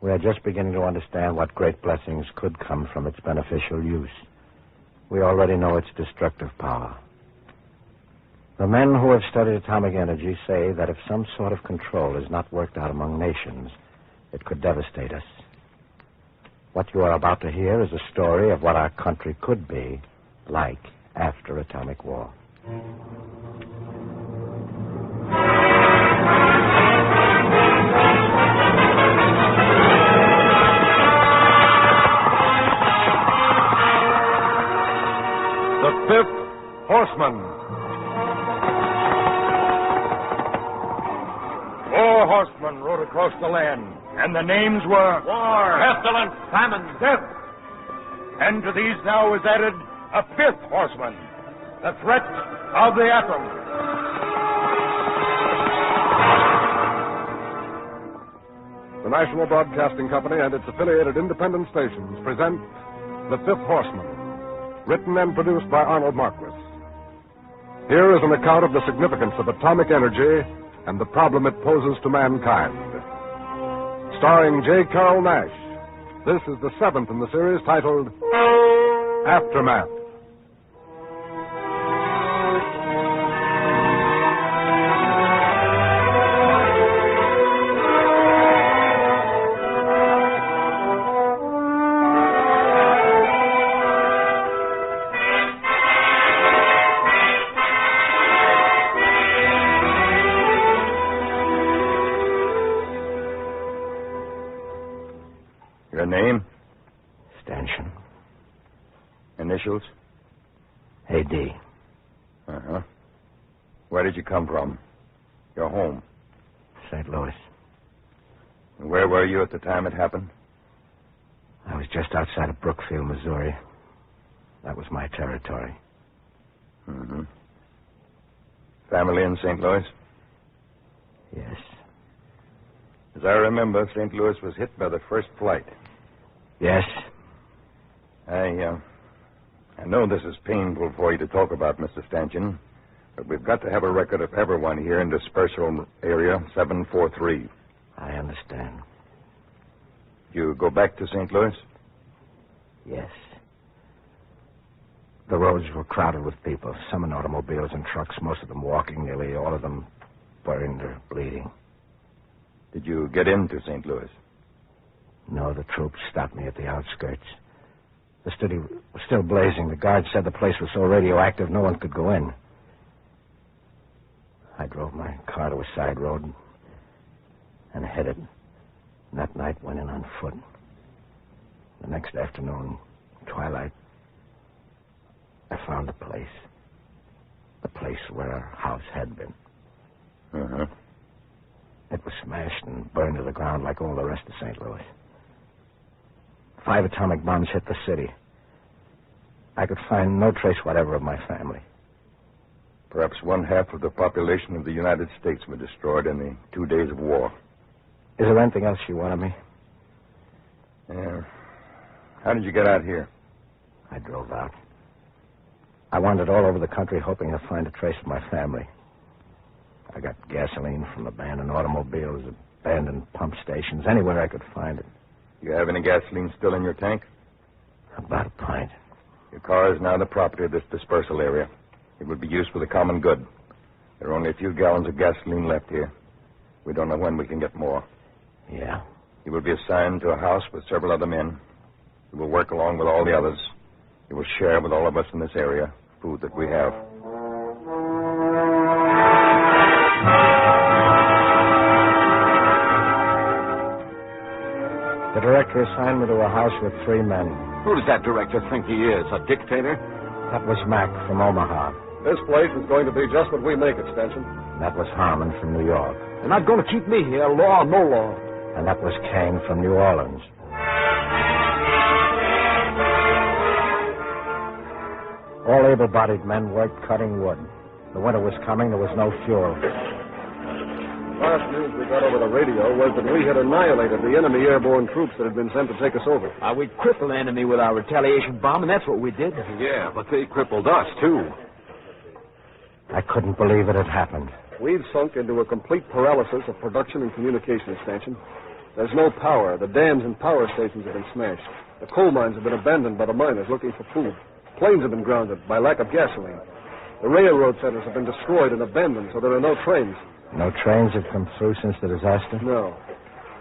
Speaker 18: We are just beginning to understand what great blessings could come from its beneficial use. We already know its destructive power. The men who have studied atomic energy say that if some sort of control is not worked out among nations, it could devastate us. What you are about to hear is a story of what our country could be like after atomic war.
Speaker 19: The Fifth Horseman.
Speaker 9: 4 horsemen rode across the land, and the names were War,
Speaker 3: Pestilence,
Speaker 9: Famine, Death. And to these now is added a 5th horseman, the threat of the atom.
Speaker 19: The National Broadcasting Company and its affiliated independent stations present The Fifth Horseman, written and produced by Arnold Marquis. Here is an account of the significance of atomic energy and the problem it poses to mankind. Starring J. Carroll Nash, this is the 7th in the series titled Aftermath.
Speaker 8: name?
Speaker 18: Stanchion.
Speaker 8: Initials?
Speaker 18: A.D.
Speaker 8: Uh-huh. Where did you come from? Your home?
Speaker 18: St. Louis.
Speaker 8: And where were you at the time it happened?
Speaker 18: I was just outside of Brookfield, Missouri. That was my territory.
Speaker 8: Mm-hmm. Family in St. Louis?
Speaker 18: Yes.
Speaker 8: As I remember, St. Louis was hit by the first flight.
Speaker 18: Yes.
Speaker 8: I know this is painful for you to talk about, Mr. Stanchion, but we've got to have a record of everyone here in dispersal area 743.
Speaker 18: I understand.
Speaker 8: You go back to St. Louis?
Speaker 18: Yes. The roads were crowded with people, some in automobiles and trucks, most of them walking, nearly all of them burned or bleeding.
Speaker 8: Did you get into St. Louis?
Speaker 18: No, the troops stopped me at the outskirts. The city was still blazing. The guards said the place was so radioactive no one could go in. I drove my car to a side road and headed. And that night went in on foot. The next afternoon, twilight, I found the place. The place where our house had been.
Speaker 8: Uh-huh.
Speaker 18: It was smashed and burned to the ground like all the rest of St. Louis. 5 atomic bombs hit the city. I could find no trace whatever of my family.
Speaker 8: Perhaps 1/2 of the population of the United States were destroyed in the 2 days of war.
Speaker 18: Is there anything else you want of me?
Speaker 8: Yeah. How did you get out here?
Speaker 18: I drove out. I wandered all over the country hoping to find a trace of my family. I got gasoline from abandoned automobiles, abandoned pump stations, anywhere I could find it.
Speaker 8: You have any gasoline still in your tank?
Speaker 18: About a pint.
Speaker 8: Your car is now the property of this dispersal area. It would be used for the common good. There are only a few gallons of gasoline left here. We don't know when we can get more.
Speaker 18: Yeah.
Speaker 8: You will be assigned to a house with several other men. You will work along with all the others. You will share with all of us in this area food that we have.
Speaker 18: The director assigned me to a house with 3 men.
Speaker 2: Who does that director think he is, a dictator?
Speaker 18: That was Mack from Omaha.
Speaker 19: This place is going to be just what we make it, Stanchion.
Speaker 18: That was Harmon from New York.
Speaker 4: They're not going to keep me here, law or no law.
Speaker 18: And that was Kane from New Orleans. All able-bodied men worked cutting wood. The winter was coming. There was no fuel.
Speaker 19: Last news we got over the radio was that we had annihilated the enemy airborne troops that had been sent to take us over.
Speaker 4: We crippled the enemy with our retaliation bomb, and that's what we did.
Speaker 2: Yeah, but they crippled us, too.
Speaker 18: I couldn't believe it had happened.
Speaker 19: We've sunk into a complete paralysis of production and communication, Stanchion. There's no power. The dams and power stations have been smashed. The coal mines have been abandoned by the miners looking for food. Planes have been grounded by lack of gasoline. The railroad centers have been destroyed and abandoned, so there are no trains.
Speaker 18: No trains have come through since the disaster?
Speaker 19: No.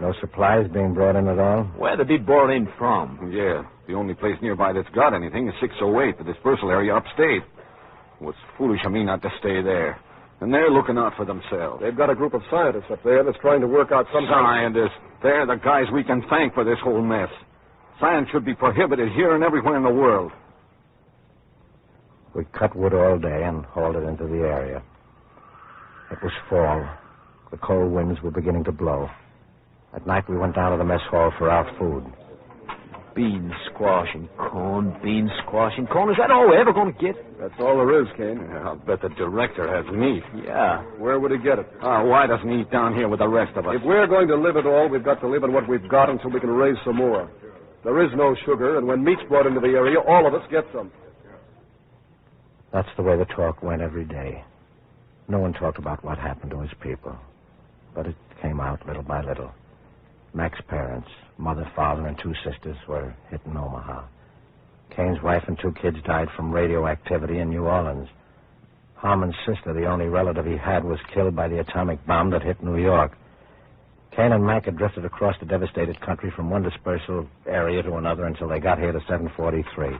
Speaker 18: No supplies being brought in at all?
Speaker 4: Where did they be brought in from?
Speaker 2: Yeah, the only place nearby that's got anything is 608, the dispersal area upstate. It was foolish of me not to stay there. And they're looking out for themselves.
Speaker 19: They've got a group of scientists up there that's trying to work out some
Speaker 2: Scientists. They're the guys we can thank for this whole mess. Science should be prohibited here and everywhere in the world.
Speaker 18: We cut wood all day and hauled it into the area. It was fall. The cold winds were beginning to blow. At night, we went down to the mess hall for our food.
Speaker 4: Beans, squash, and corn. Beans, squash, and corn. Is that all we're ever going to get?
Speaker 19: That's all there is, Kane.
Speaker 2: Yeah, I'll bet the director has meat.
Speaker 4: Yeah.
Speaker 19: Where would he get it?
Speaker 2: Why doesn't he eat down here with the rest of us?
Speaker 19: If we're going to live at all, we've got to live on what we've got until we can raise some more. There is no sugar, and when meat's brought into the area, all of us get some.
Speaker 18: That's the way the talk went every day. No one talked about what happened to his people. But it came out little by little. Mac's parents, mother, father, and 2 sisters were hit in Omaha. Kane's wife and 2 kids died from radioactivity in New Orleans. Harmon's sister, the only relative he had, was killed by the atomic bomb that hit New York. Kane and Mac had drifted across the devastated country from one dispersal area to another until they got here to 743.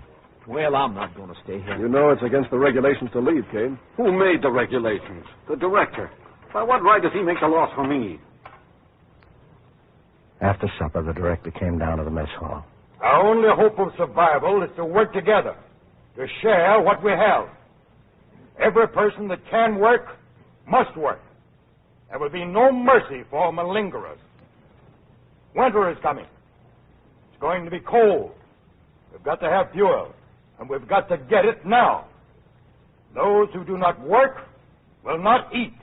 Speaker 4: Well, I'm not going to stay here.
Speaker 19: You know it's against the regulations to leave, Kane.
Speaker 2: Who made the regulations? The director. By what right does he make the laws for me?
Speaker 18: After supper, the director came down to the mess hall.
Speaker 11: Our only hope of survival is to work together, to share what we have. Every person that can work must work. There will be no mercy for malingerers. Winter is coming. It's going to be cold. We've got to have fuel, and we've got to get it now. Those who do not work will not eat.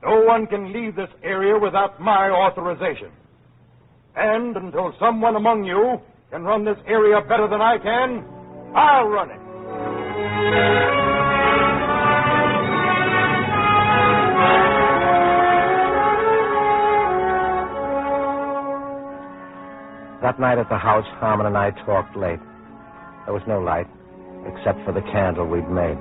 Speaker 11: No one can leave this area without my authorization. And until someone among you can run this area better than I can, I'll run it.
Speaker 18: That night at the house, Harmon and I talked late. There was no light, except for the candle we'd made.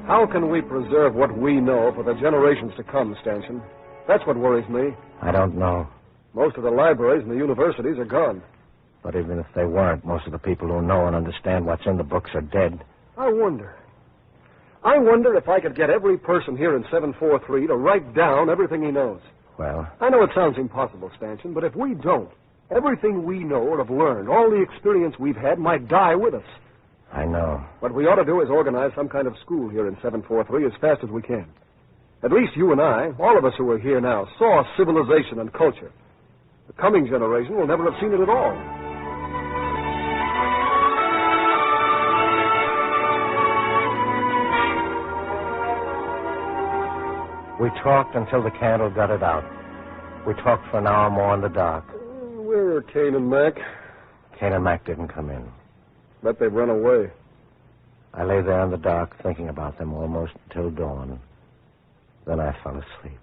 Speaker 17: How can we preserve what we know for the generations to come, Stanchion? That's what worries me.
Speaker 18: I don't know.
Speaker 17: Most of the libraries and the universities are gone.
Speaker 18: But even if they weren't, most of the people who know and understand what's in the books are dead.
Speaker 17: I wonder if I could get every person here in 743 to write down everything he knows.
Speaker 18: Well?
Speaker 17: I know it sounds impossible, Stanchion, but if we don't, everything we know or have learned, all the experience we've had, might die with us.
Speaker 18: I know.
Speaker 17: What we ought to do is organize some kind of school here in 743 as fast as we can. At least you and I, all of us who are here now, saw civilization and culture. The coming generation will never have seen it at all.
Speaker 18: We talked until the candle gutted out. We talked for an hour more in the dark.
Speaker 17: Where are Kane and Mac?
Speaker 18: Kane and Mac didn't come in.
Speaker 17: Bet they've run away.
Speaker 18: I lay there in the dark thinking about them almost until dawn. Then I fell asleep.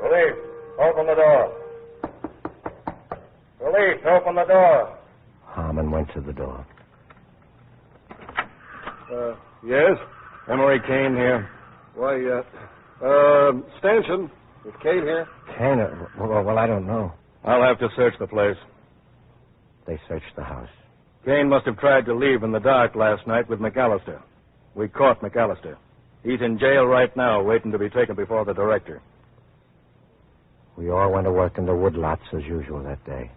Speaker 11: Police, open the door. Police, open the door.
Speaker 18: Harmon went to the door.
Speaker 17: Yes?
Speaker 13: Emery Kane here.
Speaker 17: Why, Stanchion, is Kane here?
Speaker 18: Kane? Well, I don't know.
Speaker 13: I'll have to search the place.
Speaker 18: They searched the house.
Speaker 13: Kane must have tried to leave in the dark last night with McAllister. We caught McAllister. He's in jail right now, waiting to be taken before the director.
Speaker 18: We all went to work in the woodlots as usual that day.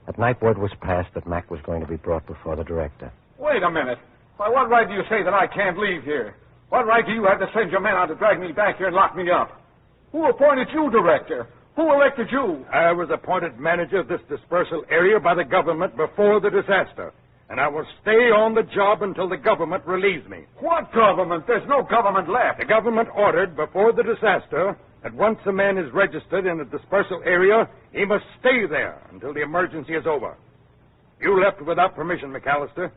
Speaker 18: At night, word was passed that Mac was going to be brought before the director.
Speaker 11: Wait a minute. By what right do you say that I can't leave here? What right do you have to send your men out to drag me back here and lock me up? Who appointed you director? Who elected you? I was appointed manager of this dispersal area by the government before the disaster. And I will stay on the job until the government relieves me. What government? There's no government left. The government ordered before the disaster that once a man is registered in a dispersal area, he must stay there until the emergency is over. You left without permission, McAllister,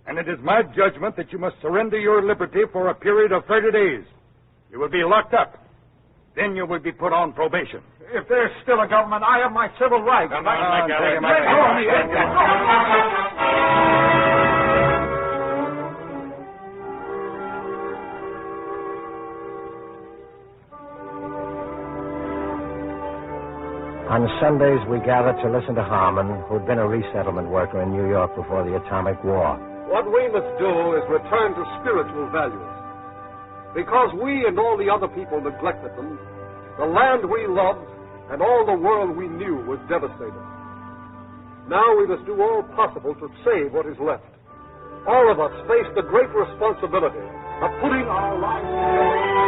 Speaker 11: and it is my judgment that you must surrender your liberty for a period of 30 days. You will be locked up. Then you will be put on probation. If there's still a government, I have my civil rights. Come on,
Speaker 18: On Sundays, we gathered to listen to Harmon, who'd been a resettlement worker in New York before the Atomic War.
Speaker 17: What we must do is return to spiritual values. Because we and all the other people neglected them, the land we loved and all the world we knew was devastated. Now we must do all possible to save what is left. All of us face the great responsibility of putting our lives together.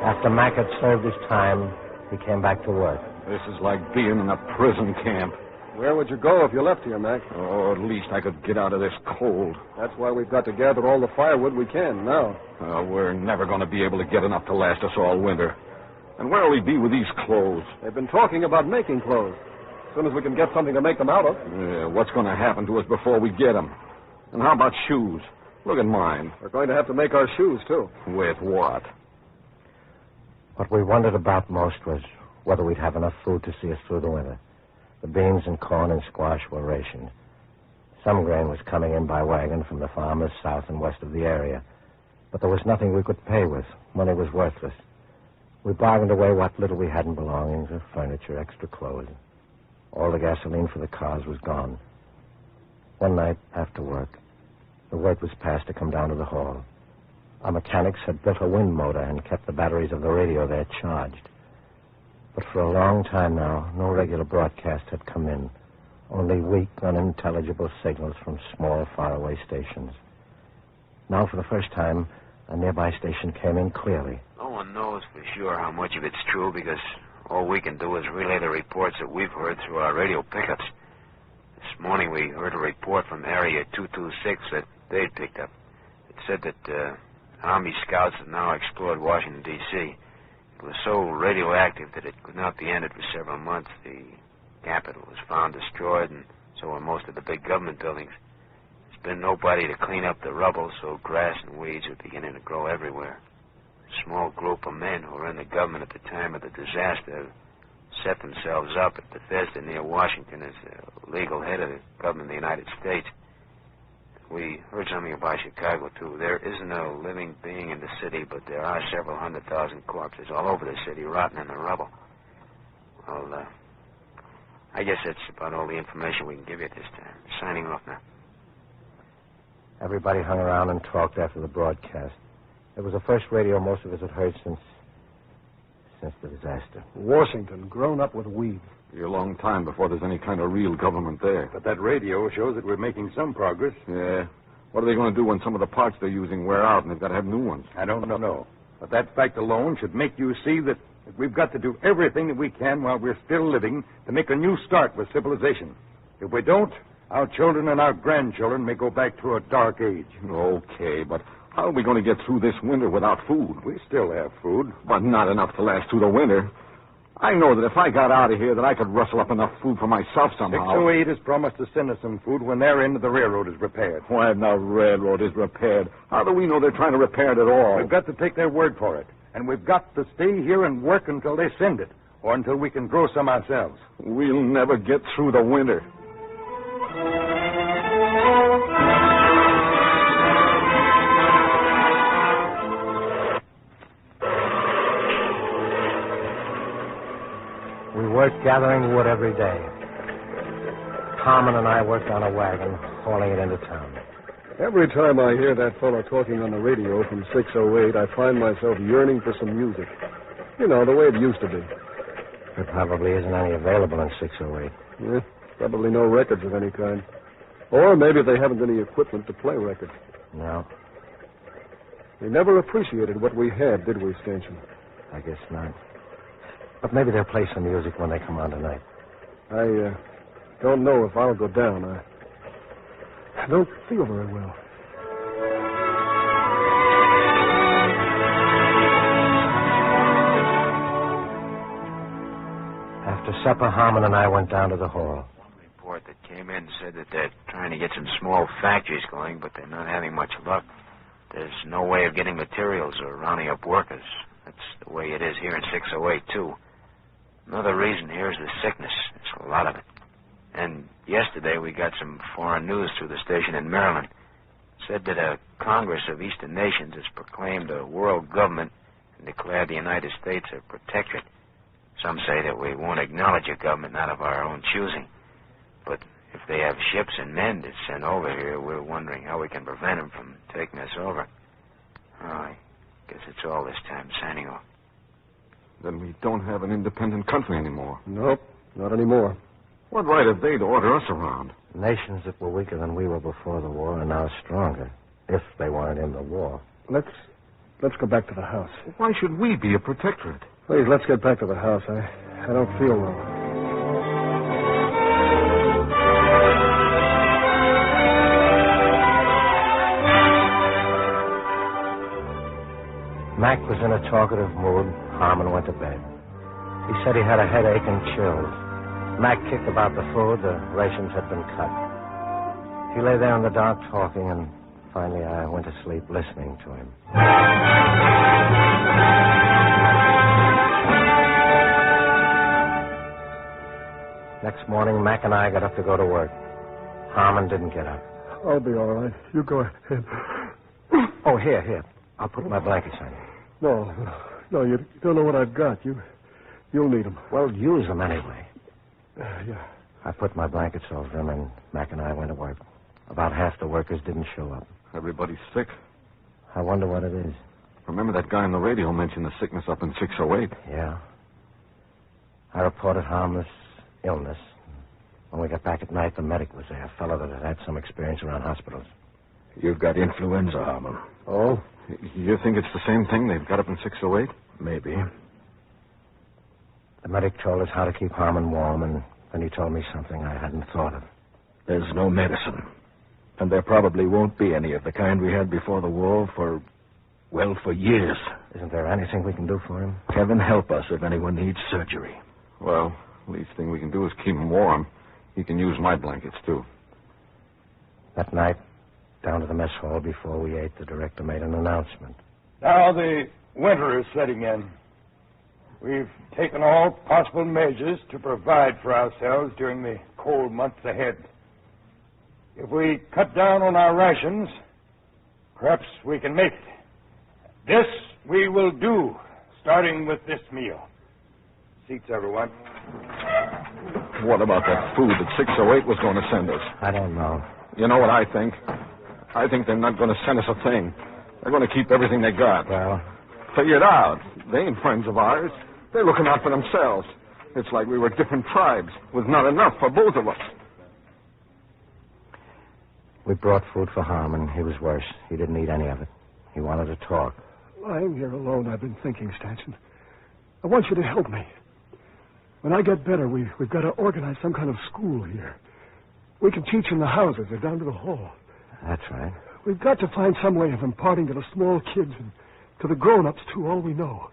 Speaker 18: After Mac had served his time, he came back to work.
Speaker 2: This is like being in a prison camp.
Speaker 17: Where would you go if you left here, Mac?
Speaker 2: Oh, at least I could get out of this cold.
Speaker 17: That's why we've got to gather all the firewood we can now.
Speaker 2: We're never going to be able to get enough to last us all winter. And where'll we be with these clothes?
Speaker 17: They've been talking about making clothes. As soon as we can get something to make them out of.
Speaker 2: Yeah, what's going to happen to us before we get them? And how about shoes? Look at mine.
Speaker 17: We're going to have to make our shoes, too.
Speaker 2: With what?
Speaker 18: What we wondered about most was whether we'd have enough food to see us through the winter. The beans and corn and squash were rationed. Some grain was coming in by wagon from the farmers south and west of the area. But there was nothing we could pay with. Money was worthless. We bargained away what little we had in belongings, furniture, extra clothes. All the gasoline for the cars was gone. One night, after work, the word was passed to come down to the hall. Our mechanics had built a wind motor and kept the batteries of the radio there charged. But for a long time now, no regular broadcast had come in. Only weak, unintelligible signals from small, faraway stations. Now, for the first time, a nearby station came in clearly.
Speaker 1: No one knows for sure how much of it's true because all we can do is relay the reports that we've heard through our radio pickups. This morning we heard a report from Area 226 that they'd picked up. It said that Army scouts have now explored Washington, D.C. It was so radioactive that it could not be entered for several months. The Capitol was found destroyed, and so were most of the big government buildings. There's been nobody to clean up the rubble, so grass and weeds are beginning to grow everywhere. A small group of men who were in the government at the time of the disaster set themselves up at Bethesda near Washington as the legal head of the government of the United States. We heard something about Chicago, too. There isn't a living being in the city, but there are several 100,000 corpses all over the city rotting in the rubble. Well, I guess that's about all the information we can give you at this time. Signing off now.
Speaker 18: Everybody hung around and talked after the broadcast. It was the first radio most of us had heard since the disaster.
Speaker 17: Washington, grown up with weeds.
Speaker 2: Be a long time before there's any kind of real government there.
Speaker 11: But that radio shows that we're making some progress.
Speaker 2: Yeah. What are they going to do when some of the parts they're using wear out and they've got to have new ones?
Speaker 11: I don't know. But that fact alone should make you see that we've got to do everything that we can while we're still living to make a new start with civilization. If we don't, our children and our grandchildren may go back to a dark age.
Speaker 2: Okay, but how are we going to get through this winter without food?
Speaker 11: We still have food.
Speaker 2: But not enough to last through the winter. I know that if I got out of here that I could rustle up enough food for myself somehow.
Speaker 11: 608 has promised to send us some food when their end of the railroad is repaired.
Speaker 2: Why, the railroad is repaired. How do we know they're trying to repair it at all?
Speaker 11: We've got to take their word for it. And we've got to stay here and work until they send it, or until we can grow some ourselves.
Speaker 2: We'll never get through the winter.
Speaker 18: We worked gathering wood every day. Harmon and I worked on a wagon, hauling it into town.
Speaker 17: Every time I hear that fellow talking on the radio from 608, I find myself yearning for some music. You know, the way it used to be.
Speaker 18: There probably isn't any available in 608.
Speaker 17: Yeah, probably no records of any kind. Or maybe they haven't any equipment to play records.
Speaker 18: No.
Speaker 17: We never appreciated what we had, did we, Stanchion?
Speaker 18: I guess not. But maybe they'll play some music when they come on tonight.
Speaker 17: I don't know if I'll go down. I don't feel very well.
Speaker 18: After supper, Harmon and I went down to the hall.
Speaker 1: One report that came in said that they're trying to get some small factories going, but they're not having much luck. There's no way of getting materials or rounding up workers. That's the way it is here in 608, too. Another reason here is the sickness. There's a lot of it. And yesterday we got some foreign news through the station in Maryland. It said that a Congress of Eastern Nations has proclaimed a world government and declared the United States a protectorate. Some say that we won't acknowledge a government not of our own choosing. But if they have ships and men to send over here, we're wondering how we can prevent them from taking us over. Oh, I guess it's all this time. Signing off.
Speaker 2: Then we don't have an independent country anymore.
Speaker 17: Nope, not anymore.
Speaker 2: What right have they to order us around?
Speaker 18: Nations that were weaker than we were before the war are now stronger, if they weren't in the war.
Speaker 17: Let's go back to the house.
Speaker 2: Why should we be a protectorate?
Speaker 17: Please, let's get back to the house. I don't feel well.
Speaker 18: Mac was in a talkative mood. Harmon went to bed. He said he had a headache and chills. Mac kicked about the food. The rations had been cut. He lay there in the dark talking, and finally I went to sleep listening to him. Next morning, Mac and I got up to go to work. Harmon didn't get up.
Speaker 17: I'll be all right. You go ahead.
Speaker 18: Oh, here. I'll put my blankets on you.
Speaker 17: No, No, you don't know what I've got. You'll need them.
Speaker 18: Well, use them anyway.
Speaker 17: Yeah.
Speaker 18: I put my blankets over them, and Mac and I went to work. About half the workers didn't show up.
Speaker 2: Everybody's sick.
Speaker 18: I wonder what it is.
Speaker 2: Remember that guy on the radio mentioned the sickness up in 608?
Speaker 18: Yeah. I reported harmless illness. When we got back at night, the medic was there, a fellow that had some experience around hospitals.
Speaker 9: You've got influenza, Harmon.
Speaker 2: Oh? You think it's the same thing they've got up in 608?
Speaker 9: Maybe.
Speaker 18: The medic told us how to keep Harmon warm, and then he told me something I hadn't thought of.
Speaker 9: There's no medicine. And there probably won't be any of the kind we had before the war for years.
Speaker 18: Isn't there anything we can do for him?
Speaker 9: Heaven help us if anyone needs surgery.
Speaker 2: Well, least thing we can do is keep him warm. He can use my blankets, too.
Speaker 18: That night, down to the mess hall before we ate, the director made an announcement.
Speaker 11: Now the winter is setting in. We've taken all possible measures to provide for ourselves during the cold months ahead. If we cut down on our rations, perhaps we can make it. This we will do, starting with this meal. Seats, everyone.
Speaker 2: What about that food that 608 was going to send us?
Speaker 18: I don't know.
Speaker 2: You know what I think? I think they're not going to send us a thing. They're going to keep everything they got.
Speaker 18: Well,
Speaker 2: figure it out. They ain't friends of ours. They're looking out for themselves. It's like we were different tribes with not enough for both of us.
Speaker 18: We brought food for Harmon. He was worse. He didn't eat any of it. He wanted to talk.
Speaker 17: Lying here alone, I've been thinking, Stanton. I want you to help me. When I get better, we've got to organize some kind of school here. We can teach in the houses or down to the hall.
Speaker 18: That's right.
Speaker 17: We've got to find some way of imparting to the small kids and to the grown-ups, too, all we know.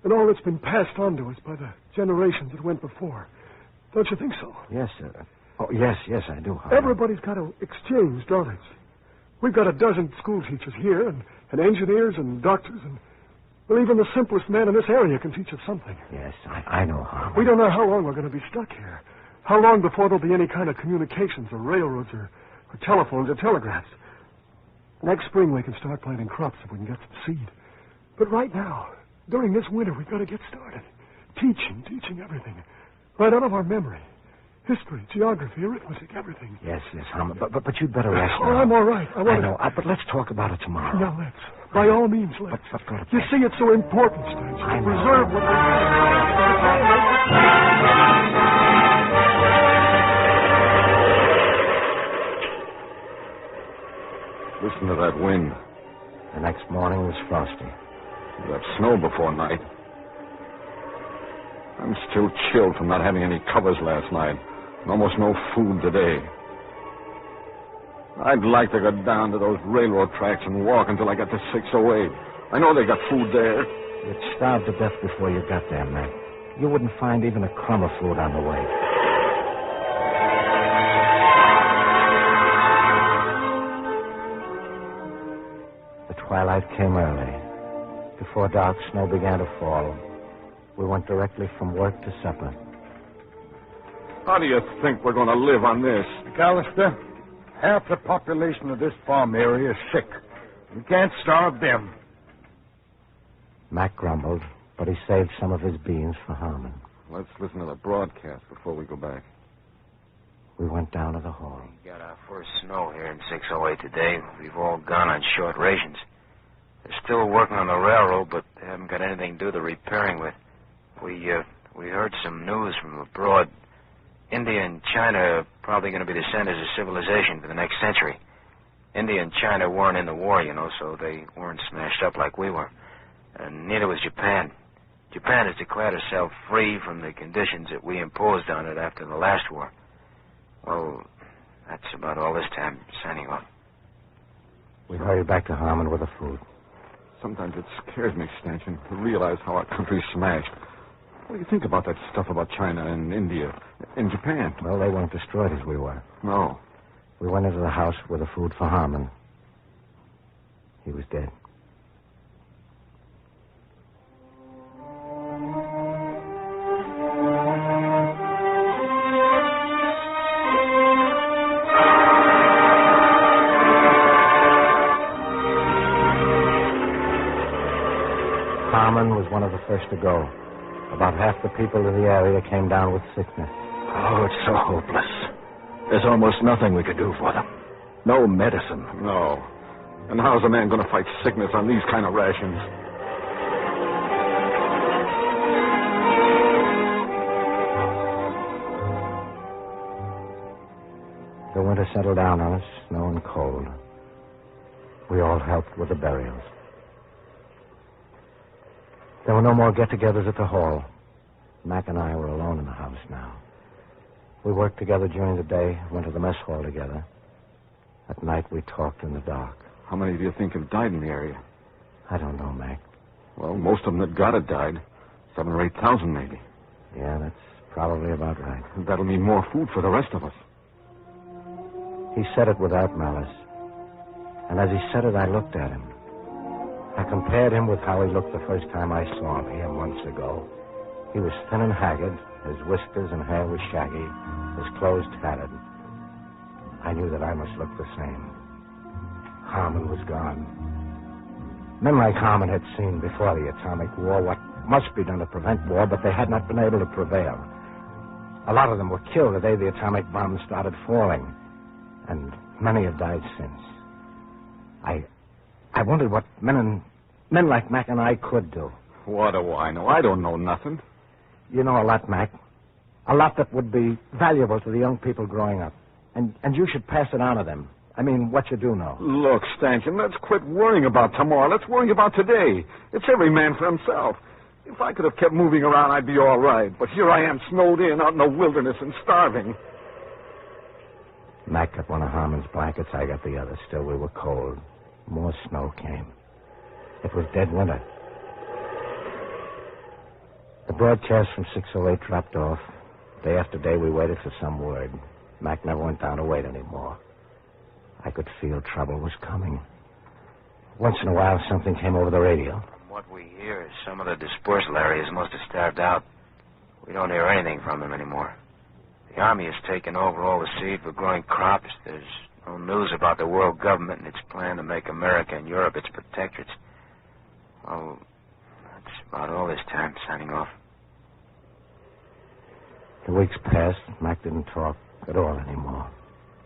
Speaker 17: And all that's been passed on to us by the generations that went before. Don't you think so?
Speaker 18: Yes, sir. Oh, yes, I do. Harmon.
Speaker 17: Everybody's got to exchange knowledge. We've got a dozen school teachers here, and engineers and doctors, and well, even the simplest man in this area can teach us something.
Speaker 18: Yes, I know, Harmon.
Speaker 17: We don't know how long we're going to be stuck here. How long before there'll be any kind of communications or railroads or telephones or telegraphs. Next spring we can start planting crops if we can get some seed. But right now, during this winter, we've got to get started. Teaching everything. Right out of our memory. History, geography, arithmetic, everything.
Speaker 18: Yes, Harmon. But you'd better rest now.
Speaker 17: Oh, I'm all right.
Speaker 18: I know. But let's talk about it tomorrow.
Speaker 17: Yeah, let's. By all means, let's.
Speaker 18: But
Speaker 17: you see, it's so important, Stanch. To preserve what we
Speaker 2: Listen to that wind.
Speaker 18: The next morning was frosty.
Speaker 2: We got snow before night. I'm still chilled from not having any covers last night. And almost no food today. I'd like to go down to those railroad tracks and walk until I got to 608. I know they got food there.
Speaker 18: You'd starve to death before you got there, Mac. You wouldn't find even a crumb of food on the way. The twilight came early. Before dark, snow began to fall. We went directly from work to supper.
Speaker 2: How do you think we're going to live on this?
Speaker 11: McAllister, half the population of this farm area is sick. We can't starve them.
Speaker 18: Mac grumbled, but he saved some of his beans for Harmon.
Speaker 2: Let's listen to the broadcast before we go back.
Speaker 18: We went down to the hall.
Speaker 1: We got our first snow here in 608 today. We've all gone on short rations. They're still working on the railroad, but they haven't got anything to do the repairing with. We heard some news from abroad. India and China are probably going to be the centers of civilization for the next century. India and China weren't in the war, so they weren't smashed up like we were. And neither was Japan. Japan has declared herself free from the conditions that we imposed on it after the last war. Well, that's about all this time. Signing off.
Speaker 18: We hurried back to Harmon with the food.
Speaker 2: Sometimes it scares me, Stanchion, to realize how our country's smashed. What do you think about that stuff about China and India and Japan?
Speaker 18: Well, they weren't destroyed as we were.
Speaker 2: No.
Speaker 18: We went into the house with the food for Harmon. He was dead. Harmon was one of the first to go. About half the people in the area came down with sickness.
Speaker 9: Oh, it's so hopeless. There's almost nothing we could do for them. No medicine.
Speaker 2: No. And how's a man going to fight sickness on these kind of rations?
Speaker 18: The winter settled down on us, snow and cold. We all helped with the burials. There were no more get-togethers at the hall. Mac and I were alone in the house now. We worked together during the day, went to the mess hall together. At night, we talked in the dark.
Speaker 2: How many do you think have died in the area?
Speaker 18: I don't know, Mac.
Speaker 2: Well, most of them that got it died. 7,000 or 8,000, maybe.
Speaker 18: Yeah, that's probably about right.
Speaker 2: That'll mean more food for the rest of us.
Speaker 18: He said it without malice. And as he said it, I looked at him. I compared him with how he looked the first time I saw him here months ago. He was thin and haggard. His whiskers and hair were shaggy. His clothes tattered. I knew that I must look the same. Harmon was gone. Men like Harmon had seen before the atomic war what must be done to prevent war, but they had not been able to prevail. A lot of them were killed the day the atomic bombs started falling, and many have died since. I wondered what men like Mac and I could do.
Speaker 2: What do I know? I don't know nothing.
Speaker 18: You know a lot, Mac. A lot that would be valuable to the young people growing up. And you should pass it on to them. I mean, what you do know.
Speaker 2: Look, Stanton, let's quit worrying about tomorrow. Let's worry about today. It's every man for himself. If I could have kept moving around, I'd be all right. But here I am, snowed in, out in the wilderness and starving.
Speaker 18: Mac got one of Harmon's blankets. I got the other. Still, we were cold. More snow came. It was dead winter. The broadcast from 608 dropped off. Day after day, we waited for some word. Mac never went down to wait anymore. I could feel trouble was coming. Once in a while, something came over the radio.
Speaker 1: From what we hear, some of the dispersal areas must have starved out. We don't hear anything from them anymore. The Army has taken over all the seed for growing crops. There's no news about the world government and its plan to make America and Europe its protectorates. Well, that's about all this time. Signing off.
Speaker 18: The weeks passed. Mac didn't talk at all anymore.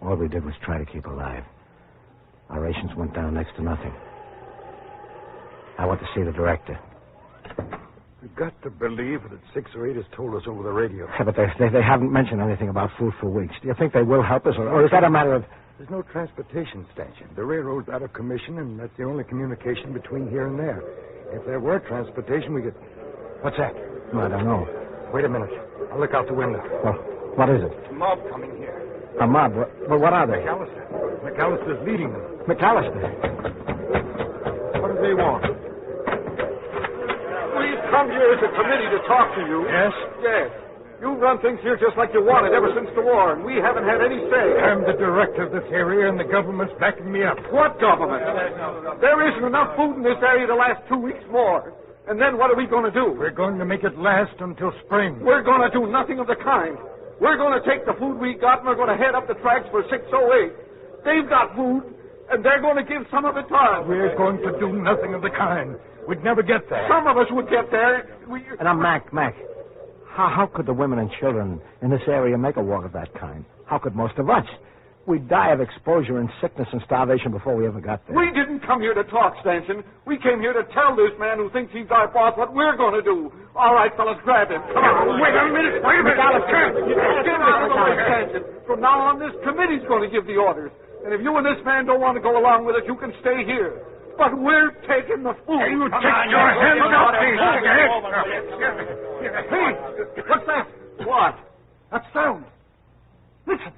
Speaker 18: All we did was try to keep alive. Our rations went down next to nothing. I went to see the director.
Speaker 11: We've got to believe that 608 has told us over the radio.
Speaker 18: Yeah, but they haven't mentioned anything about food for weeks. Do you think they will help us, or is that a matter of...
Speaker 11: There's no transportation station. The railroad's out of commission, and that's the only communication between here and there. If there were transportation, we could... What's that?
Speaker 18: I don't know.
Speaker 11: Wait a minute. I'll look out the window.
Speaker 18: Well, what is it?
Speaker 11: A mob coming here.
Speaker 18: A mob? Well, what are they?
Speaker 11: McAllister's leading them.
Speaker 18: McAllister?
Speaker 11: What do they want?
Speaker 17: We've come here as a committee to talk to you.
Speaker 11: Yes?
Speaker 17: Yes. You've run things here just like you wanted ever since the war, and we haven't had any say.
Speaker 11: I'm the director of this area, and the government's backing me up.
Speaker 17: What government? There isn't enough food in this area to last 2 weeks more. And then what are we going to do?
Speaker 11: We're going to make it last until spring.
Speaker 17: We're going to do nothing of the kind. We're going to take the food we got, and we're going to head up the tracks for 608. They've got food, and they're going to give some of it to us.
Speaker 11: We're going to do nothing of the kind. We'd never get there.
Speaker 17: Some of us would get there.
Speaker 18: And I'm Mac. How could the women and children in this area make a war of that kind? How could most of us? We'd die of exposure and sickness and starvation before we ever got there.
Speaker 17: We didn't come here to talk, Stanton. We came here to tell this man who thinks he's our boss what we're going to do. All right, fellas, grab him. Come on. Wait a minute. Get out of the way, Stanton. From now on, this committee's going to give the orders. And if you and this man don't want to go along with it, you can stay here. But we're taking the food.
Speaker 11: Hey, you take your hands off me.
Speaker 17: Hey, what's that? What?
Speaker 11: That sound. Listen.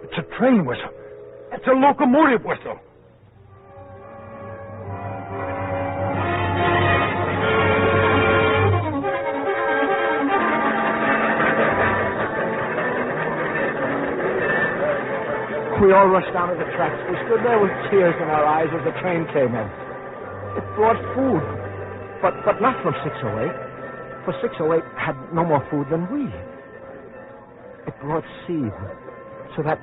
Speaker 11: It's a train whistle. It's a locomotive whistle.
Speaker 18: We all rushed down to the tracks. We stood there with tears in our eyes as the train came in. It brought food, but not from 608. For 608 had no more food than we. It brought seed, so that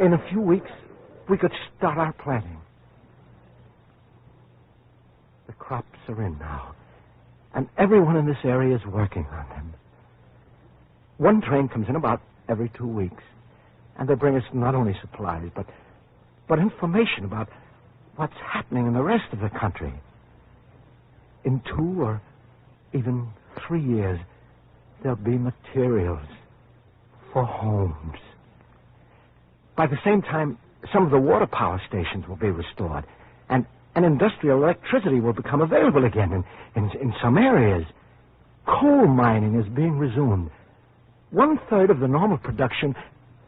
Speaker 18: in a few weeks we could start our planting. crops are in now, and everyone in this area is working on them. One train comes in about every 2 weeks, and they bring us not only supplies, but information about what's happening in the rest of the country. In 2 or even 3 years, there'll be materials for homes. By the same time, some of the water power stations will be restored, and industrial electricity will become available again in some areas. Coal mining is being resumed. 1/3 of the normal production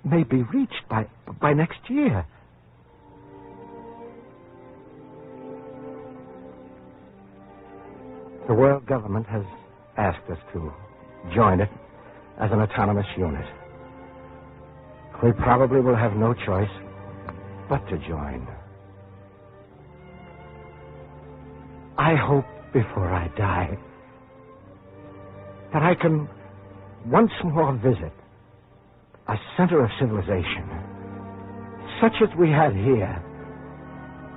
Speaker 18: may be reached by next year. The world government has asked us to join it as an autonomous unit. We probably will have no choice but to join. I hope before I die that I can once more visit a center of civilization such as we had here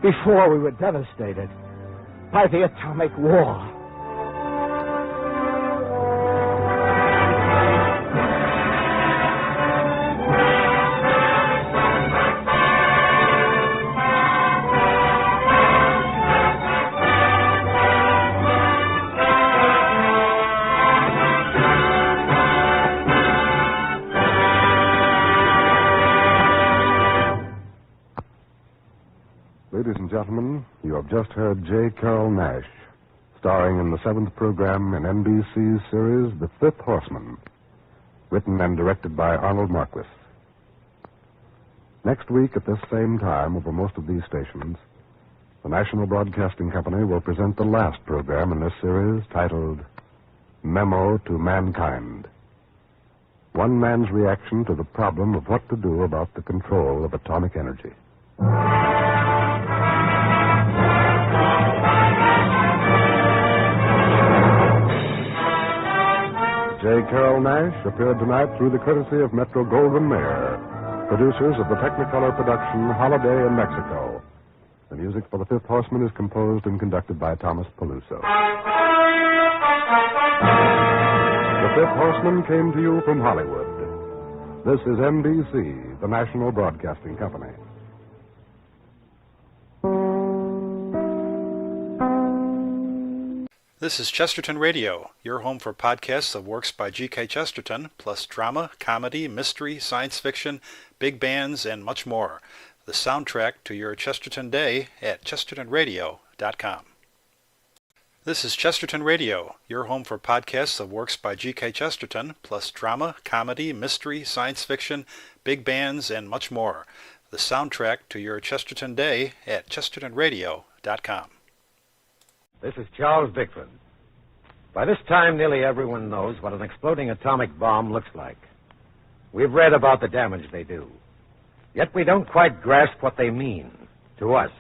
Speaker 18: before we were devastated by the atomic war.
Speaker 17: Ladies and gentlemen, you have just heard J. Carrol Naish, starring in the 7th program in NBC's series, The Fifth Horseman, written and directed by Arnold Marquis. Next week at this same time over most of these stations, the National Broadcasting Company will present the last program in this series titled Memo to Mankind. One man's reaction to the problem of what to do about the control of atomic energy. J. Carrol Naish appeared tonight through the courtesy of Metro-Goldwyn-Mayer, producers of the Technicolor production Holiday in Mexico. The music for The Fifth Horseman is composed and conducted by Thomas Peluso. The Fifth Horseman came to you from Hollywood. This is NBC, the National Broadcasting Company.
Speaker 12: This is Chesterton Radio, your home for podcasts of works by G.K. Chesterton, plus drama, comedy, mystery, science fiction, big bands, and much more. The soundtrack to your Chesterton day at chestertonradio.com. This is Chesterton Radio, your home for podcasts of works by G.K. Chesterton, plus drama, comedy, mystery, science fiction, big bands, and much more. The soundtrack to your Chesterton day at chestertonradio.com.
Speaker 18: This is Charles Bickford. By this time, nearly everyone knows what an exploding atomic bomb looks like. We've read about the damage they do. Yet we don't quite grasp what they mean to us.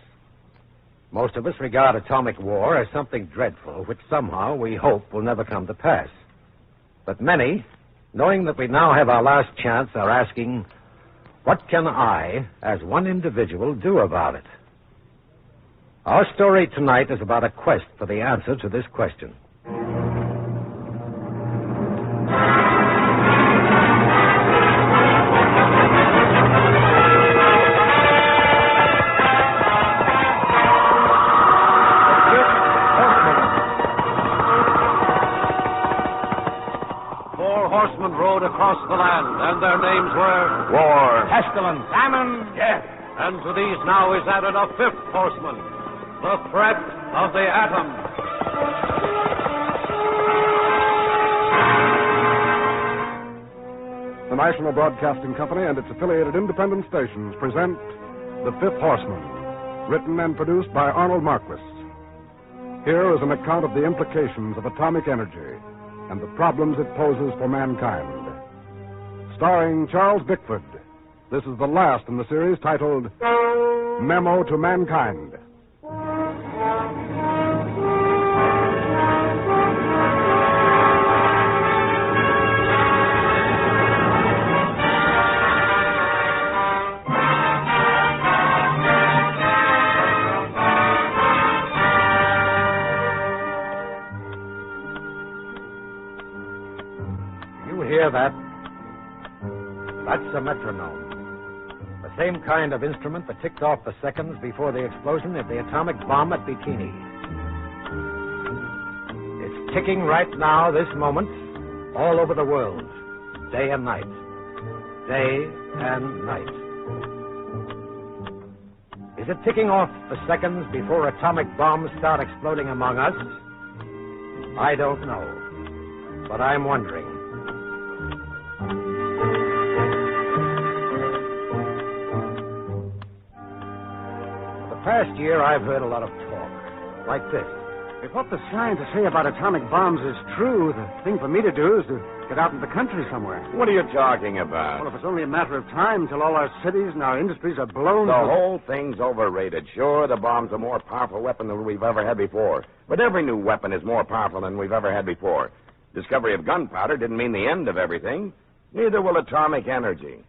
Speaker 18: Most of us regard atomic war as something dreadful, which somehow we hope will never come to pass. But many, knowing that we now have our last chance, are asking, what can I, as one individual, do about it? Our story tonight is about a quest for the answer to this question.
Speaker 3: Four horsemen rode across the land, and their names were
Speaker 7: War,
Speaker 3: Pestilence,
Speaker 7: Famine,
Speaker 3: Death. And to these now is added a fifth horseman, the threat of the atom.
Speaker 17: The National Broadcasting Company and its affiliated independent stations present The Fifth Horseman, written and produced by Arnold Marquis. Here is an account of the implications of atomic energy and the problems it poses for mankind. Starring Charles Bickford, this is the last in the series titled Memo to Mankind.
Speaker 18: hear that? That's a metronome. The same kind of instrument that ticked off the seconds before the explosion of the atomic bomb at Bikini. It's ticking right now, this moment, all over the world, day and night. Day and night. Is it ticking off the seconds before atomic bombs start exploding among us? I don't know, but I'm wondering. For the past year, I've heard a lot of talk, like this.
Speaker 20: If what the scientists say about atomic bombs is true, the thing for me to do is to get out into the country somewhere.
Speaker 1: What are you talking about?
Speaker 20: Well, if it's only a matter of time till all our cities and our industries are blown...
Speaker 1: The whole thing's overrated. Sure, the bomb's a more powerful weapon than we've ever had before. But every new weapon is more powerful than we've ever had before. Discovery of gunpowder didn't mean the end of everything. Neither will atomic energy.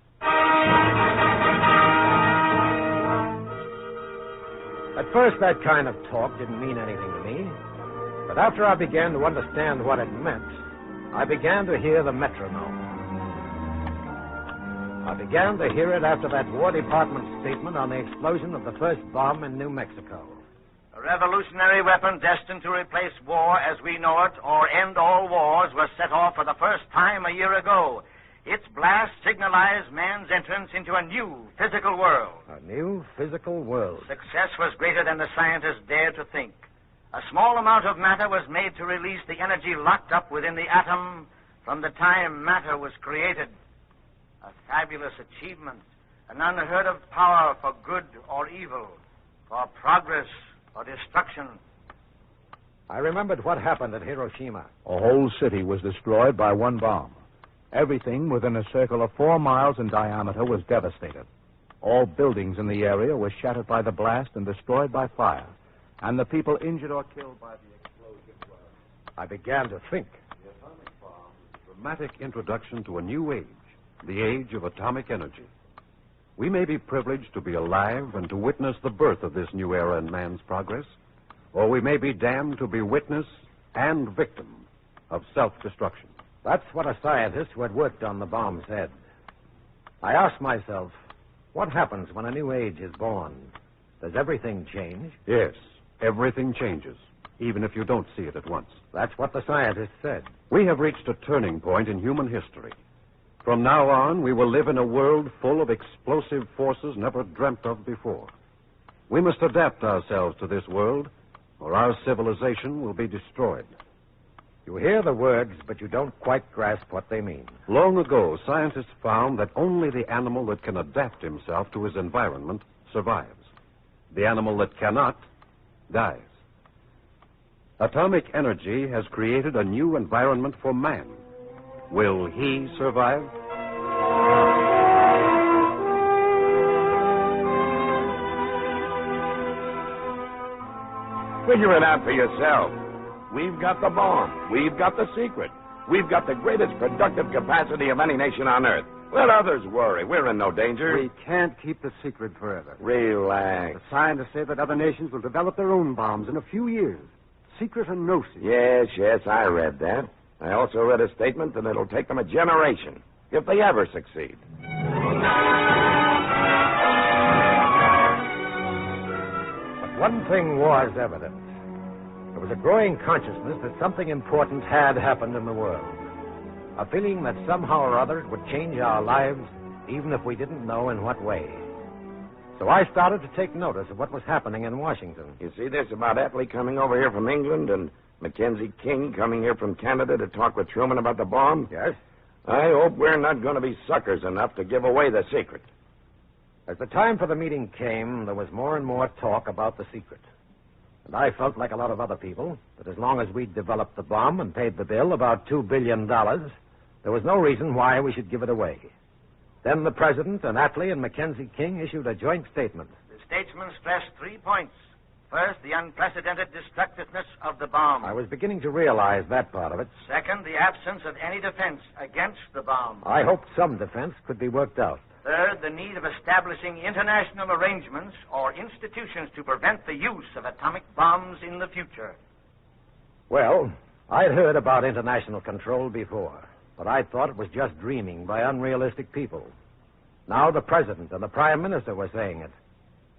Speaker 18: At first, that kind of talk didn't mean anything to me. But after I began to understand what it meant, I began to hear the metronome. I began to hear it after that War Department statement on the explosion of the first bomb in New Mexico.
Speaker 22: A revolutionary weapon destined to replace war as we know it or end all wars was set off for the first time a year ago. Its blast signalized man's entrance into a new physical world.
Speaker 18: A new physical world.
Speaker 22: Success was greater than the scientists dared to think. A small amount of matter was made to release the energy locked up within the atom from the time matter was created. A fabulous achievement, an unheard of power for good or evil, for progress or destruction.
Speaker 18: I remembered what happened at Hiroshima.
Speaker 23: A whole city was destroyed by one bomb. Everything within a circle of 4 miles in diameter was devastated. All buildings in the area were shattered by the blast and destroyed by fire. And the people injured or killed by the explosion were...
Speaker 18: I began to think.
Speaker 24: The atomic bomb is a dramatic introduction to a new age, the age of atomic energy. We may be privileged to be alive and to witness the birth of this new era in man's progress, or we may be damned to be witness and victim of self-destruction.
Speaker 18: That's what a scientist who had worked on the bomb said. I asked myself, what happens when a new age is born? Does everything change?
Speaker 24: Yes, everything changes, even if you don't see it at once.
Speaker 18: That's what the scientist said.
Speaker 24: We have reached a turning point in human history. From now on, we will live in a world full of explosive forces never dreamt of before. We must adapt ourselves to this world, or our civilization will be destroyed.
Speaker 18: You hear the words, but you don't quite grasp what they mean.
Speaker 24: Long ago, scientists found that only the animal that can adapt himself to his environment survives. The animal that cannot dies. Atomic energy has created a new environment for man. Will he survive?
Speaker 1: Figure it out for yourself. We've got the bomb. We've got the secret. We've got the greatest productive capacity of any nation on Earth. Let others worry. We're in no danger.
Speaker 20: We can't keep the secret forever.
Speaker 1: Relax.
Speaker 20: The scientists say that other nations will develop their own bombs in a few years. Secret or no secret.
Speaker 1: Yes, I read that. I also read a statement that it'll take them a generation, if they ever succeed.
Speaker 18: But one thing was evident. There was a growing consciousness that something important had happened in the world. A feeling that somehow or other it would change our lives, even if we didn't know in what way. So I started to take notice of what was happening in Washington.
Speaker 1: You see this about Attlee coming over here from England and Mackenzie King coming here from Canada to talk with Truman about the bomb?
Speaker 18: Yes.
Speaker 1: I hope we're not going to be suckers enough to give away the secret.
Speaker 18: As the time for the meeting came, there was more and more talk about the secret. And I felt like a lot of other people that as long as we'd developed the bomb and paid the bill, about $2 billion, there was no reason why we should give it away. Then the President and Attlee and Mackenzie King issued a joint statement.
Speaker 22: The statesman stressed 3 points. First, the unprecedented destructiveness of the bomb.
Speaker 18: I was beginning to realize that part of it.
Speaker 22: Second, the absence of any defense against the bomb.
Speaker 18: I hoped some defense could be worked out.
Speaker 22: Third, the need of establishing international arrangements or institutions to prevent the use of atomic bombs in the future.
Speaker 18: Well, I'd heard about international control before. But I thought it was just dreaming by unrealistic people. Now the President and the Prime Minister were saying it.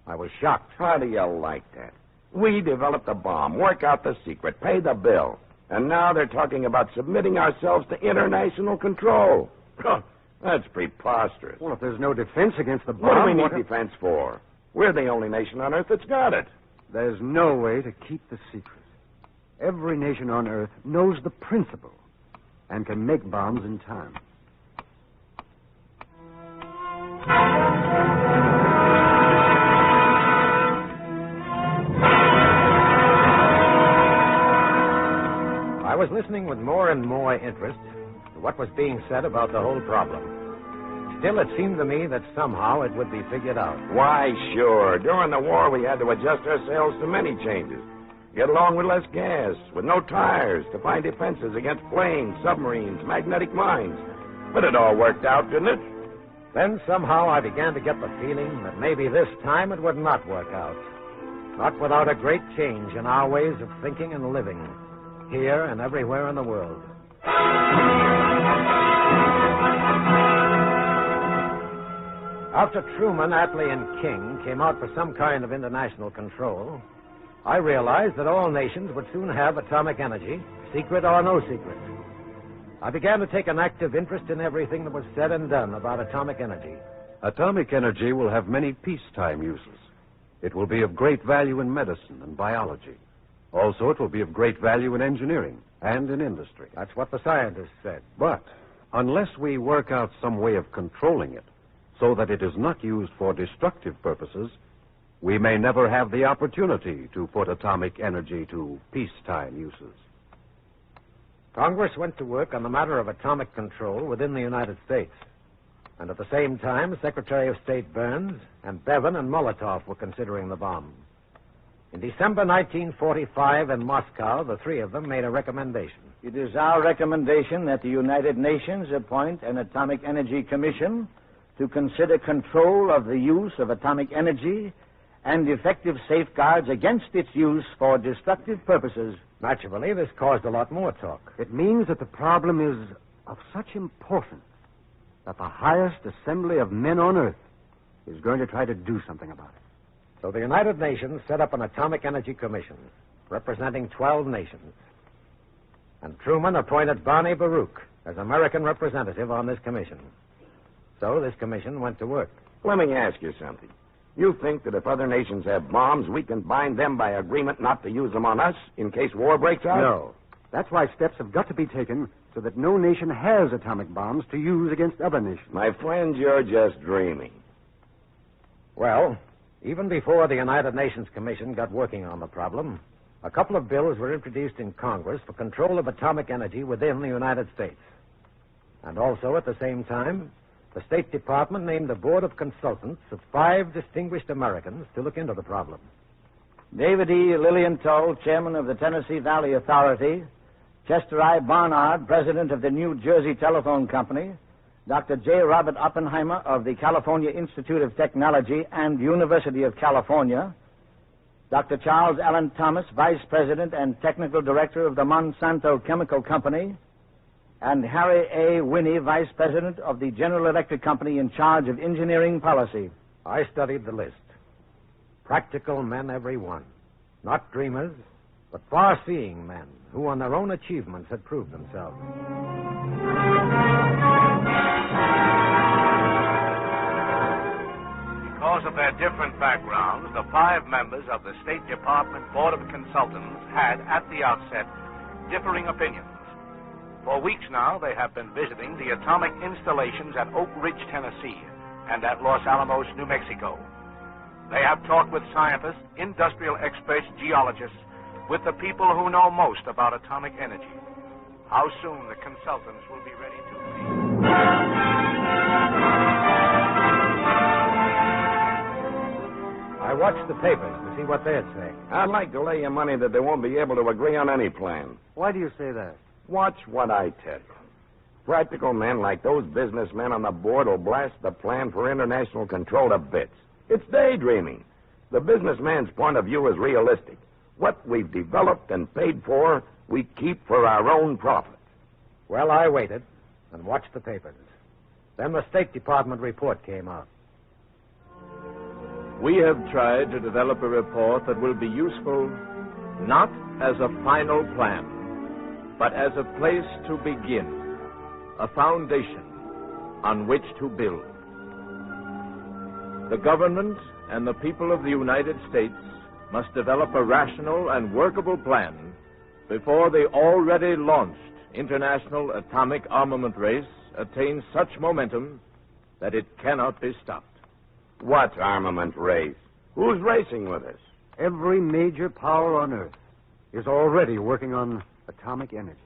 Speaker 18: I was shocked.
Speaker 5: How do you like that? We developed a bomb, work out the secret, pay the bill. And now they're talking about submitting ourselves to international control. That's preposterous.
Speaker 20: Well, if there's no defense against the bomb...
Speaker 5: What do we need defense for? We're the only nation on Earth that's got it.
Speaker 20: There's no way to keep the secret. Every nation on Earth knows the principle and can make bombs in time.
Speaker 18: I was listening with more and more interest to what was being said about the whole problem. Still, it seemed to me that somehow it would be figured out.
Speaker 5: Why, sure. During the war, we had to adjust ourselves to many changes. Get along with less gas, with no tires, to find defenses against planes, submarines, magnetic mines. But it all worked out, didn't it?
Speaker 18: Then somehow I began to get the feeling that maybe this time it would not work out. Not without a great change in our ways of thinking and living, here and everywhere in the world. After Truman, Attlee, and King came out for some kind of international control, I realized that all nations would soon have atomic energy, secret or no secret. I began to take an active interest in everything that was said and done about atomic energy.
Speaker 24: Atomic energy will have many peacetime uses. It will be of great value in medicine and biology. Also, it will be of great value in engineering and in industry.
Speaker 18: That's what the scientists said.
Speaker 24: But unless we work out some way of controlling it so that it is not used for destructive purposes, we may never have the opportunity to put atomic energy to peacetime uses.
Speaker 18: Congress went to work on the matter of atomic control within the United States. And at the same time, Secretary of State Burns and Bevan and Molotov were considering the bomb. In December 1945 in Moscow, the three of them made a recommendation.
Speaker 22: It is our recommendation that the United Nations appoint an Atomic Energy Commission to consider control of the use of atomic energy and effective safeguards against its use for destructive purposes.
Speaker 18: Naturally, this caused a lot more talk.
Speaker 20: It means that the problem is of such importance that the highest assembly of men on Earth is going to try to do something about it.
Speaker 18: So the United Nations set up an Atomic Energy Commission representing 12 nations. And Truman appointed Barney Baruch as American representative on this commission. So this commission went to work.
Speaker 5: Let me ask you something. You think that if other nations have bombs, we can bind them by agreement not to use them on us in case war breaks out?
Speaker 20: No. That's why steps have got to be taken so that no nation has atomic bombs to use against other nations.
Speaker 5: My friend, you're just dreaming.
Speaker 18: Well, even before the United Nations Commission got working on the problem, a couple of bills were introduced in Congress for control of atomic energy within the United States. And also, at the same time, the State Department named a board of consultants of 5 distinguished Americans to look into the problem.
Speaker 22: David E. Lilienthal, chairman of the Tennessee Valley Authority, Chester I. Barnard, president of the New Jersey Telephone Company, Dr. J. Robert Oppenheimer of the California Institute of Technology and University of California, Dr. Charles Allen Thomas, vice president and technical director of the Monsanto Chemical Company, and Harry A. Winnie, vice president of the General Electric Company in charge of engineering policy.
Speaker 18: I studied the list. Practical men, every one. Not dreamers, but far-seeing men who on their own achievements had proved themselves.
Speaker 22: Because of their different backgrounds, the 5 members of the State Department Board of Consultants had, at the outset, differing opinions. For weeks now, they have been visiting the atomic installations at Oak Ridge, Tennessee, and at Los Alamos, New Mexico. They have talked with scientists, industrial experts, geologists, with the people who know most about atomic energy. How soon the consultants will be ready to leave.
Speaker 18: I watched the papers to see what they'd say.
Speaker 5: I'd like to lay you money that they won't be able to agree on any plan.
Speaker 20: Why do you say that?
Speaker 5: Watch what I tell you. Practical men like those businessmen on the board will blast the plan for international control to bits. It's daydreaming. The businessman's point of view is realistic. What we've developed and paid for, we keep for our own profit.
Speaker 18: Well, I waited, and watched the papers. Then the State Department report came out.
Speaker 4: We have tried to develop a report that will be useful not as a final plan, but as a place to begin, a foundation on which to build. The government and the people of the United States must develop a rational and workable plan before the already launched international atomic armament race attains such momentum that it cannot be stopped.
Speaker 5: What armament race? Who's racing with us?
Speaker 20: Every major power on Earth is already working on atomic energy.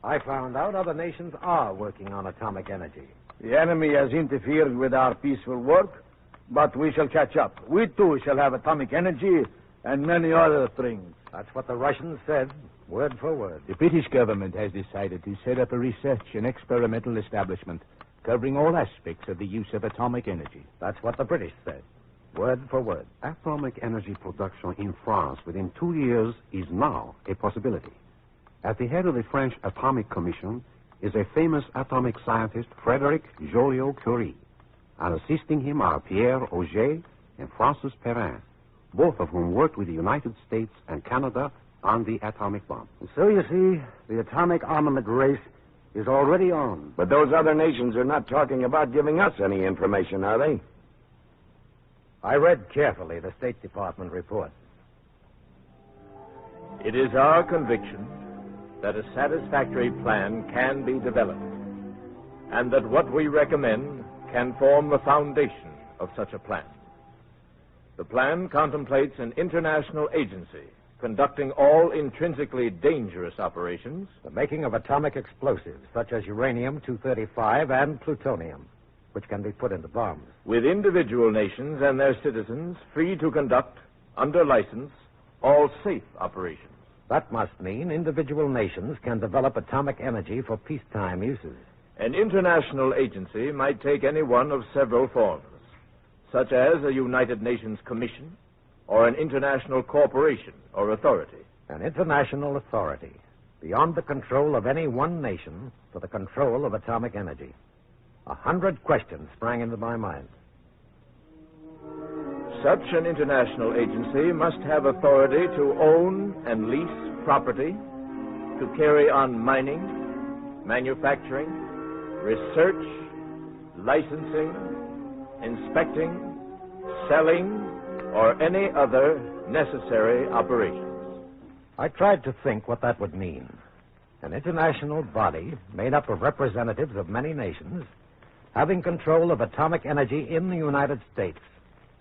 Speaker 18: I found out other nations are working on atomic energy.
Speaker 10: The enemy has interfered with our peaceful work, but we shall catch up. We too shall have atomic energy and many other things.
Speaker 18: That's what the Russians said, word for word.
Speaker 23: The British government has decided to set up a research and experimental establishment covering all aspects of the use of atomic energy.
Speaker 18: That's what the British said, word for word.
Speaker 24: Atomic energy production in France within 2 years is now a possibility. At the head of the French Atomic Commission is a famous atomic scientist, Frédéric Joliot-Curie, and assisting him are Pierre Auger and Francis Perrin, both of whom worked with the United States and Canada on the atomic bomb.
Speaker 20: So you see, the atomic armament race is already on.
Speaker 5: But those other nations are not talking about giving us any information, are they?
Speaker 18: I read carefully the State Department report.
Speaker 4: It is our conviction that a satisfactory plan can be developed, and that what we recommend can form the foundation of such a plan. The plan contemplates an international agency conducting all intrinsically dangerous operations.
Speaker 18: The making of atomic explosives, such as uranium-235 and plutonium, which can be put into bombs.
Speaker 4: With individual nations and their citizens free to conduct, under license, all safe operations.
Speaker 18: That must mean individual nations can develop atomic energy for peacetime uses.
Speaker 4: An international agency might take any one of several forms, such as a United Nations Commission or an international corporation or authority.
Speaker 18: An international authority, beyond the control of any one nation, for the control of atomic energy. 100 questions sprang into my mind.
Speaker 4: Such an international agency must have authority to own and lease property, to carry on mining, manufacturing, research, licensing, inspecting, selling, or any other necessary operations.
Speaker 18: I tried to think what that would mean. An international body made up of representatives of many nations having control of atomic energy in the United States,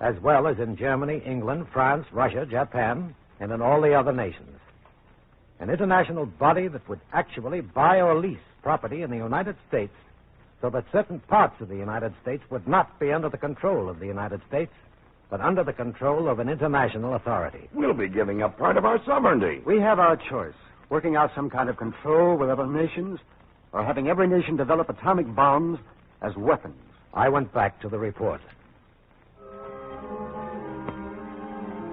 Speaker 18: as well as in Germany, England, France, Russia, Japan, and in all the other nations. An international body that would actually buy or lease property in the United States so that certain parts of the United States would not be under the control of the United States, but under the control of an international authority.
Speaker 5: We'll be giving up part of our sovereignty.
Speaker 20: We have our choice, working out some kind of control with other nations, or having every nation develop atomic bombs as weapons.
Speaker 18: I went back to the report.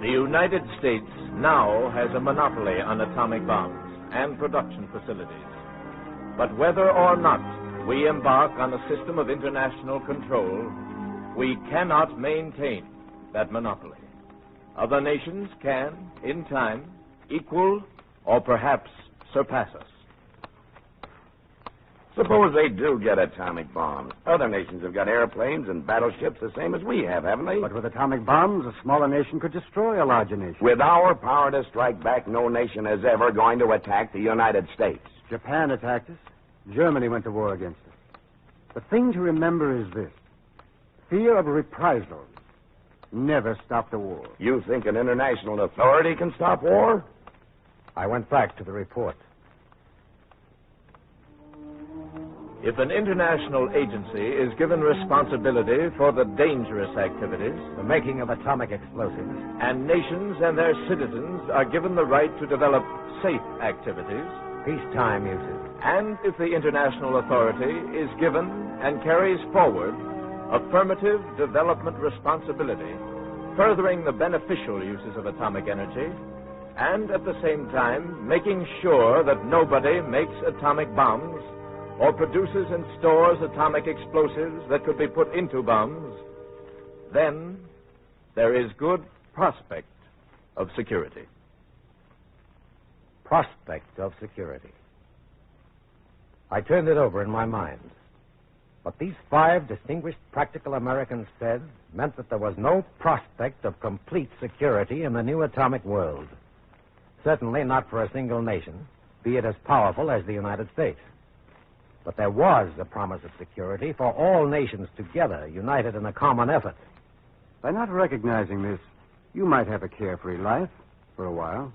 Speaker 4: The United States now has a monopoly on atomic bombs and production facilities. But whether or not we embark on a system of international control, we cannot maintain that monopoly. Other nations can, in time, equal or perhaps surpass us.
Speaker 5: Suppose they do get atomic bombs. Other nations have got airplanes and battleships the same as we have, haven't they?
Speaker 20: But with atomic bombs, a smaller nation could destroy a larger nation.
Speaker 5: With our power to strike back, no nation is ever going to attack the United States.
Speaker 20: Japan attacked us. Germany went to war against us. The thing to remember is this. Fear of reprisals never stopped a war.
Speaker 5: You think an international authority can stop war?
Speaker 18: I went back to the report.
Speaker 4: If an international agency is given responsibility for the dangerous activities,
Speaker 18: the making of atomic explosives,
Speaker 4: and nations and their citizens are given the right to develop safe activities,
Speaker 18: peacetime uses,
Speaker 4: and if the international authority is given and carries forward affirmative development responsibility, furthering the beneficial uses of atomic energy, and at the same time making sure that nobody makes atomic bombs, or produces and stores atomic explosives that could be put into bombs, then there is good prospect of security.
Speaker 18: Prospect of security. I turned it over in my mind. What these 5 distinguished practical Americans said meant that there was no prospect of complete security in the new atomic world. Certainly not for a single nation, be it as powerful as the United States. But there was a promise of security for all nations together, united in a common effort.
Speaker 20: By not recognizing this, you might have a carefree life for a while,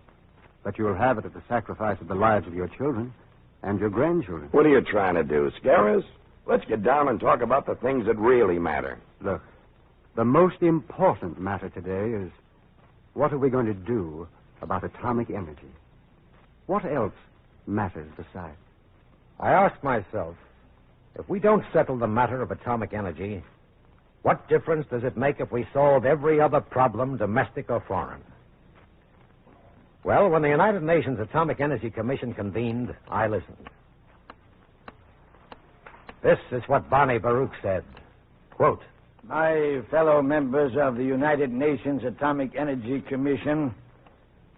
Speaker 20: but you'll have it at the sacrifice of the lives of your children and your grandchildren.
Speaker 5: What are you trying to do, scare us? Let's get down and talk about the things that really matter.
Speaker 20: Look, the most important matter today is what are we going to do about atomic energy? What else matters besides?
Speaker 18: I ask myself, if we don't settle the matter of atomic energy, what difference does it make if we solve every other problem, domestic or foreign? Well, when the United Nations Atomic Energy Commission convened, I listened. This is what Bonnie Baruch said. Quote,
Speaker 10: My fellow members of the United Nations Atomic Energy Commission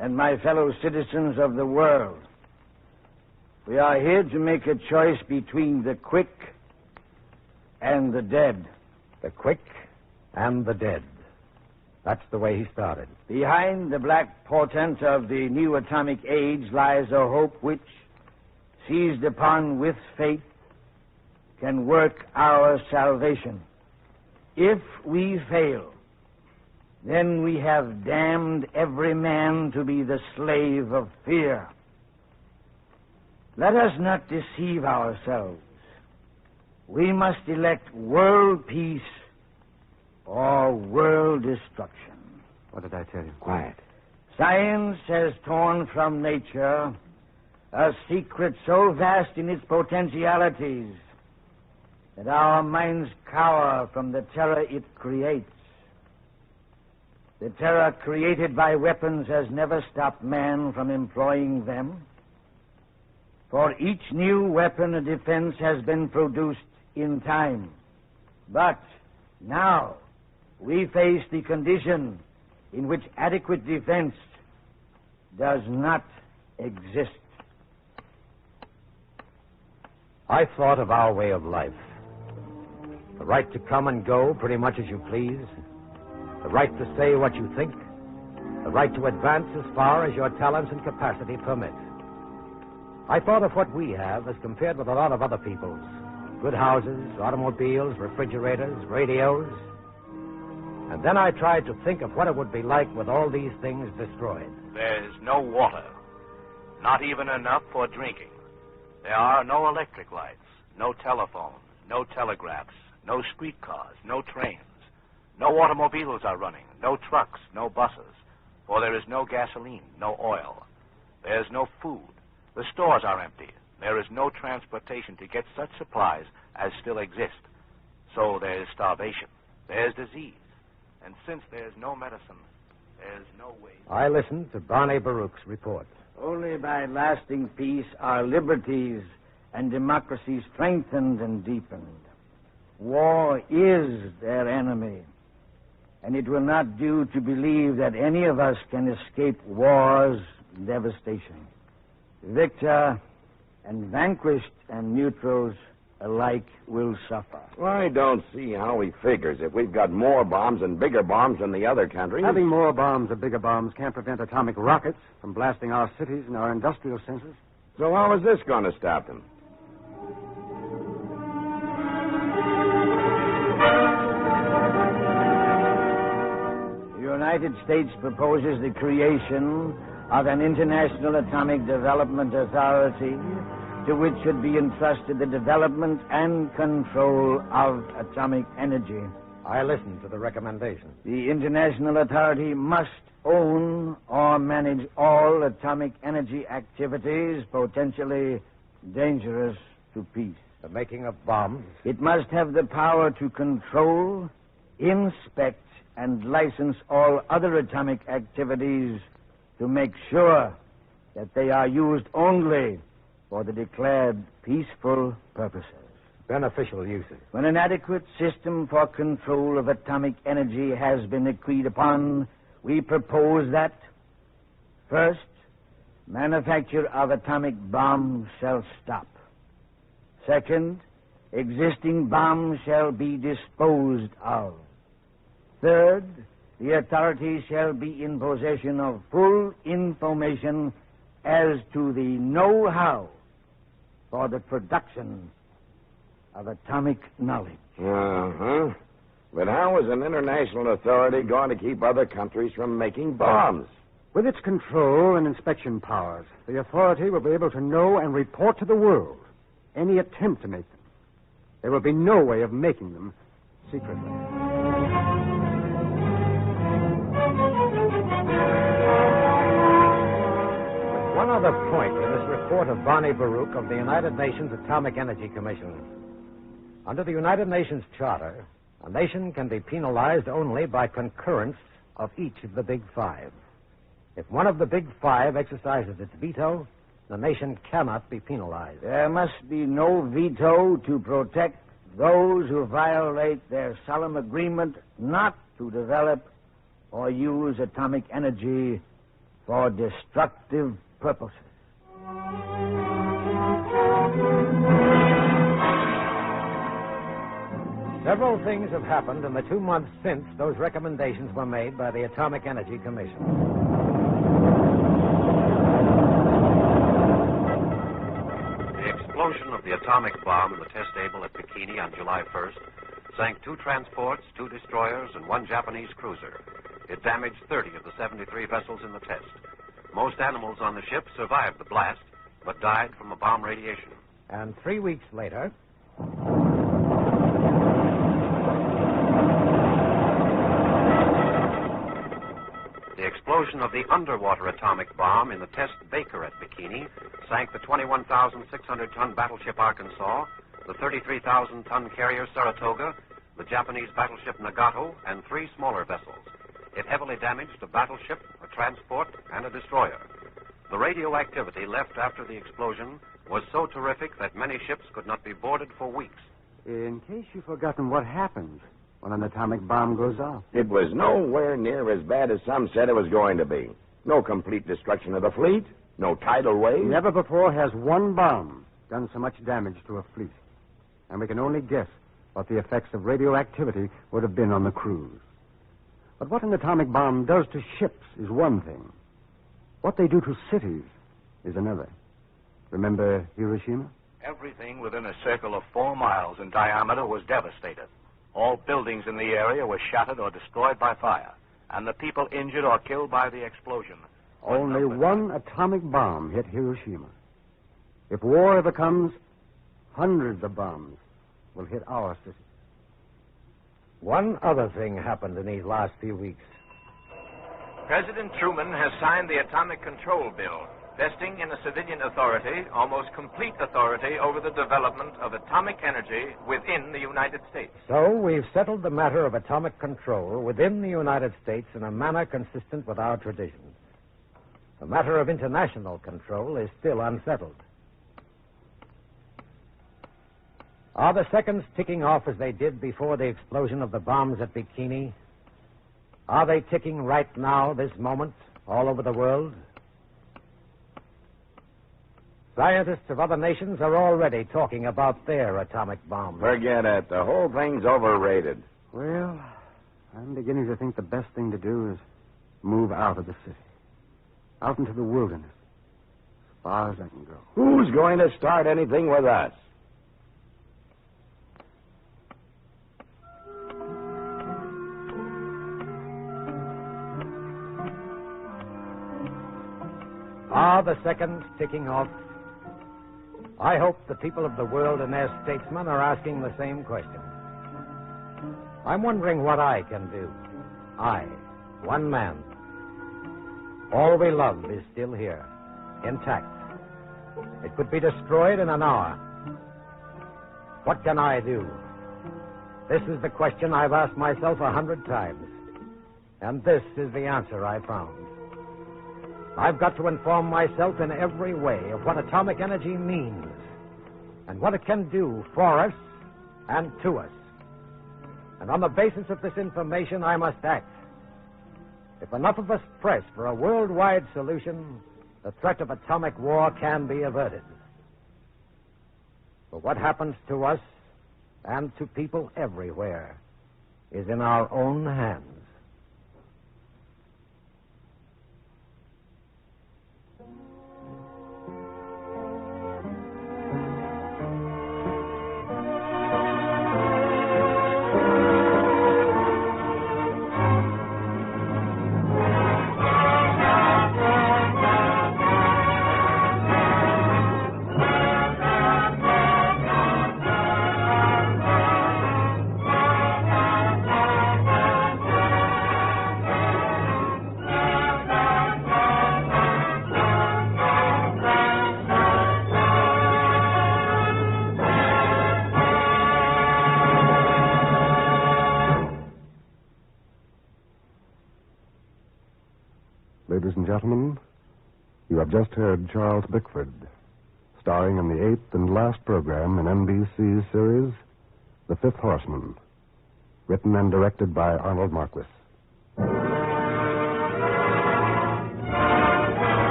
Speaker 10: and my fellow citizens of the world, we are here to make a choice between the quick and the dead.
Speaker 18: The quick and the dead. That's the way he started.
Speaker 10: Behind the black portent of the new atomic age lies a hope which, seized upon with faith, can work our salvation. If we fail, then we have damned every man to be the slave of fear. Let us not deceive ourselves. We must elect world peace or world destruction.
Speaker 20: What did I tell you?
Speaker 18: Quiet.
Speaker 10: Science has torn from nature a secret so vast in its potentialities that our minds cower from the terror it creates. The terror created by weapons has never stopped man from employing them. For each new weapon of defense has been produced in time. But now we face the condition in which adequate defense does not exist.
Speaker 18: I thought of our way of life. The right to come and go pretty much as you please. The right to say what you think. The right to advance as far as your talents and capacity permit. I thought of what we have as compared with a lot of other people's. Good houses, automobiles, refrigerators, radios. And then I tried to think of what it would be like with all these things destroyed.
Speaker 14: There's no water. Not even enough for drinking. There are no electric lights, no telephones, no telegraphs, no streetcars, no trains. No automobiles are running, no trucks, no buses. For there is no gasoline, no oil. There's no food. The stores are empty. There is no transportation to get such supplies as still exist. So there's starvation. There's disease. And since there's no medicine, there's no way...
Speaker 18: I listened to Bonnie Baruch's report.
Speaker 10: Only by lasting peace are liberties and democracy strengthened and deepened. War is their enemy, and it will not do to believe that any of us can escape war's devastation. Victor and vanquished and neutrals alike will suffer.
Speaker 5: Well, I don't see how he figures. If we've got more bombs and bigger bombs than the other countries...
Speaker 20: Having more bombs or bigger bombs can't prevent atomic rockets from blasting our cities and our industrial centers.
Speaker 5: So how is this going to stop them?
Speaker 10: The United States proposes the creation of an international atomic development authority to which should be entrusted the development and control of atomic energy.
Speaker 18: I listened to the recommendation.
Speaker 10: The international authority must own or manage all atomic energy activities potentially dangerous to peace.
Speaker 18: The making of bombs.
Speaker 10: It must have the power to control, inspect, and license all other atomic activities to make sure that they are used only for the declared peaceful purposes.
Speaker 23: Beneficial uses.
Speaker 10: When an adequate system for control of atomic energy has been agreed upon, we propose that, first, manufacture of atomic bombs shall stop. Second, existing bombs shall be disposed of. Third, the authorities shall be in possession of full information as to the know-how for the production of atomic knowledge.
Speaker 5: Uh-huh. But how is an international authority going to keep other countries from making bombs?
Speaker 20: With its control and inspection powers, the authority will be able to know and report to the world any attempt to make them. There will be no way of making them secretly.
Speaker 23: One other point in this report of Barney Baruch of the United Nations Atomic Energy Commission. Under the United Nations Charter, a nation can be penalized only by concurrence of each of the Big Five. If one of the Big Five exercises its veto, the nation cannot be penalized.
Speaker 10: There must be no veto to protect those who violate their solemn agreement not to develop or use atomic energy for destructive purposes.
Speaker 23: Several things have happened in the 2 months since those recommendations were made by the Atomic Energy Commission.
Speaker 14: The explosion of the atomic bomb in the test able at Bikini on July 1st sank 2 transports, 2 destroyers, and 1 Japanese cruiser. It damaged 30 of the 73 vessels in the test. Most animals on the ship survived the blast, but died from the bomb radiation.
Speaker 23: And 3 weeks later,
Speaker 14: the explosion of the underwater atomic bomb in the test Baker at Bikini sank the 21,600-ton battleship Arkansas, the 33,000-ton carrier Saratoga, the Japanese battleship Nagato, and 3 smaller vessels. It heavily damaged a battleship, a transport, and a destroyer. The radioactivity left after the explosion was so terrific that many ships could not be boarded for weeks.
Speaker 20: In case you've forgotten what happens when an atomic bomb goes off.
Speaker 5: It was nowhere near as bad as some said it was going to be. No complete destruction of the fleet, no tidal wave.
Speaker 20: Never before has one bomb done so much damage to a fleet. And we can only guess what the effects of radioactivity would have been on the crews. But what an atomic bomb does to ships is one thing. What they do to cities is another. Remember Hiroshima?
Speaker 14: Everything within a circle of 4 miles in diameter was devastated. All buildings in the area were shattered or destroyed by fire, and the people injured or killed by the explosion.
Speaker 20: Only one atomic bomb hit Hiroshima. If war ever comes, hundreds of bombs will hit our city.
Speaker 23: one other thing happened in these last few weeks.
Speaker 4: President Truman has signed the Atomic Control Bill, vesting in a civilian authority, almost complete authority, over the development of atomic energy within the United States.
Speaker 23: So we've settled the matter of atomic control within the United States in a manner consistent with our traditions. The matter of international control is still unsettled. Are the seconds ticking off as they did before the explosion of the bombs at Bikini? Are they ticking right now, this moment, all over the world? Scientists of other nations are already talking about their atomic bombs.
Speaker 5: Forget it. The whole thing's overrated.
Speaker 20: Well, I'm beginning to think the best thing to do is move out of the city. Out into the wilderness. As far as I can go.
Speaker 5: Who's going to start anything with us?
Speaker 23: Are the seconds ticking off? I hope the people of the world and their statesmen are asking the same question. I'm wondering what I can do. I, one man. All we love is still here, intact. It could be destroyed in an hour. What can I do? This is the question I've asked myself 100 times. And this is the answer I found. I've got to inform myself in every way of what atomic energy means and what it can do for us and to us. And on the basis of this information, I must act. If enough of us press for a worldwide solution, the threat of atomic war can be averted. But what happens to us and to people everywhere is in our own hands.
Speaker 24: Ladies and gentlemen, you have just heard Charles Bickford, starring in the 8th and last program in NBC's series, The Fifth Horseman, written and directed by Arnold Marquis.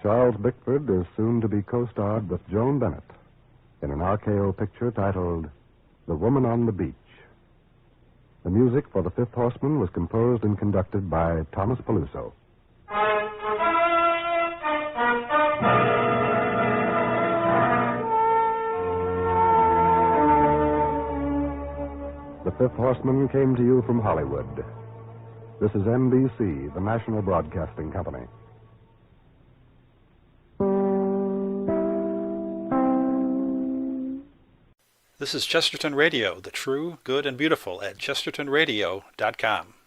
Speaker 24: Charles Bickford is soon to be co-starred with Joan Bennett in an RKO picture titled The Woman on the Beach. The music for The Fifth Horseman was composed and conducted by Thomas Peluso. The Fifth Horseman came to you from Hollywood. This is NBC, the National Broadcasting Company.
Speaker 12: This is Chesterton Radio, the true, good, and beautiful at chestertonradio.com.